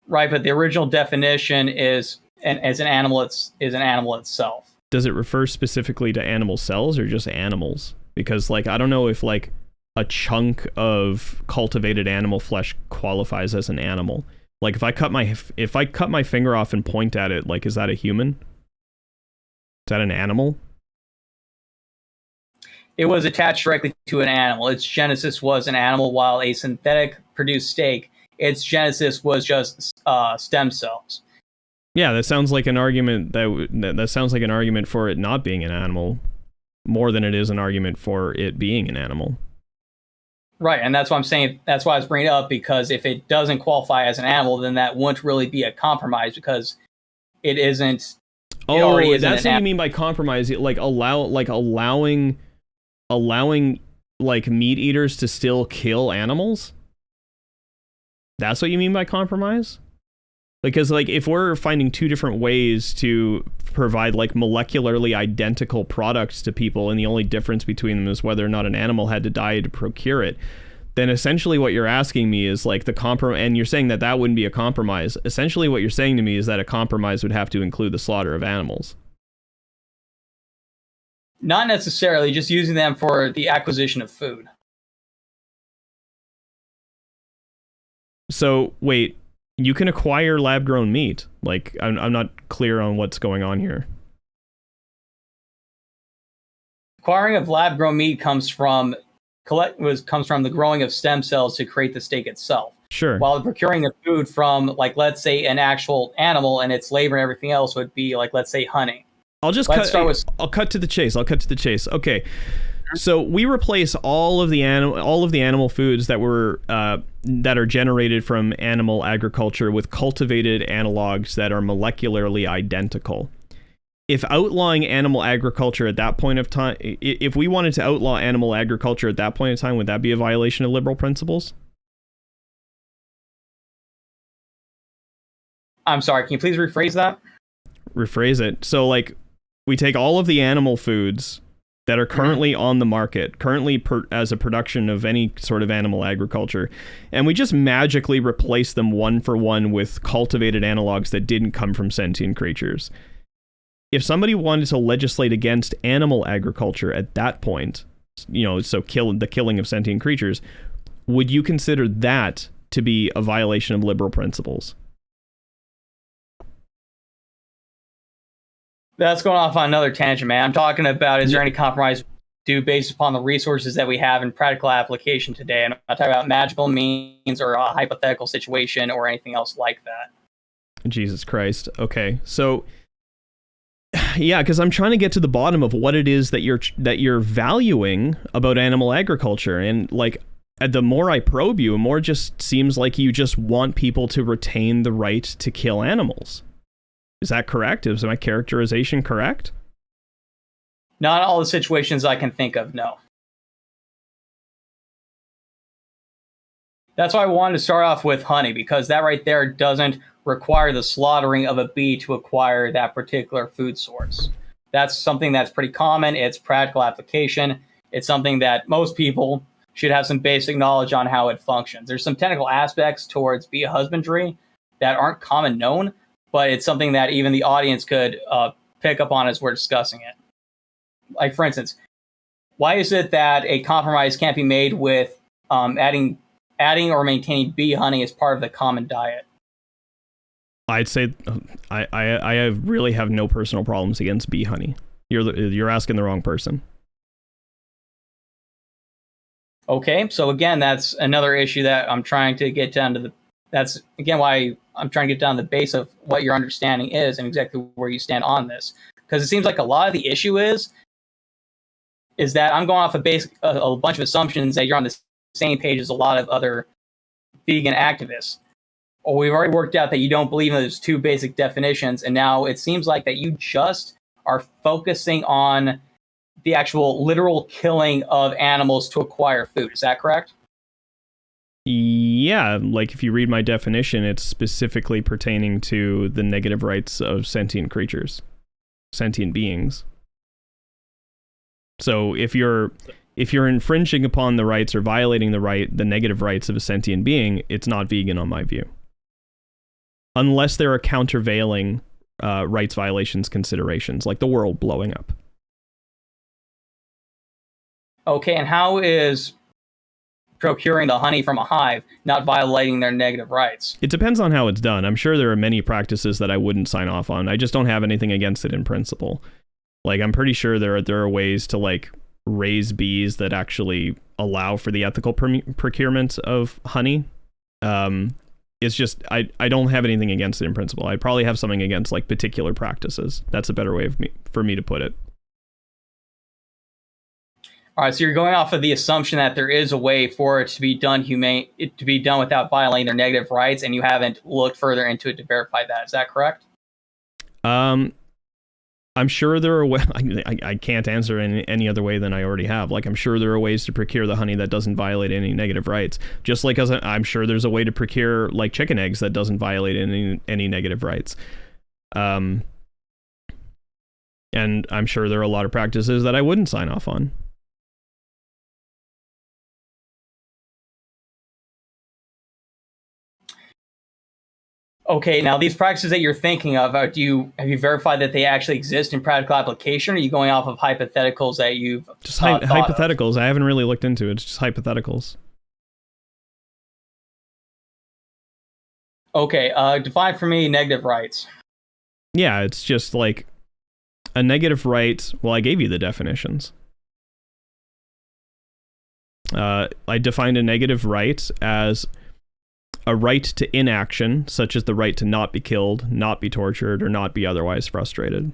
A: Right, but the original definition is as an animal. Is an animal itself.
B: Does it refer specifically to animal cells or just animals? Because like I don't know if like a chunk of cultivated animal flesh qualifies as an animal. Like if I cut my finger off and point at it, like is that a human? Is that an animal?
A: It was attached directly to an animal. Its genesis was an animal, while a synthetic produced steak, its genesis was just stem cells.
B: Yeah, that sounds like an argument that sounds like an argument for it not being an animal more than it is an argument for it being an animal.
A: Right, and that's what I'm saying. That's why I was bringing it up, because if it doesn't qualify as an animal, then that wouldn't really be a compromise, because it isn't.
B: Oh, that's what you mean by compromise? Like allowing like meat eaters to still kill animals? That's what you mean by compromise? Because like if we're finding two different ways to provide like molecularly identical products to people and the only difference between them is whether or not an animal had to die to procure it, then essentially what you're asking me is like and you're saying that wouldn't be a compromise. Essentially what you're saying to me is that a compromise would have to include the slaughter of animals.
A: Not necessarily, just using them for the acquisition of food.
B: So wait, you can acquire lab-grown meat. Like, I'm not clear on what's going on here.
A: Acquiring of lab-grown meat comes from the growing of stem cells to create the steak itself.
B: Sure.
A: While procuring of food from, like, let's say, an actual animal and its labor and everything else would be, like, let's say, honey.
B: I'll cut to the chase. Okay. So we replace all of the animal foods that are generated from animal agriculture with cultivated analogs that are molecularly identical. If outlawing animal agriculture at that point of time, if we wanted to outlaw animal agriculture at that point in time, would that be a violation of liberal principles?
A: I'm sorry, can you please rephrase that?
B: Rephrase it. So like we take all of the animal foods that are currently on the market, as a production of any sort of animal agriculture, and we just magically replace them one for one with cultivated analogs that didn't come from sentient creatures. If somebody wanted to legislate against animal agriculture at that point, so the killing of sentient creatures, would you consider that to be a violation of liberal principles?
A: That's going off on another tangent, man. I'm talking about, is there any compromise due based upon the resources that we have in practical application today? And I'm not talking about magical means or a hypothetical situation or anything else like that.
B: Jesus Christ. Okay. So, yeah, because I'm trying to get to the bottom of what it is that you're valuing about animal agriculture. And like, the more I probe you, the more it just seems like you just want people to retain the right to kill animals. Is that correct? Is my characterization correct?
A: Not all the situations I can think of, no. That's why I wanted to start off with honey, because that right there doesn't require the slaughtering of a bee to acquire that particular food source. That's something that's pretty common. It's practical application. It's something that most people should have some basic knowledge on how it functions. There's some technical aspects towards bee husbandry that aren't common known, but it's something that even the audience could pick up on as we're discussing it. Like, for instance, why is it that a compromise can't be made with adding or maintaining bee honey as part of the common diet?
B: I'd say I really have no personal problems against bee honey. You're asking the wrong person.
A: Okay, so again, that's another issue that I'm trying to get down to that's again why I'm trying to get down to the base of what your understanding is and exactly where you stand on this. Because it seems like a lot of the issue is that I'm going off a bunch of assumptions that you're on the same page as a lot of other vegan activists. Or we've already worked out that you don't believe in those two basic definitions, and now it seems like that you just are focusing on the actual literal killing of animals to acquire food. Is that correct?
B: Yeah, like if you read my definition, it's specifically pertaining to the negative rights of sentient creatures, sentient beings. So if you're infringing upon the rights or violating the negative rights of a sentient being, it's not vegan on my view. Unless there are countervailing rights violations considerations, like the world blowing up.
A: Okay, and how is procuring the honey from a hive not violating their negative rights?
B: It depends on how it's done. I'm sure there are many practices that I wouldn't sign off on. I just don't have anything against it in principle. Like, I'm pretty sure there are ways to, like, raise bees that actually allow for the ethical procurement of honey. It's just, I don't have anything against it in principle. I'd probably have something against, like, particular practices. That's a better way for me to put it.
A: All right, so you're going off of the assumption that there is a way for it to be done without violating their negative rights, and you haven't looked further into it to verify that. Is that correct?
B: I'm sure there are I can't answer in any other way than I already have. Like, I'm sure there are ways to procure the honey that doesn't violate any negative rights. Just like I'm sure there's a way to procure, like, chicken eggs that doesn't violate any negative rights. And I'm sure there are a lot of practices that I wouldn't sign off on.
A: Okay, now these practices that you're thinking of, have you verified that they actually exist in practical application, or are you going off of hypotheticals that you've
B: just hypotheticals? I haven't really looked into it. It's just hypotheticals.
A: Okay, define for me negative rights.
B: Yeah, it's just like a negative right. Well, I gave you the definitions. I defined a negative right as a right to inaction, such as the right to not be killed, not be tortured, or not be otherwise frustrated.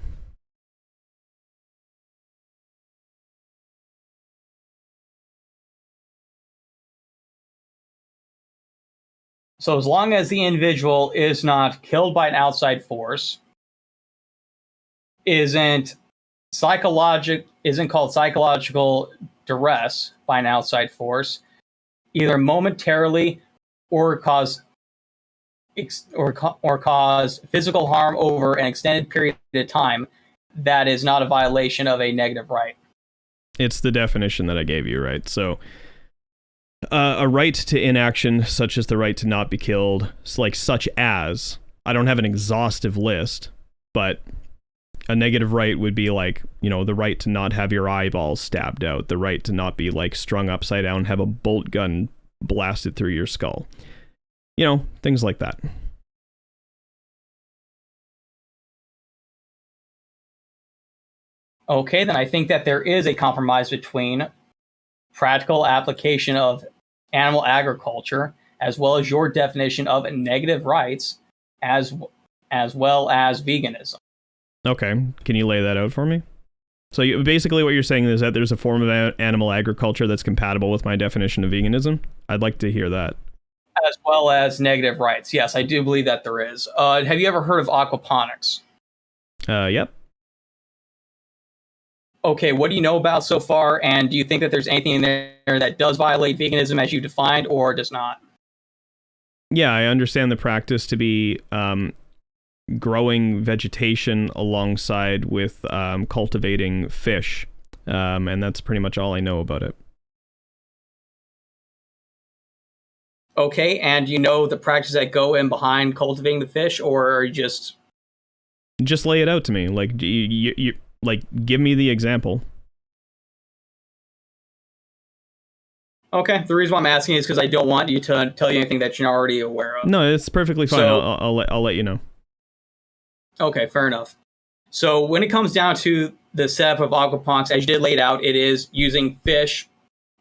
A: So as long as the individual is not killed by an outside force, isn't called psychological duress by an outside force, either momentarily or cause physical harm over an extended period of time, that is not a violation of a negative right.
B: It's the definition that I gave you, right? So a right to inaction, such as the right to not be killed, such as, I don't have an exhaustive list, but a negative right would be like, the right to not have your eyeballs stabbed out, the right to not be, like, strung upside down and have a bolt gun blasted through your skull. Things like that.
A: Okay, then I think that there is a compromise between practical application of animal agriculture as well as your definition of negative rights as well as veganism.
B: Okay, can you lay that out for me? So basically what you're saying is that there's a form of animal agriculture that's compatible with my definition of veganism? I'd like to hear that.
A: As well as negative rights. Yes, I do believe that there is. Have you ever heard of aquaponics?
B: Yep.
A: Okay, what do you know about so far? And do you think that there's anything in there that does violate veganism as you defined, or does not?
B: Yeah, I understand the practice to be growing vegetation alongside with cultivating fish. And that's pretty much all I know about it.
A: Okay, and you know the practices that go in behind cultivating the fish, or are you just
B: lay it out to me? Like, you like, give me the example.
A: Okay, the reason why I'm asking is because I don't want you to tell you anything that you're already aware of.
B: No, it's perfectly fine. So, I'll let you know.
A: Okay, fair enough. So when it comes down to the setup of aquaponics, as you did lay it out, it is using fish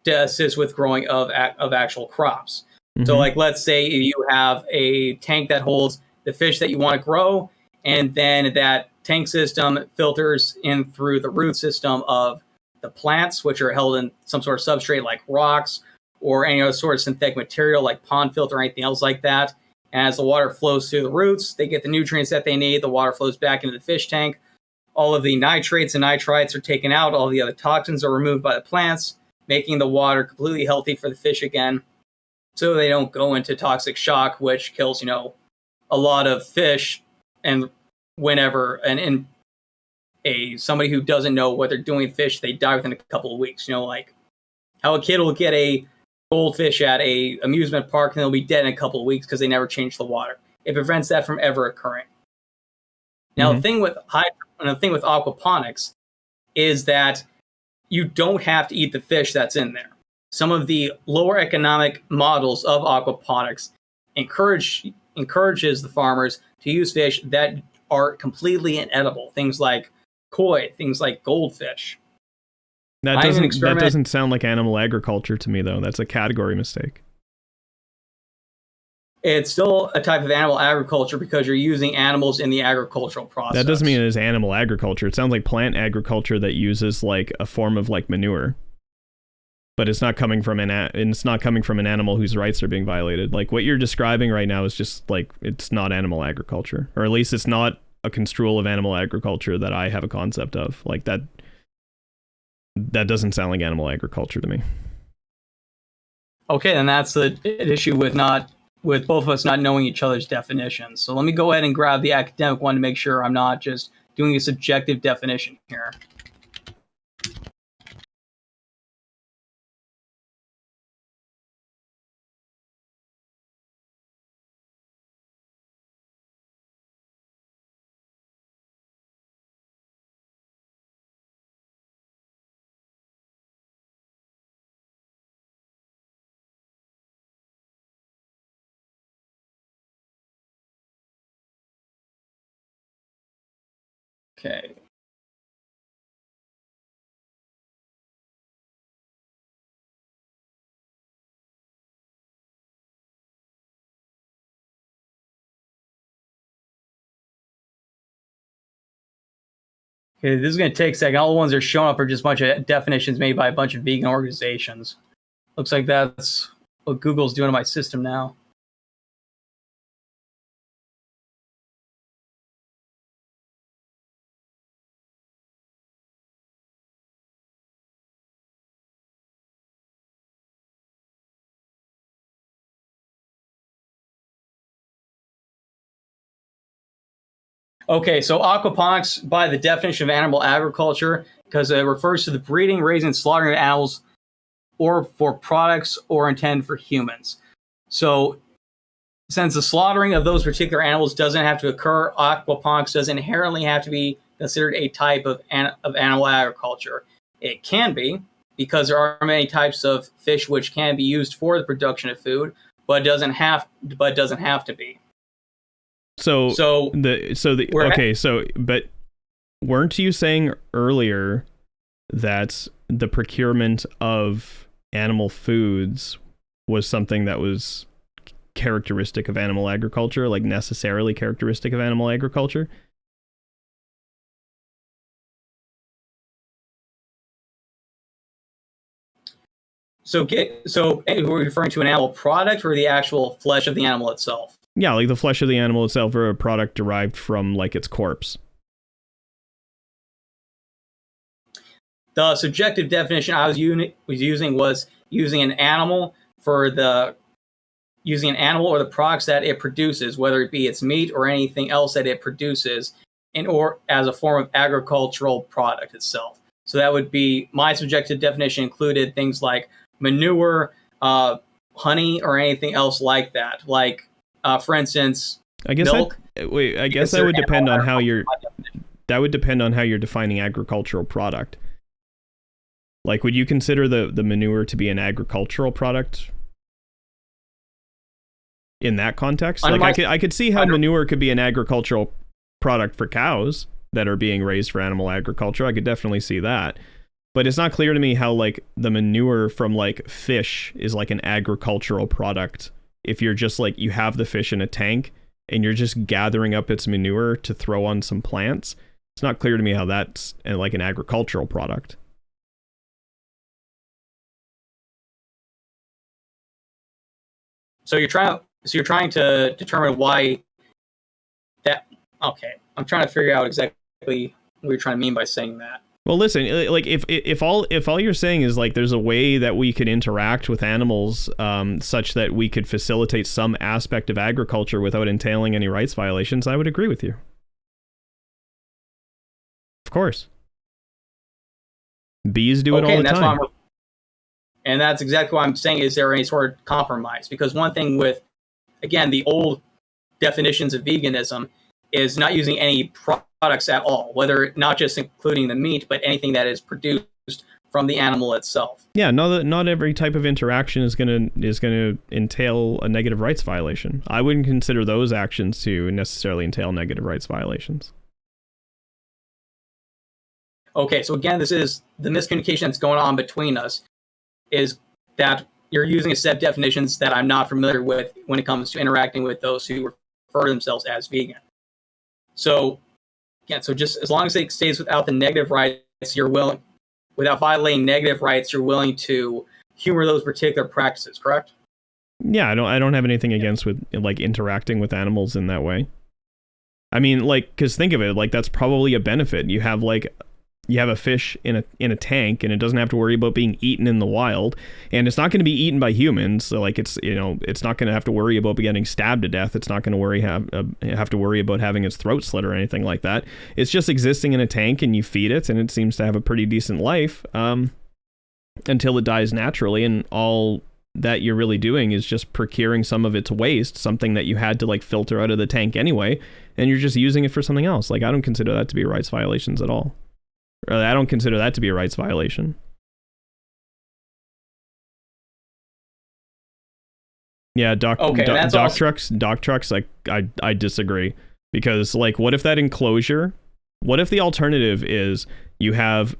A: to assist with growing of actual crops. Mm-hmm. So, like, let's say you have a tank that holds the fish that you want to grow, and then that tank system filters in through the root system of the plants, which are held in some sort of substrate like rocks or any other sort of synthetic material like pond filter or anything else like that. And as the water flows through the roots, they get the nutrients that they need. The water flows back into the fish tank. All of the nitrates and nitrites are taken out. All the other toxins are removed by the plants, making the water completely healthy for the fish again. so they don't go into toxic shock, which kills, a lot of fish. And in somebody who doesn't know what they're doing with fish, they die within a couple of weeks. Like how a kid will get a goldfish at a amusement park and they'll be dead in a couple of weeks because they never changed the water. It prevents that from ever occurring. Now, the thing with aquaponics is that you don't have to eat the fish that's in there. Some of the lower economic models of aquaponics encourages the farmers to use fish that are completely inedible. Things like koi, things like goldfish.
B: That doesn't sound like animal agriculture to me, though. That's a category mistake.
A: It's still a type of animal agriculture because you're using animals in the agricultural process.
B: That doesn't mean it is animal agriculture. It sounds like plant agriculture that uses like a form of like manure. But it's not coming from an animal whose rights are being violated. Like what you're describing right now is just like, it's not animal agriculture, or at least it's not a construal of animal agriculture that I have a concept of. Like that doesn't sound like animal agriculture to me.
A: Okay, then that's the issue with both of us not knowing each other's definitions. So let me go ahead and grab the academic one to make sure I'm not just doing a subjective definition here. Okay. Okay, this is going to take a second. All the ones that are showing up are just a bunch of definitions made by a bunch of vegan organizations. Looks like that's what Google's doing to my system now. Okay, so aquaponics, by the definition of animal agriculture, because it refers to the breeding, raising, and slaughtering of animals or for products or intended for humans. So since the slaughtering of those particular animals doesn't have to occur, aquaponics doesn't inherently have to be considered a type of animal agriculture. It can be, because there are many types of fish which can be used for the production of food, but it doesn't have to be.
B: But weren't you saying earlier that the procurement of animal foods was something that was characteristic of animal agriculture, like necessarily characteristic of animal agriculture?
A: So we're referring to an animal product or the actual flesh of the animal itself?
B: Yeah, like the flesh of the animal itself, or a product derived from like its corpse.
A: The subjective definition I was using was using an animal or the products that it produces, whether it be its meat or anything else that it produces, or as a form of agricultural product itself. So that would be my subjective definition included things like manure, honey, or anything else like that. Like, for instance, milk.
B: That would depend on how you're defining agricultural product. Like, would you consider the manure to be an agricultural product in that context? Like, I could see how manure could be an agricultural product for cows that are being raised for animal agriculture. I could definitely see that. But it's not clear to me how, like, the manure from, like, fish is, like, an agricultural product. If you're just, like, you have the fish in a tank and you're just gathering up its manure to throw on some plants, it's not clear to me how that's, like, an agricultural product.
A: So you're trying to determine why that. Okay, I'm trying to figure out exactly what you're trying to mean by saying that.
B: Well, listen, like if all you're saying is like there's a way that we could interact with animals such that we could facilitate some aspect of agriculture without entailing any rights violations, I would agree with you. Of course. Bees do it all the time.
A: And that's exactly what I'm saying. Is there any sort of compromise? Because one thing with, again, the old definitions of veganism is not using any products at all, whether not just including the meat, but anything that is produced from the animal itself.
B: Yeah, not every type of interaction is gonna entail a negative rights violation. I wouldn't consider those actions to necessarily entail negative rights violations.
A: Okay, so again, this is the miscommunication that's going on between us, is that you're using a set of definitions that I'm not familiar with when it comes to interacting with those who refer to themselves as vegan. So, again, so just as long as it stays without the negative rights, you're willing, without violating negative rights, you're willing to humor those particular practices, correct?
B: Yeah, I don't have anything against with like interacting with animals in that way. I mean, like, because think of it, like that's probably a benefit. You have a fish in a tank, and it doesn't have to worry about being eaten in the wild, and it's not going to be eaten by humans. So like it's not going to have to worry about getting stabbed to death. It's not going to have to worry about having its throat slit or anything like that. It's just existing in a tank, and you feed it, and it seems to have a pretty decent life until it dies naturally. And all that you're really doing is just procuring some of its waste, something that you had to like filter out of the tank anyway, and you're just using it for something else. Like I don't consider that to be rights violations at all. I don't consider that to be a rights violation. Yeah, dock trucks. Like I disagree, because like, what if that enclosure? What if the alternative is you have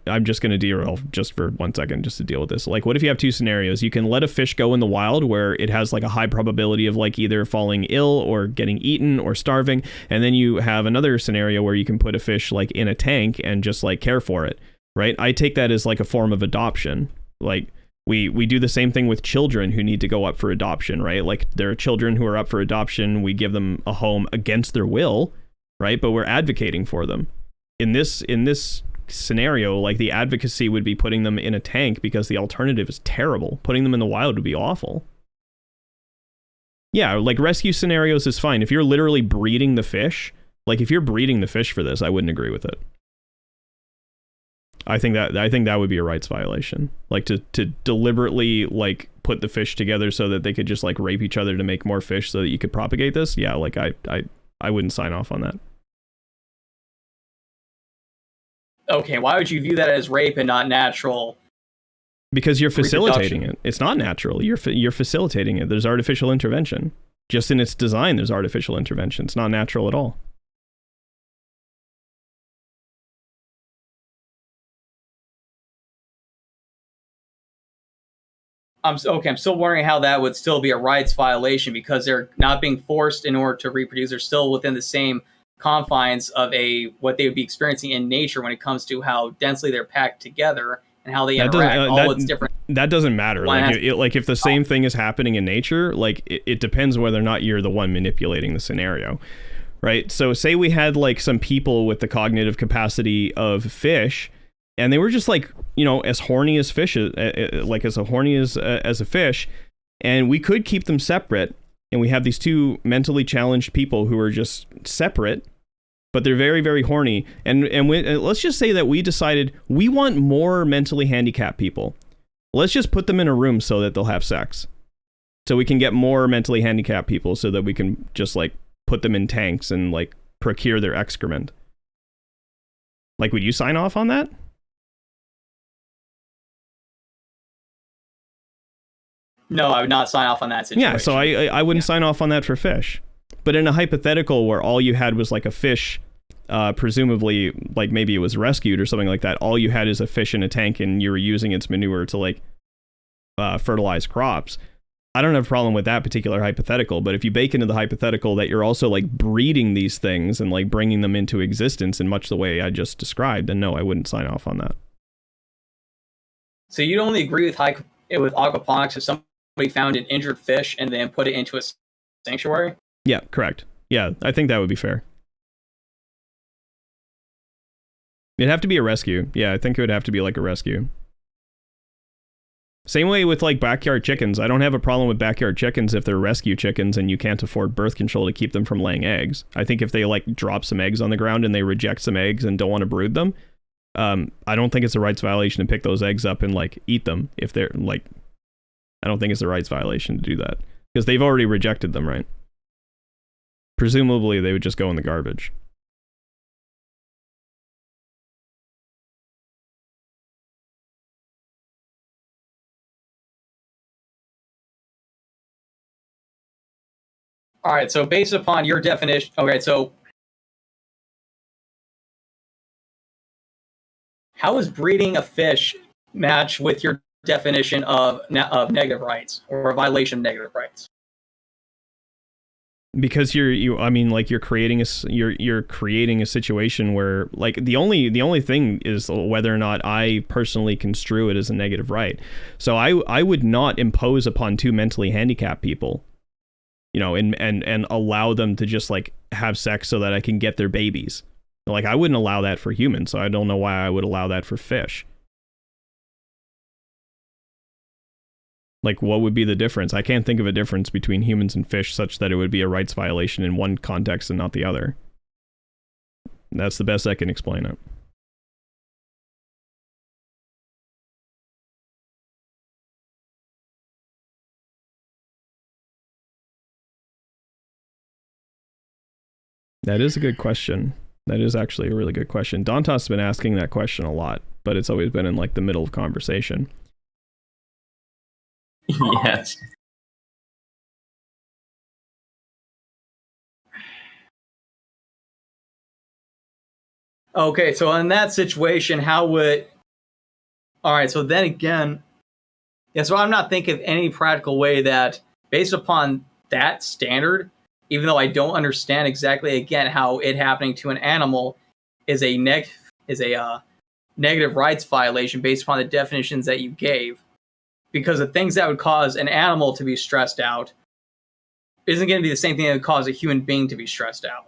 B: I'm just going to derail just for 1 second just to deal with this. Like, what if you have two scenarios? You can let a fish go in the wild where it has like a high probability of like either falling ill or getting eaten or starving. And then you have another scenario where you can put a fish like in a tank and just like care for it. Right. I take that as like a form of adoption. Like we do the same thing with children who need to go up for adoption. Right. Like there are children who are up for adoption. We give them a home against their will. Right. But we're advocating for them. In this scenario, like the advocacy would be putting them in a tank because the alternative is terrible. Putting them in the wild would be awful. Yeah, like rescue scenarios is fine. If you're literally breeding the fish, like if you're breeding the fish for this, I wouldn't agree with it. I think that would be a rights violation. Like to deliberately like put the fish together so that they could just like rape each other to make more fish so that you could propagate this. Yeah, like I wouldn't sign off on that.
A: Okay, why would you view that as rape and not natural?
B: Because you're facilitating it. It's not natural. You're facilitating it. There's artificial intervention. Just in its design, there's artificial intervention. It's not natural at all.
A: I'm still wondering how that would still be a rights violation, because they're not being forced in order to reproduce. They're still within the same confines of what they would be experiencing in nature when it comes to how densely they're packed together and how they interact. It's different.
B: That doesn't matter. Like if the same thing is happening in nature, like it depends whether or not you're the one manipulating the scenario, right? So say we had like some people with the cognitive capacity of fish, and they were just like, as horny as fish, like as horny as a fish, and we could keep them separate. And we have these two mentally challenged people who are just separate, but they're very, very horny. And let's just say that we decided we want more mentally handicapped people. Let's just put them in a room so that they'll have sex. So we can get more mentally handicapped people so that we can just like put them in tanks and like procure their excrement. Like, would you sign off on that?
A: No, I would not sign off on that situation.
B: Yeah, so I wouldn't sign off on that for fish. But in a hypothetical where all you had was like a fish, presumably like maybe it was rescued or something like that, all you had is a fish in a tank and you were using its manure to like fertilize crops. I don't have a problem with that particular hypothetical, but if you bake into the hypothetical that you're also like breeding these things and like bringing them into existence in much the way I just described, then no, I wouldn't sign off on that.
A: So you'd only agree with aquaponics if somebody found an injured fish and then put it into a sanctuary?
B: Yeah, correct. Yeah, I think that would be fair. It'd have to be a rescue. Yeah, I think it would have to be like a rescue. Same way with like backyard chickens. I don't have a problem with backyard chickens if they're rescue chickens and you can't afford birth control to keep them from laying eggs. I think if they like drop some eggs on the ground and they reject some eggs and don't want to brood them, I don't think it's a rights violation to pick those eggs up and like eat them if they're like, I don't think it's a rights violation to do that because they've already rejected them, right? Presumably they would just go in the garbage.
A: All right, so based upon your definition, okay, so how is breeding a fish match with your definition of negative rights or a violation of negative rights?
B: Because you're creating a situation where like the only thing is whether or not I personally construe it as a negative right. So I would not impose upon two mentally handicapped people, you know, and allow them to just like have sex so that I can get their babies. Like I wouldn't allow that for humans, so I don't know why I would allow that for fish. Like what would be the difference? I can't think of a difference between humans and fish such that it would be a rights violation in one context and not the other. That's the best I can explain it. That is a good question. That is actually a really good question. Dantas has been asking that question a lot, but it's always been in like the middle of conversation.
D: Yes.
A: Okay, so in that situation, how would... All right, so then again, yeah, so I'm not thinking of any practical way that, based upon that standard, even though I don't understand exactly, again, how it happening to an animal is a negative rights violation based upon the definitions that you gave. Because the things that would cause an animal to be stressed out isn't going to be the same thing that would cause a human being to be stressed out.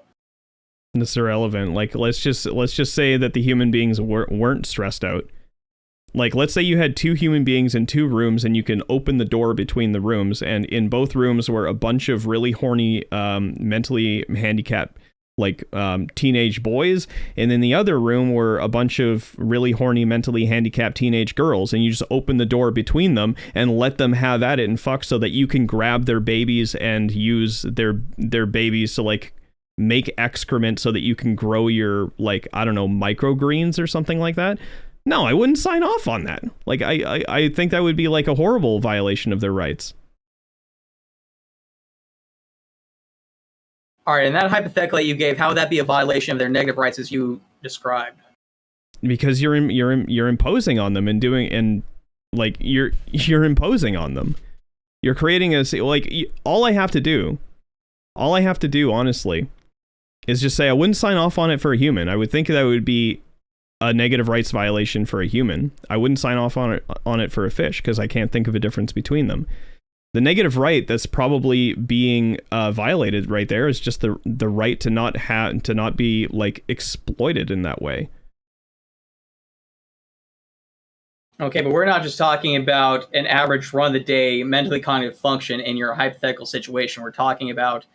B: It's irrelevant. Like let's just say that the human beings weren't stressed out. Like let's say you had two human beings in two rooms and you can open the door between the rooms, and in both rooms were a bunch of really horny mentally handicapped like teenage boys, and in the other room were a bunch of really horny mentally handicapped teenage girls, and you just open the door between them and let them have at it and fuck so that you can grab their babies and use their babies to like make excrement so that you can grow your like, I don't know, microgreens or something like that. No, I wouldn't sign off on that. Like I think that would be like a horrible violation of their rights.
A: All right, and that hypothetical that you gave, how would that be a violation of their negative rights as you described?
B: Because you're imposing on them and you're imposing on them. You're creating a like all I have to do honestly is just say I wouldn't sign off on it for a human. I would think that would be a negative rights violation for a human. I wouldn't sign off on it for a fish because I can't think of a difference between them. The negative right that's probably being violated right there is just the right to not be like exploited in that way.
A: Okay, but we're not just talking about an average run-of-the-day mentally cognitive function in your hypothetical situation. We're talking about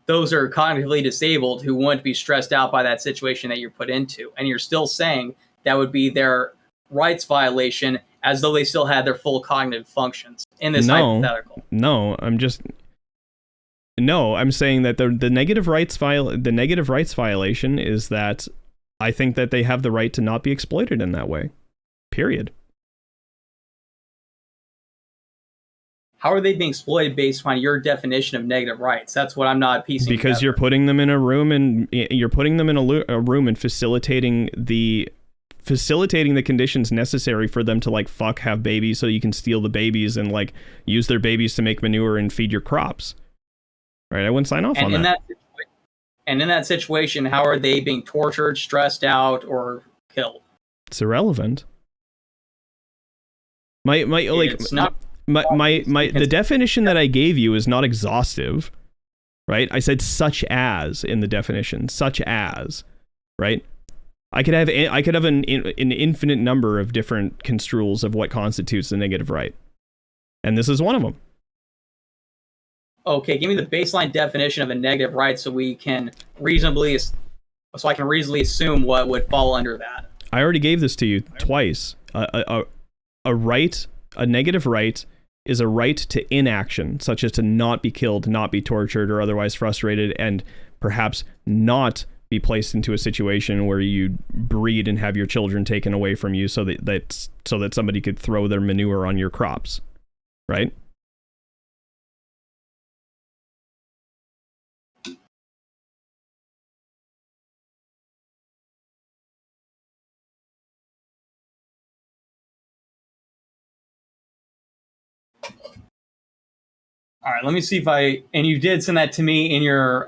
A: those who are cognitively disabled who wouldn't be stressed out by that situation that you're put into. And you're still saying that would be their rights violation as though they still had their full cognitive functions in this hypothetical.
B: No, I'm saying that the negative rights violation is that I think that they have the right to not be exploited in that way. Period.
A: How are they being exploited based upon your definition of negative rights? That's what I'm not piecing together.
B: Because you're putting them in a room and a room and facilitating the conditions necessary for them to like fuck, have babies so you can steal the babies and like use their babies to make manure and feed your crops. Right? I wouldn't sign off on that.
A: And in that situation, how are they being tortured, stressed out, or killed?
B: It's irrelevant. The definition that I gave you is not exhaustive, right? I said such as in the definition, such as, right? I could have an infinite number of different construals of what constitutes a negative right, and this is one of them.
A: Okay, give me the baseline definition of a negative right, so I can reasonably assume what would fall under that.
B: I already gave this to you twice. A negative right is a right to inaction, such as to not be killed, not be tortured, or otherwise frustrated, and perhaps not be placed into a situation where you breed and have your children taken away from you so that somebody could throw their manure on your crops, right?
A: All right, let me see if and you did send that to me in your,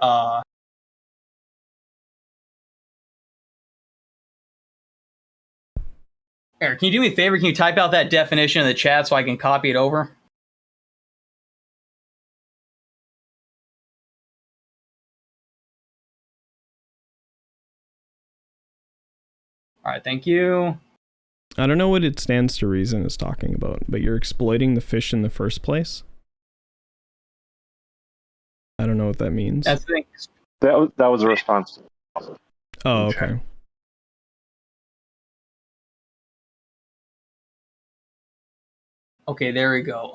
A: Eric, can you do me a favor? Can you type out that definition in the chat so I can copy it over? All right, thank you.
B: I don't know what it stands to reason is talking about, but you're exploiting the fish in the first place? I don't know what that means.
A: That's the thing.
E: That was a response.
B: Oh, okay.
A: Okay, there we go.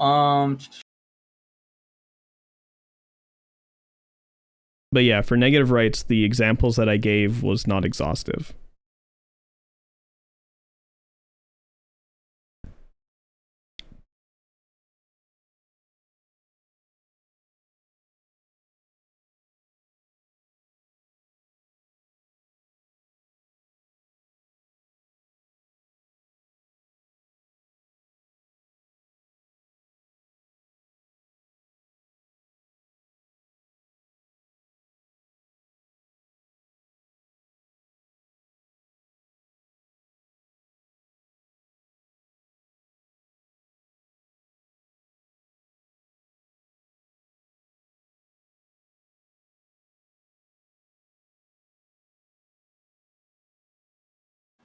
B: But yeah, for negative rights, the examples that I gave was not exhaustive.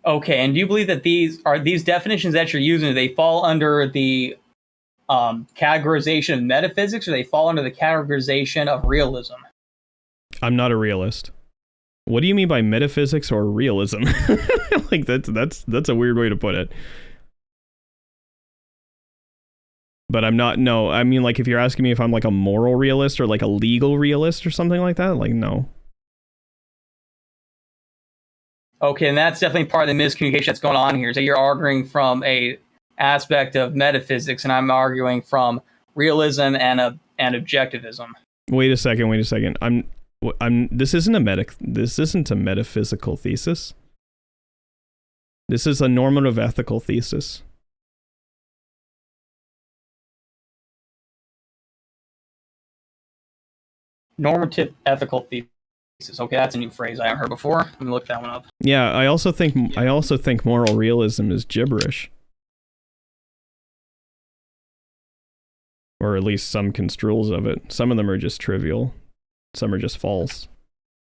A: Okay, and do you believe that these definitions that you're using, do they fall under the categorization of metaphysics, or they fall under the categorization of realism?
B: I'm not a realist. What do you mean by metaphysics or realism? Like that's a weird way to put it. But I'm not. No, I mean, like, if you're asking me if I'm like a moral realist or like a legal realist or something like that, like, no.
A: Okay, and that's definitely part of the miscommunication that's going on here. So you're arguing from a aspect of metaphysics, and I'm arguing from realism and objectivism.
B: Wait a second. This isn't a metaphysical thesis. This is a normative ethical thesis.
A: Normative ethical thesis. Okay, that's a new phrase I haven't heard before. Let me look that one up.
B: Yeah, I also think moral realism is gibberish. Or at least some construals of it. Some of them are just trivial. Some are just false.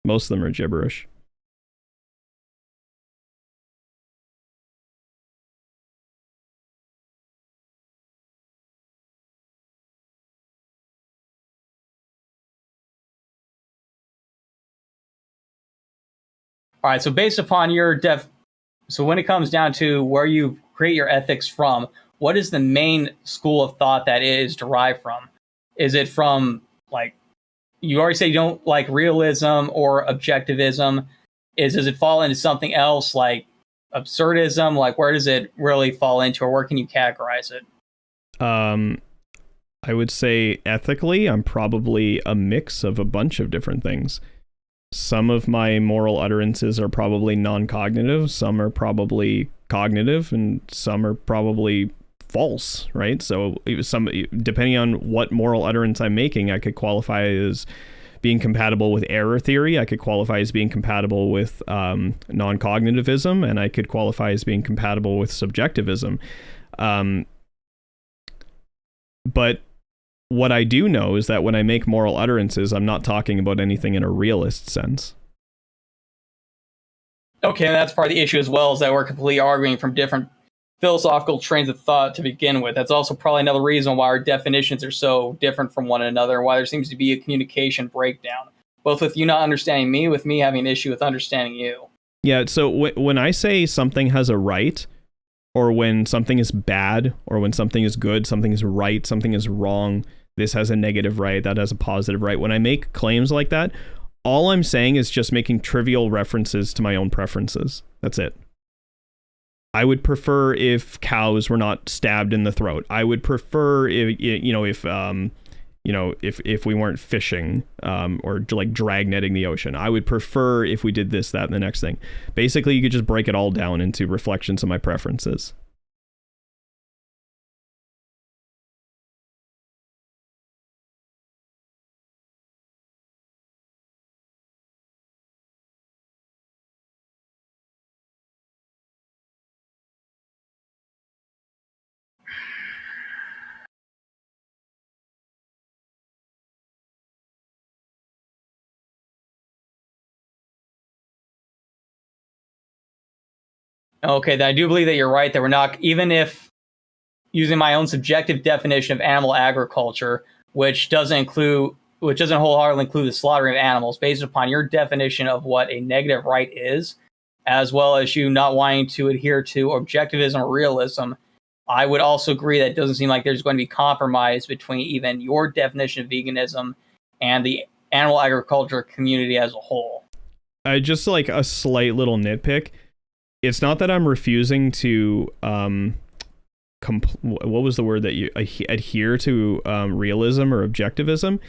B: Most of them are gibberish.
A: All right, so based upon your so when it comes down to where you create your ethics from, what is the main school of thought that it is derived from? Is it from, like, you already say you don't like realism or objectivism? Does it fall into something else like absurdism? Like, where does it really fall into, or where can you categorize it?
B: I would say ethically, I'm probably a mix of a bunch of different things. Some of my moral utterances are probably non-cognitive, some are probably cognitive, and some are probably false, right? So depending on what moral utterance I'm making, I could qualify as being compatible with error theory, I could qualify as being compatible with non-cognitivism, and I could qualify as being compatible with subjectivism. But what I do know is that when I make moral utterances, I'm not talking about anything in a realist sense.
A: Okay, and that's part of the issue as well, is that we're completely arguing from different philosophical trains of thought to begin with. That's also probably another reason why our definitions are so different from one another, and why there seems to be a communication breakdown, both with you not understanding me, with me having an issue with understanding you.
B: Yeah, so when I say something has a right, or when something is bad, or when something is good, something is right, something is wrong, this has a negative right, that has a positive right. When I make claims like that, all I'm saying is just making trivial references to my own preferences. That's it. I would prefer if cows were not stabbed in the throat. I would prefer if we weren't fishing or like drag netting the ocean. I would prefer if we did this, that, and the next thing. Basically, you could just break it all down into reflections of my preferences.
A: Okay, then I do believe that you're right, that we're not, even if using my own subjective definition of animal agriculture, which doesn't wholeheartedly include the slaughtering of animals, based upon your definition of what a negative right is, as well as you not wanting to adhere to objectivism or realism, I would also agree that it doesn't seem like there's going to be compromise between even your definition of veganism and the animal agriculture community as a whole.
B: I just like a slight little nitpick. It's not that I'm refusing to what was the word that you adhere to realism or objectivism.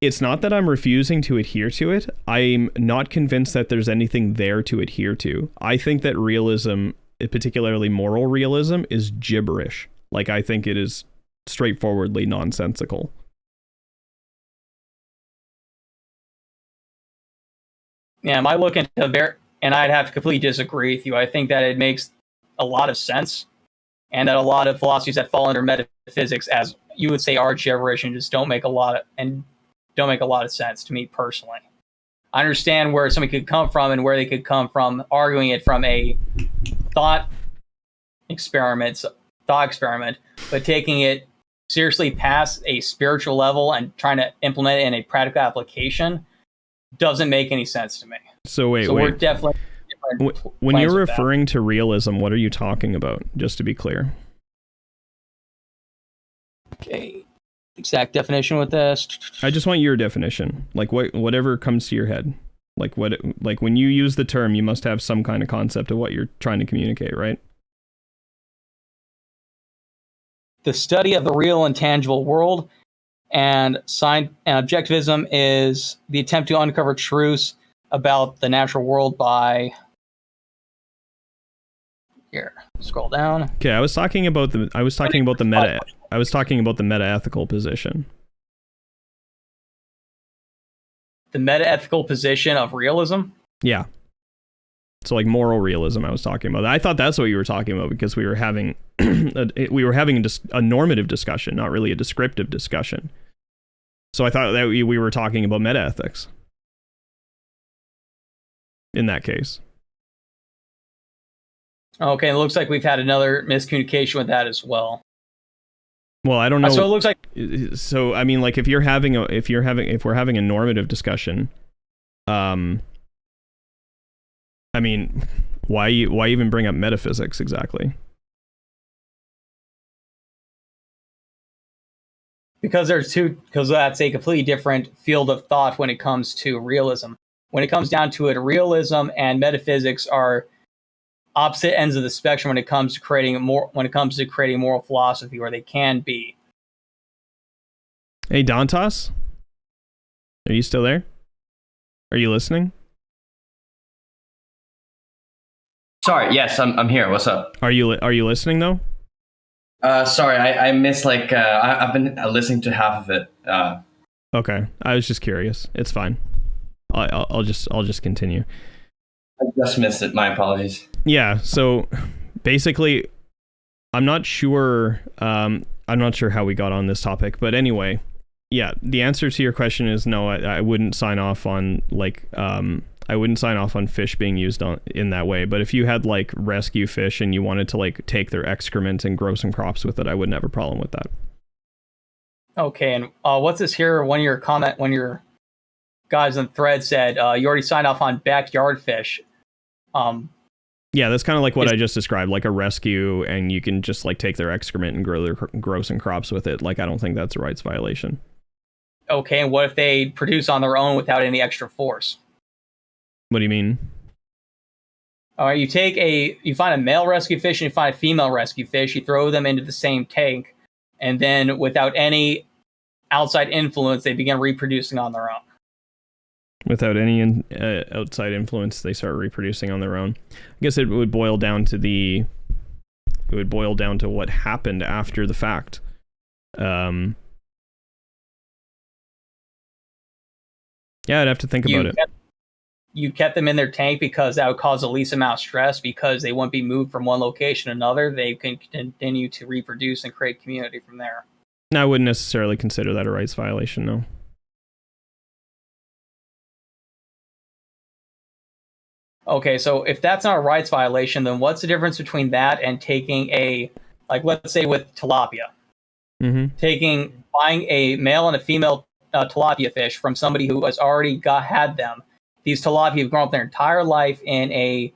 B: It's not that I'm refusing to adhere to it. I'm not convinced that there's anything there to adhere to. I think that realism, particularly moral realism, is gibberish. Like, I think it is straightforwardly nonsensical.
A: Yeah, I look into and I'd have to completely disagree with you. I think that it makes a lot of sense, and that a lot of philosophies that fall under metaphysics, as you would say, are gibberish and just don't make a lot of sense to me personally. I understand where somebody could come from and where they could come from, arguing it from a thought experiment, but taking it seriously past a spiritual level and trying to implement it in a practical application doesn't make any sense to me.
B: So wait.
A: We're definitely
B: when you're referring to realism, what are you talking about? Just to be clear.
A: Okay, exact definition with this.
B: I just want your definition. Like whatever comes to your head. Like when you use the term, you must have some kind of concept of what you're trying to communicate, right?
A: The study of the real and tangible world, and objectivism is the attempt to uncover truths about the natural world by... Here, scroll down.
B: Okay, I was talking about the meta-ethical position.
A: The meta-ethical position of realism?
B: Yeah. So like moral realism I was talking about. I thought that's what you were talking about, because we were having a normative discussion, not really a descriptive discussion. So I thought that we were talking about meta-ethics in that case.
A: Okay, it looks like we've had another miscommunication with that as well.
B: Well, I don't know.
A: So it looks like...
B: So I mean, like, if we're having a normative discussion, I mean, why even bring up metaphysics exactly?
A: Because that's a completely different field of thought when it comes to realism. When it comes down to it, realism and metaphysics are opposite ends of the spectrum when it comes to creating moral philosophy, where they can be.
B: Hey, Dantas, are you still there? Are you listening?
D: Sorry, yes, I'm here. What's up?
B: Are you listening though?
D: Sorry, I missed I've been listening to half of it.
B: Okay, I was just curious. It's fine. I'll just continue.
D: I just missed it. My apologies.
B: Yeah. So basically, I'm not sure how we got on this topic, but anyway, yeah. The answer to your question is no. I wouldn't sign off on I wouldn't sign off on fish being used in that way. But if you had like rescue fish and you wanted to like take their excrement and grow some crops with it, I wouldn't have a problem with that.
A: Okay, and what's this here? One of your guys on thread said you already signed off on backyard fish.
B: Yeah, that's kind of like what I just described, like a rescue, and you can just like take their excrement and grow some crops with it. Like, I don't think that's a rights violation.
A: Okay, and what if they produce on their own without any extra force?
B: What do you mean?
A: All right, you find a male rescue fish and you find a female rescue fish. You throw them into the same tank, and then without any outside influence, they begin reproducing on their own.
B: Without any outside influence, they start reproducing on their own. I guess it would boil down to what happened after the fact. Yeah, I'd have to think about it.
A: You kept them in their tank because that would cause the least amount of stress, because they wouldn't be moved from one location to another. They can continue to reproduce and create community from there.
B: No, I wouldn't necessarily consider that a rights violation, no.
A: Okay, so if that's not a rights violation, then what's the difference between that and taking let's say with tilapia, buying a male and a female tilapia fish from somebody who has already had them? These tilapia have grown up their entire life in a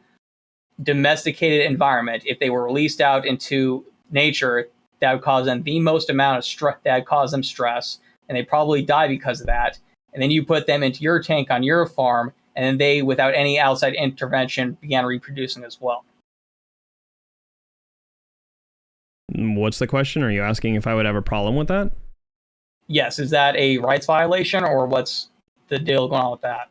A: domesticated environment. If they were released out into nature, that would cause them the most amount of stress. That would cause them stress, and they probably die because of that. And then you put them into your tank on your farm, and then they, without any outside intervention, began reproducing as well.
B: What's the question? Are you asking if I would have a problem with that?
A: Yes. Is that a rights violation, or what's the deal going on with that?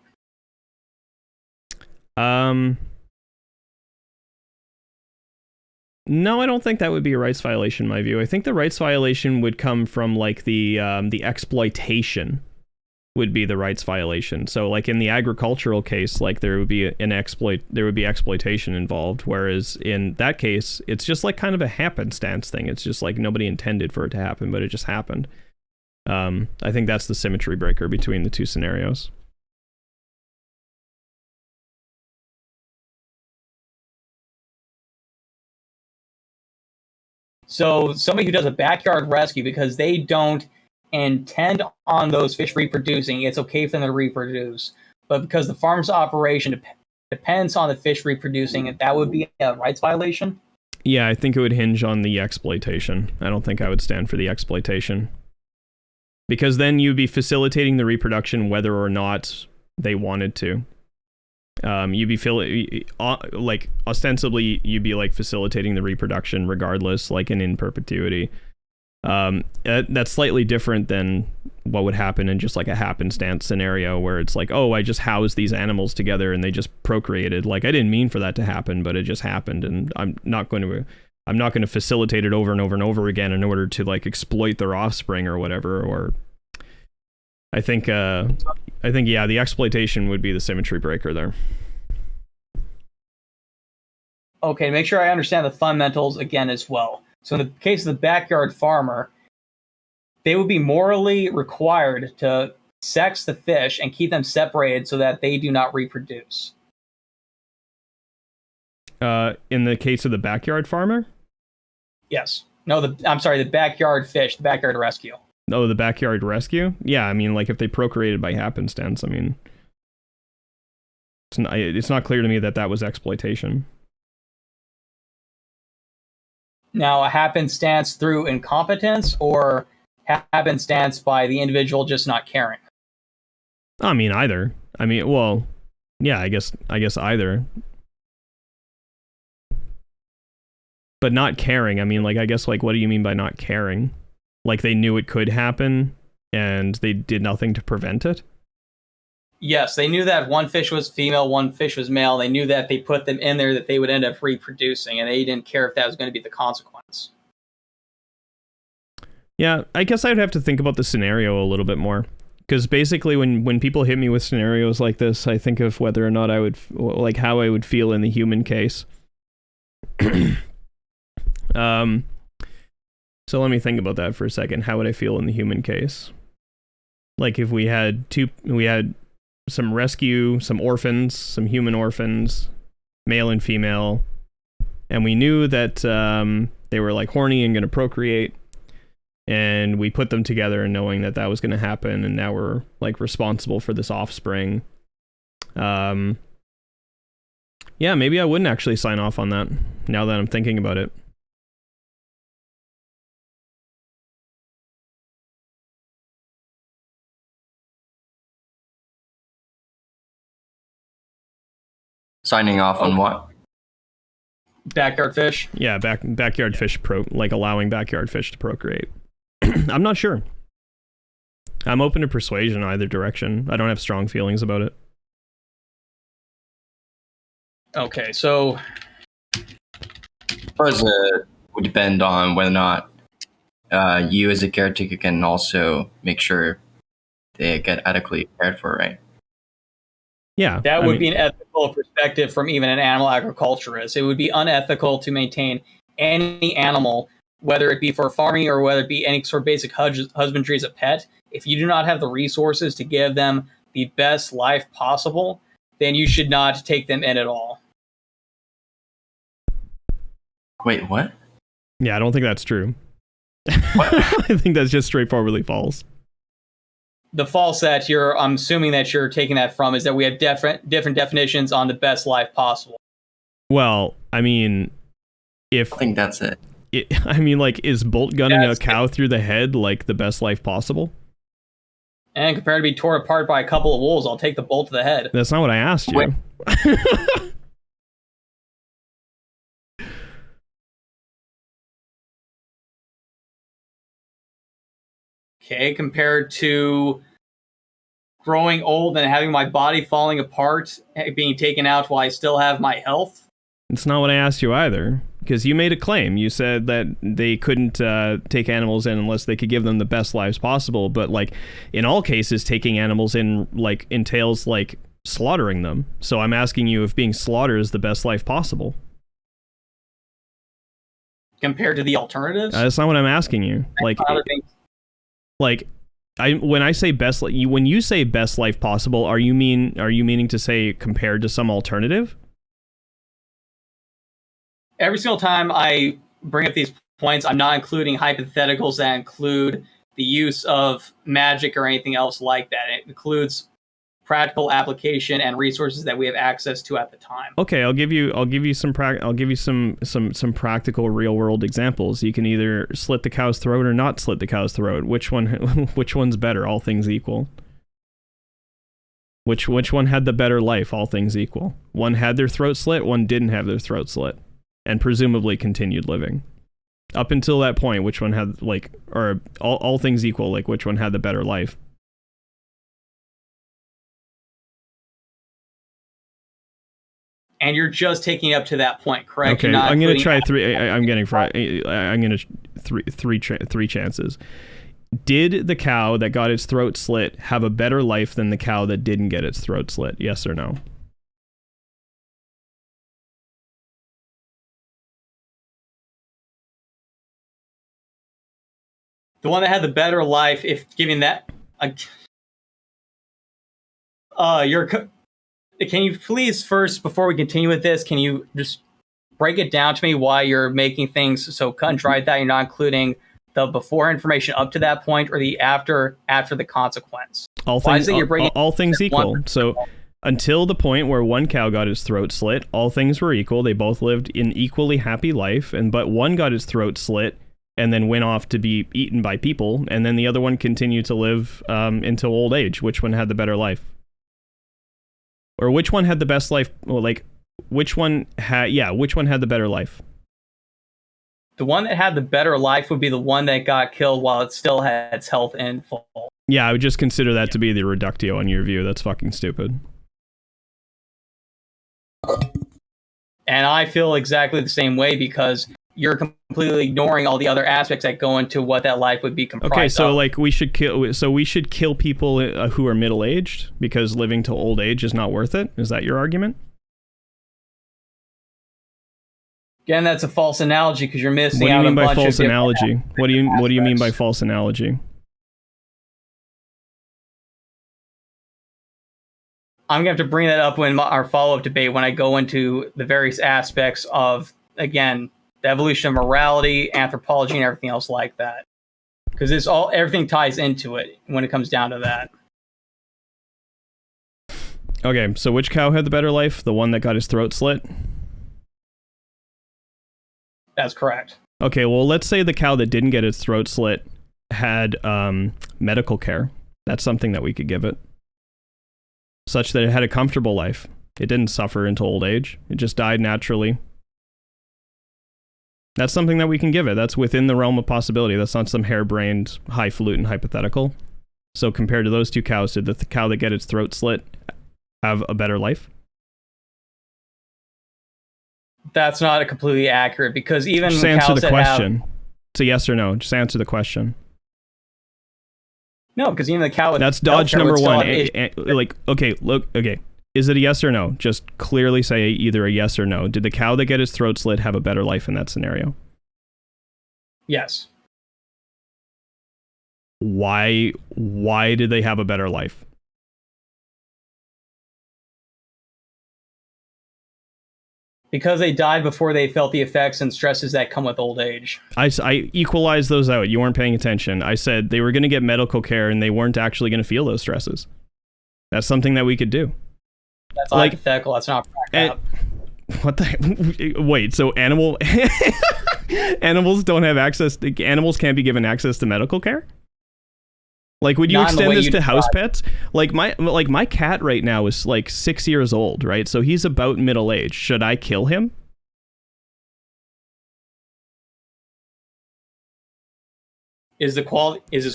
B: No, I don't think that would be a rights violation in my view. I think the rights violation would come from like the exploitation would be the rights violation. So like in the agricultural case, like there would be exploitation involved, whereas in that case it's just like kind of a happenstance thing. It's just like nobody intended for it to happen, but it just happened. I think that's the symmetry breaker between the two scenarios.
A: So somebody who does a backyard rescue because they don't intend on those fish reproducing, it's okay for them to reproduce. But because the farm's operation depends on the fish reproducing, that would be a rights violation?
B: Yeah, I think it would hinge on the exploitation. I don't think I would stand for the exploitation. Because then you'd be facilitating the reproduction whether or not they wanted to. You'd be like ostensibly you'd be like facilitating the reproduction regardless, like in perpetuity. That's slightly different than what would happen in just like a happenstance scenario where it's like, oh, I just housed these animals together and they just procreated. Like I didn't mean for that to happen, but it just happened, and I'm not going to facilitate it over and over and over again in order to like exploit their offspring or whatever. Or I think yeah, the exploitation would be the symmetry breaker there.
A: Okay, make sure I understand the fundamentals again as well. So in the case of the backyard farmer, they would be morally required to sex the fish and keep them separated so that they do not reproduce.
B: In the case of the backyard farmer?
A: Yes. No, I'm sorry, the backyard fish, the backyard rescue.
B: Oh, the backyard rescue? Yeah, I mean, like if they procreated by happenstance, I mean, it's not clear to me that was exploitation.
A: Now, a happenstance through incompetence or happenstance by the individual just not caring?
B: I mean, either. I mean, well, yeah, I guess either. But not caring, I mean, like, I guess, like, what do you mean by not caring? Like, they knew it could happen, and they did nothing to prevent it?
A: Yes, they knew that one fish was female, one fish was male. They knew that if they put them in there that they would end up reproducing, and they didn't care if that was going to be the consequence.
B: Yeah, I guess I'd have to think about the scenario a little bit more. Because basically when people hit me with scenarios like this, I think of whether or not I would, like, how I would feel in the human case. So let me think about that for a second. How would I feel in the human case? Like if we had rescue some orphans, some human orphans, male and female, and we knew that they were like horny and going to procreate, and we put them together and knowing that that was going to happen, and now we're like responsible for this offspring. Yeah, maybe I wouldn't actually sign off on that now that I'm thinking about it.
D: Signing off on what?
A: Backyard fish.
B: Yeah, backyard fish allowing backyard fish to procreate. I'm not sure. I'm open to persuasion either direction. I don't have strong feelings about it.
A: Okay, so
D: I suppose it would depend on whether or not you as a caretaker can also make sure they get adequately cared for, right?
B: Yeah.
A: that would be an ethical perspective from even an animal agriculturist. It would be unethical to maintain any animal, whether it be for farming or whether it be any sort of basic husbandry as a pet. If you do not have the resources to give them the best life possible, then you should not take them in at all.
D: Wait, what?
B: Yeah, I don't think that's true. I think that's just straightforwardly false.
A: The false that I'm assuming that you're taking that from is that we have different definitions on the best life possible.
B: Well, I mean,
D: I think that's it.
B: I mean, like, is bolt gunning a cow through the head like the best life possible?
A: And compared to be torn apart by a couple of wolves, I'll take the bolt to the head.
B: That's not what I asked you.
A: Okay, compared to growing old and having my body falling apart, being taken out while I still have my health.
B: It's not what I asked you either, because you made a claim. You said that they couldn't take animals in unless they could give them the best lives possible. But like in all cases, taking animals in like entails like slaughtering them. So I'm asking you if being slaughtered is the best life possible.
A: Compared to the alternatives?
B: That's not what I'm asking you. When I say when you say best life possible, are you meaning to say compared to some alternative?
A: Every single time I bring up these points, I'm not including hypotheticals that include the use of magic or anything else like that. It includes practical application and resources that we have access to at the time.
B: Okay, I'll give you some practical real world examples. You can either slit the cow's throat or not slit the cow's throat. Which one's better, all things equal? Which one had the better life, all things equal? One had their throat slit, one didn't have their throat slit, and presumably continued living. Up until that point, which one had or all things equal, like which one had the better life?
A: And you're just taking it up to that point, correct?
B: Okay, I'm going to try three. I'm getting three chances. Did the cow that got its throat slit have a better life than the cow that didn't get its throat slit? Yes or no?
A: The one that had the better life, if giving that, can you please first, before we continue with this, can you just break it down to me why you're making things so cut and dried that you're not including the before information up to that point or the after the consequence?
B: All things equal. So until the point where one cow got its throat slit, all things were equal. They both lived an equally happy life, but one got its throat slit and then went off to be eaten by people, and then the other one continued to live until old age. Which one had the better life? Or which one had the best life? Well, which one had the better life?
A: The one that had the better life would be the one that got killed while it still had its health in full.
B: Yeah, I would just consider that to be the reductio on your view. That's fucking stupid.
A: And I feel exactly the same way because you're completely ignoring all the other aspects that go into what that life would be comprised of.
B: Okay, so we should kill people who are middle-aged because living to old age is not worth it? Is that your argument?
A: Again, that's a false analogy because you're missing
B: What do you
A: out
B: mean
A: a
B: by
A: bunch
B: false
A: of
B: analogy? What do you mean by false analogy?
A: I'm going to have to bring that up when our follow-up debate, when I go into the various aspects of, again, the evolution of morality, anthropology, and everything else like that. Because everything ties into it when it comes down to that.
B: Okay, so which cow had the better life? The one that got his throat slit?
A: That's correct.
B: Okay, well, let's say the cow that didn't get its throat slit had medical care. That's something that we could give it. Such that it had a comfortable life. It didn't suffer into old age. It just died naturally. That's something that we can give it. That's within the realm of possibility. That's not some harebrained, highfalutin hypothetical. So compared to those two cows, did the cow that get its throat slit have a better life?
A: That's not completely accurate, because even
B: just answer the question. It's a yes or no. Just answer the question.
A: No, because even the cow with
B: that's dodge number one. Okay. Is it a yes or no? Just clearly say either a yes or no. Did the cow that get his throat slit have a better life in that scenario?
A: Yes.
B: Why did they have a better life?
A: Because they died before they felt the effects and stresses that come with old age.
B: I equalized those out. You weren't paying attention. I said they were going to get medical care and they weren't actually going to feel those stresses. That's something that we could do.
A: That's hypothetical. That's not practical.
B: What the? Wait, so animals don't have access to, animals can't be given access to medical care? Like, would you extend this to house pets? Like my cat right now is like 6 years old, right? So he's about middle age. Should I kill him?
A: Is his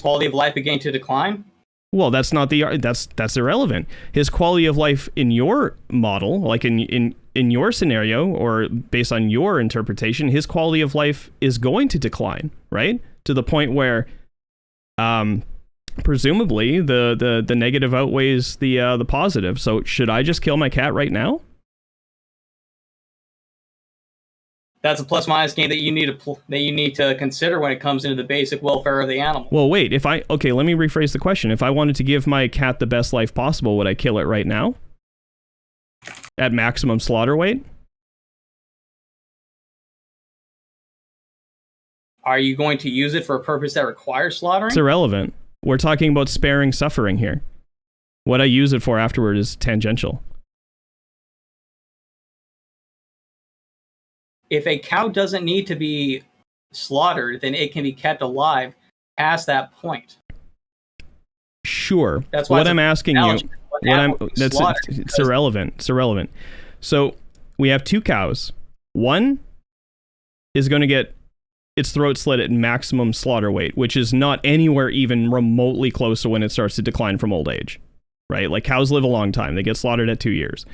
A: quality of life beginning to decline?
B: Well, that's irrelevant. His quality of life in your model, like in your scenario, or based on your interpretation, his quality of life is going to decline, right? To the point where, presumably the negative outweighs the positive. So should I just kill my cat right now?
A: That's a plus-minus game that you need to consider when it comes into the basic welfare of the animal.
B: Well, wait. Let me rephrase the question. If I wanted to give my cat the best life possible, would I kill it right now? At maximum slaughter weight?
A: Are you going to use it for a purpose that requires slaughtering?
B: It's irrelevant. We're talking about sparing suffering here. What I use it for afterward is tangential.
A: If a cow doesn't need to be slaughtered, then it can be kept alive past that point.
B: Sure. That's what I'm asking you. It's irrelevant. It's irrelevant. So we have two cows. One is going to get its throat slit at maximum slaughter weight, which is not anywhere even remotely close to when it starts to decline from old age, right? Like, cows live a long time. They get slaughtered at 2 years.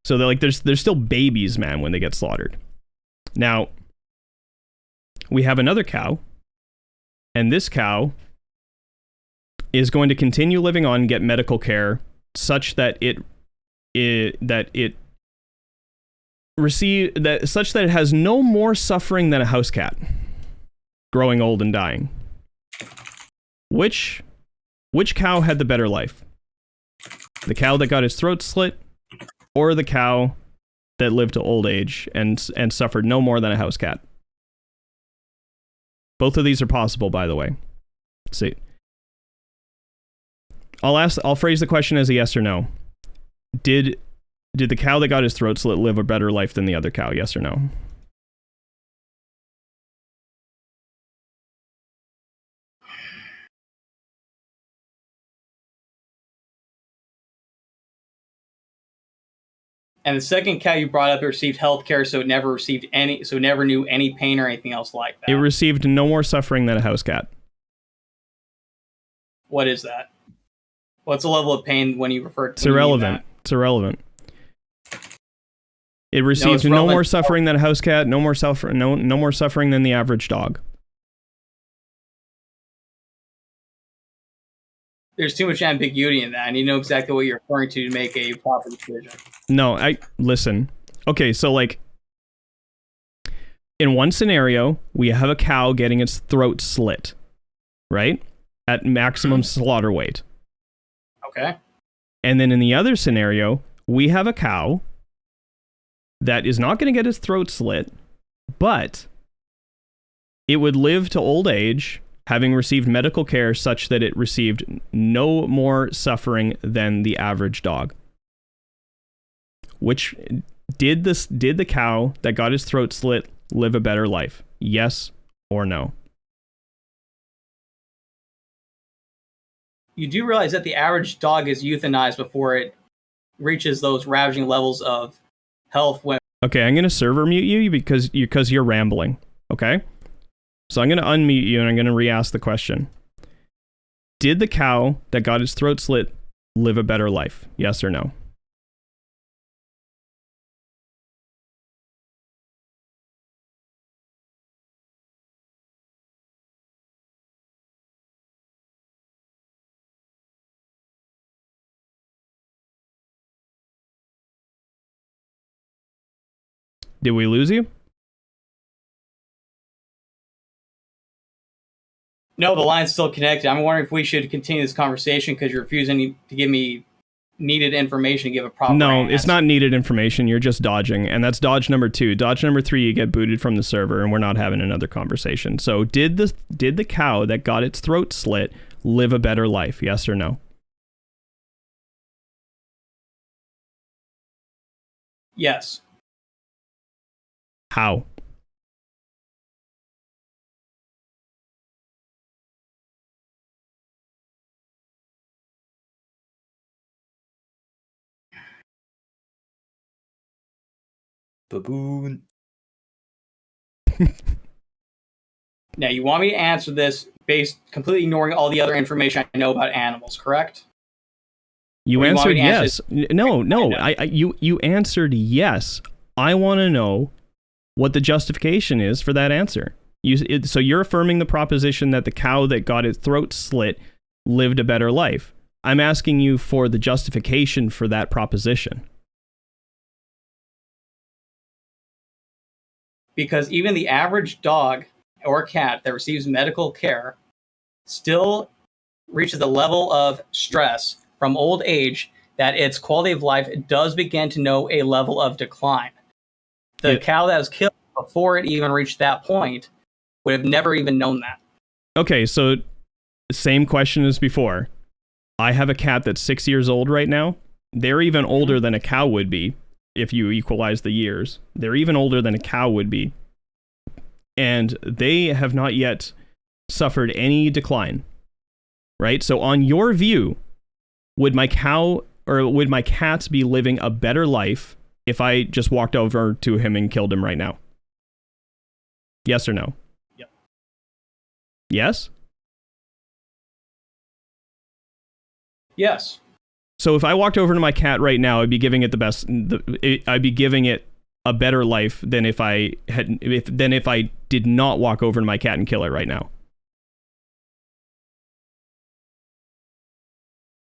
B: So they're still babies, man, when they get slaughtered. Now, we have another cow, and this cow is going to continue living on, get medical care, such that it has no more suffering than a house cat, growing old and dying. Which cow had the better life? The cow that got his throat slit, or the cow that lived to old age and suffered no more than a house cat? Both of these are possible, by the way. Let's see. I'll phrase the question as a yes or no. Did the cow that got his throat slit live a better life than the other cow? Yes or no?
A: And the second cow you brought up received health care, so it never knew any pain or anything else like that.
B: It received no more suffering than a house cat.
A: What is that? What's the level of pain when you refer to?
B: It's irrelevant. It's irrelevant. It received no more suffering than a house cat, no more suffering than the average dog.
A: There's too much ambiguity in that, and you know exactly what you're referring to make a proper decision.
B: No, listen. Okay, so like, in one scenario, we have a cow getting its throat slit, right? At maximum slaughter weight.
A: Okay.
B: And then in the other scenario, we have a cow that is not going to get its throat slit, but it would live to old age, having received medical care such that it received no more suffering than the average dog. Which did the cow that got his throat slit live a better life? Yes or no?
A: You do realize that the average dog is euthanized before it reaches those ravaging levels of health.
B: Okay, I'm going to server mute you because you're rambling. Okay? So I'm going to unmute you and I'm going to re-ask the question. Did the cow that got its throat slit live a better life? Yes or no? Did we lose you?
A: No, the line's still connected. I'm wondering if we should continue this conversation because you're refusing to give me needed information to give a proper answer.
B: It's not needed information. You're just dodging. And that's dodge number 2. Dodge number 3, you get booted from the server and we're not having another conversation. So did the cow that got its throat slit live a better life? Yes or no?
A: Yes.
B: How?
C: Baboon.
A: Now, you want me to answer this based completely ignoring all the other information I know about animals, correct?
B: You answered yes. No. You answered yes. I want to know what the justification is for that answer. So you're affirming the proposition that the cow that got its throat slit lived a better life. I'm asking you for the justification for that proposition.
A: Because even the average dog or cat that receives medical care still reaches the level of stress from old age that its quality of life does begin to know a level of decline. The cow that was killed before it even reached that point would have never even known that.
B: Okay, so same question as before. I have a cat that's 6 years old right now. They're even older than a cow would be if you equalize the years. They're even older than a cow would be. And they have not yet suffered any decline. Right? So on your view, would my cow or would my cat be living a better life if I just walked over to him and killed him right now? Yes or no?
A: Yep.
B: Yes?
A: Yes.
B: So if I walked over to my cat right now, I'd be giving it I'd be giving it a better life than if I did not walk over to my cat and kill it right now.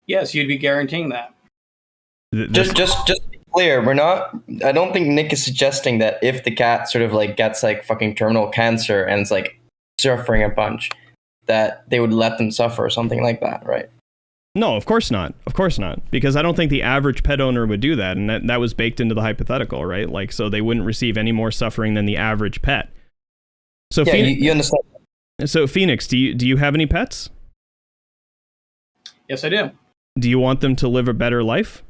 A: Yes, you'd be guaranteeing that.
D: Just to be clear, I don't think Nick is suggesting that if the cat sort of like gets like fucking terminal cancer and it's like suffering a bunch, that they would let them suffer or something like that, right?
B: No, of course not. Of course not. Because I don't think the average pet owner would do that. And that was baked into the hypothetical, right? Like, so they wouldn't receive any more suffering than the average pet. So
D: yeah, you understand.
B: So Pheonix, do you have any pets?
A: Yes, I do.
B: Do you want them to live a better life?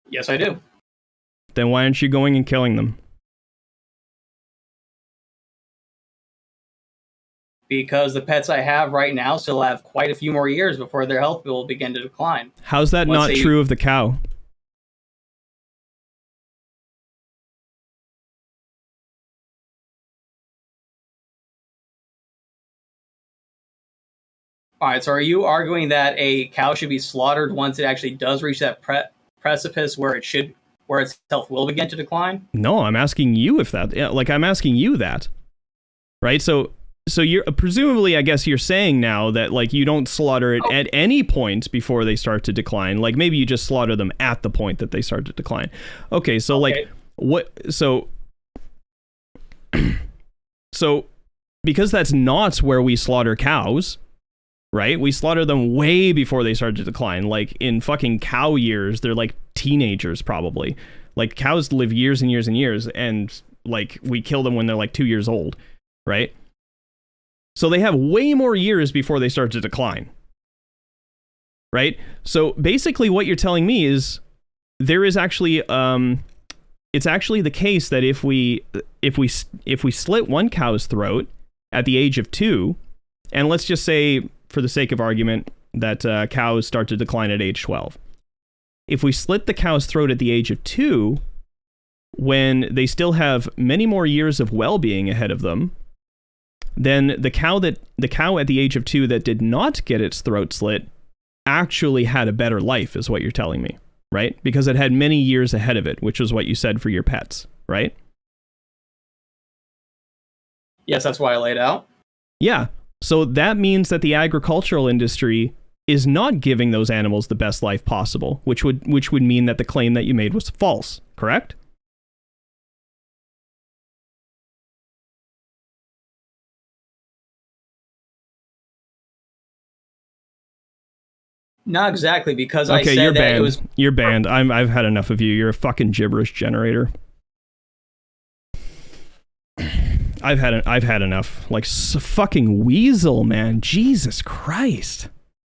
A: Yes, I do.
B: Then why aren't you going and killing them?
A: Because the pets I have right now still have quite a few more years before their health will begin to decline.
B: How's that not true of the cow?
A: All right, so are you arguing that a cow should be slaughtered once it actually does reach that precipice where its health will begin to decline?
B: No, I'm asking you if that. I'm asking you that, right? So you're presumably, I guess you're saying now that like you don't slaughter it at any point before they start to decline. Like maybe you just slaughter them at the point that they start to decline. Okay, so like what? So because that's not where we slaughter cows. right? We slaughter them way before they start to decline. Like in fucking cow years, they're like teenagers probably. Like cows live years and years and years, and like we kill them when they're like 2 years old, right? So they have way more years before they start to decline, right? So basically what you're telling me is there is actually it's actually the case that if we slit one cow's throat at the age of 2, and let's just say for the sake of argument that cows start to decline at age 12. If we slit the cow's throat at the age of 2, when they still have many more years of well-being ahead of them, then the cow at the age of 2 that did not get its throat slit actually had a better life, is what you're telling me, right? Because it had many years ahead of it, which is what you said for your pets, right?
A: Yes, that's why I laid out.
B: Yeah. So that means that the agricultural industry is not giving those animals the best life possible, which would mean that the claim that you made was false, correct?
A: Not exactly, because
B: Okay,
A: I said
B: you're
A: that
B: banned.
A: it was.
B: You're banned. I've had enough of you. You're a fucking gibberish generator. I've had enough. Like fucking weasel, man. Jesus Christ.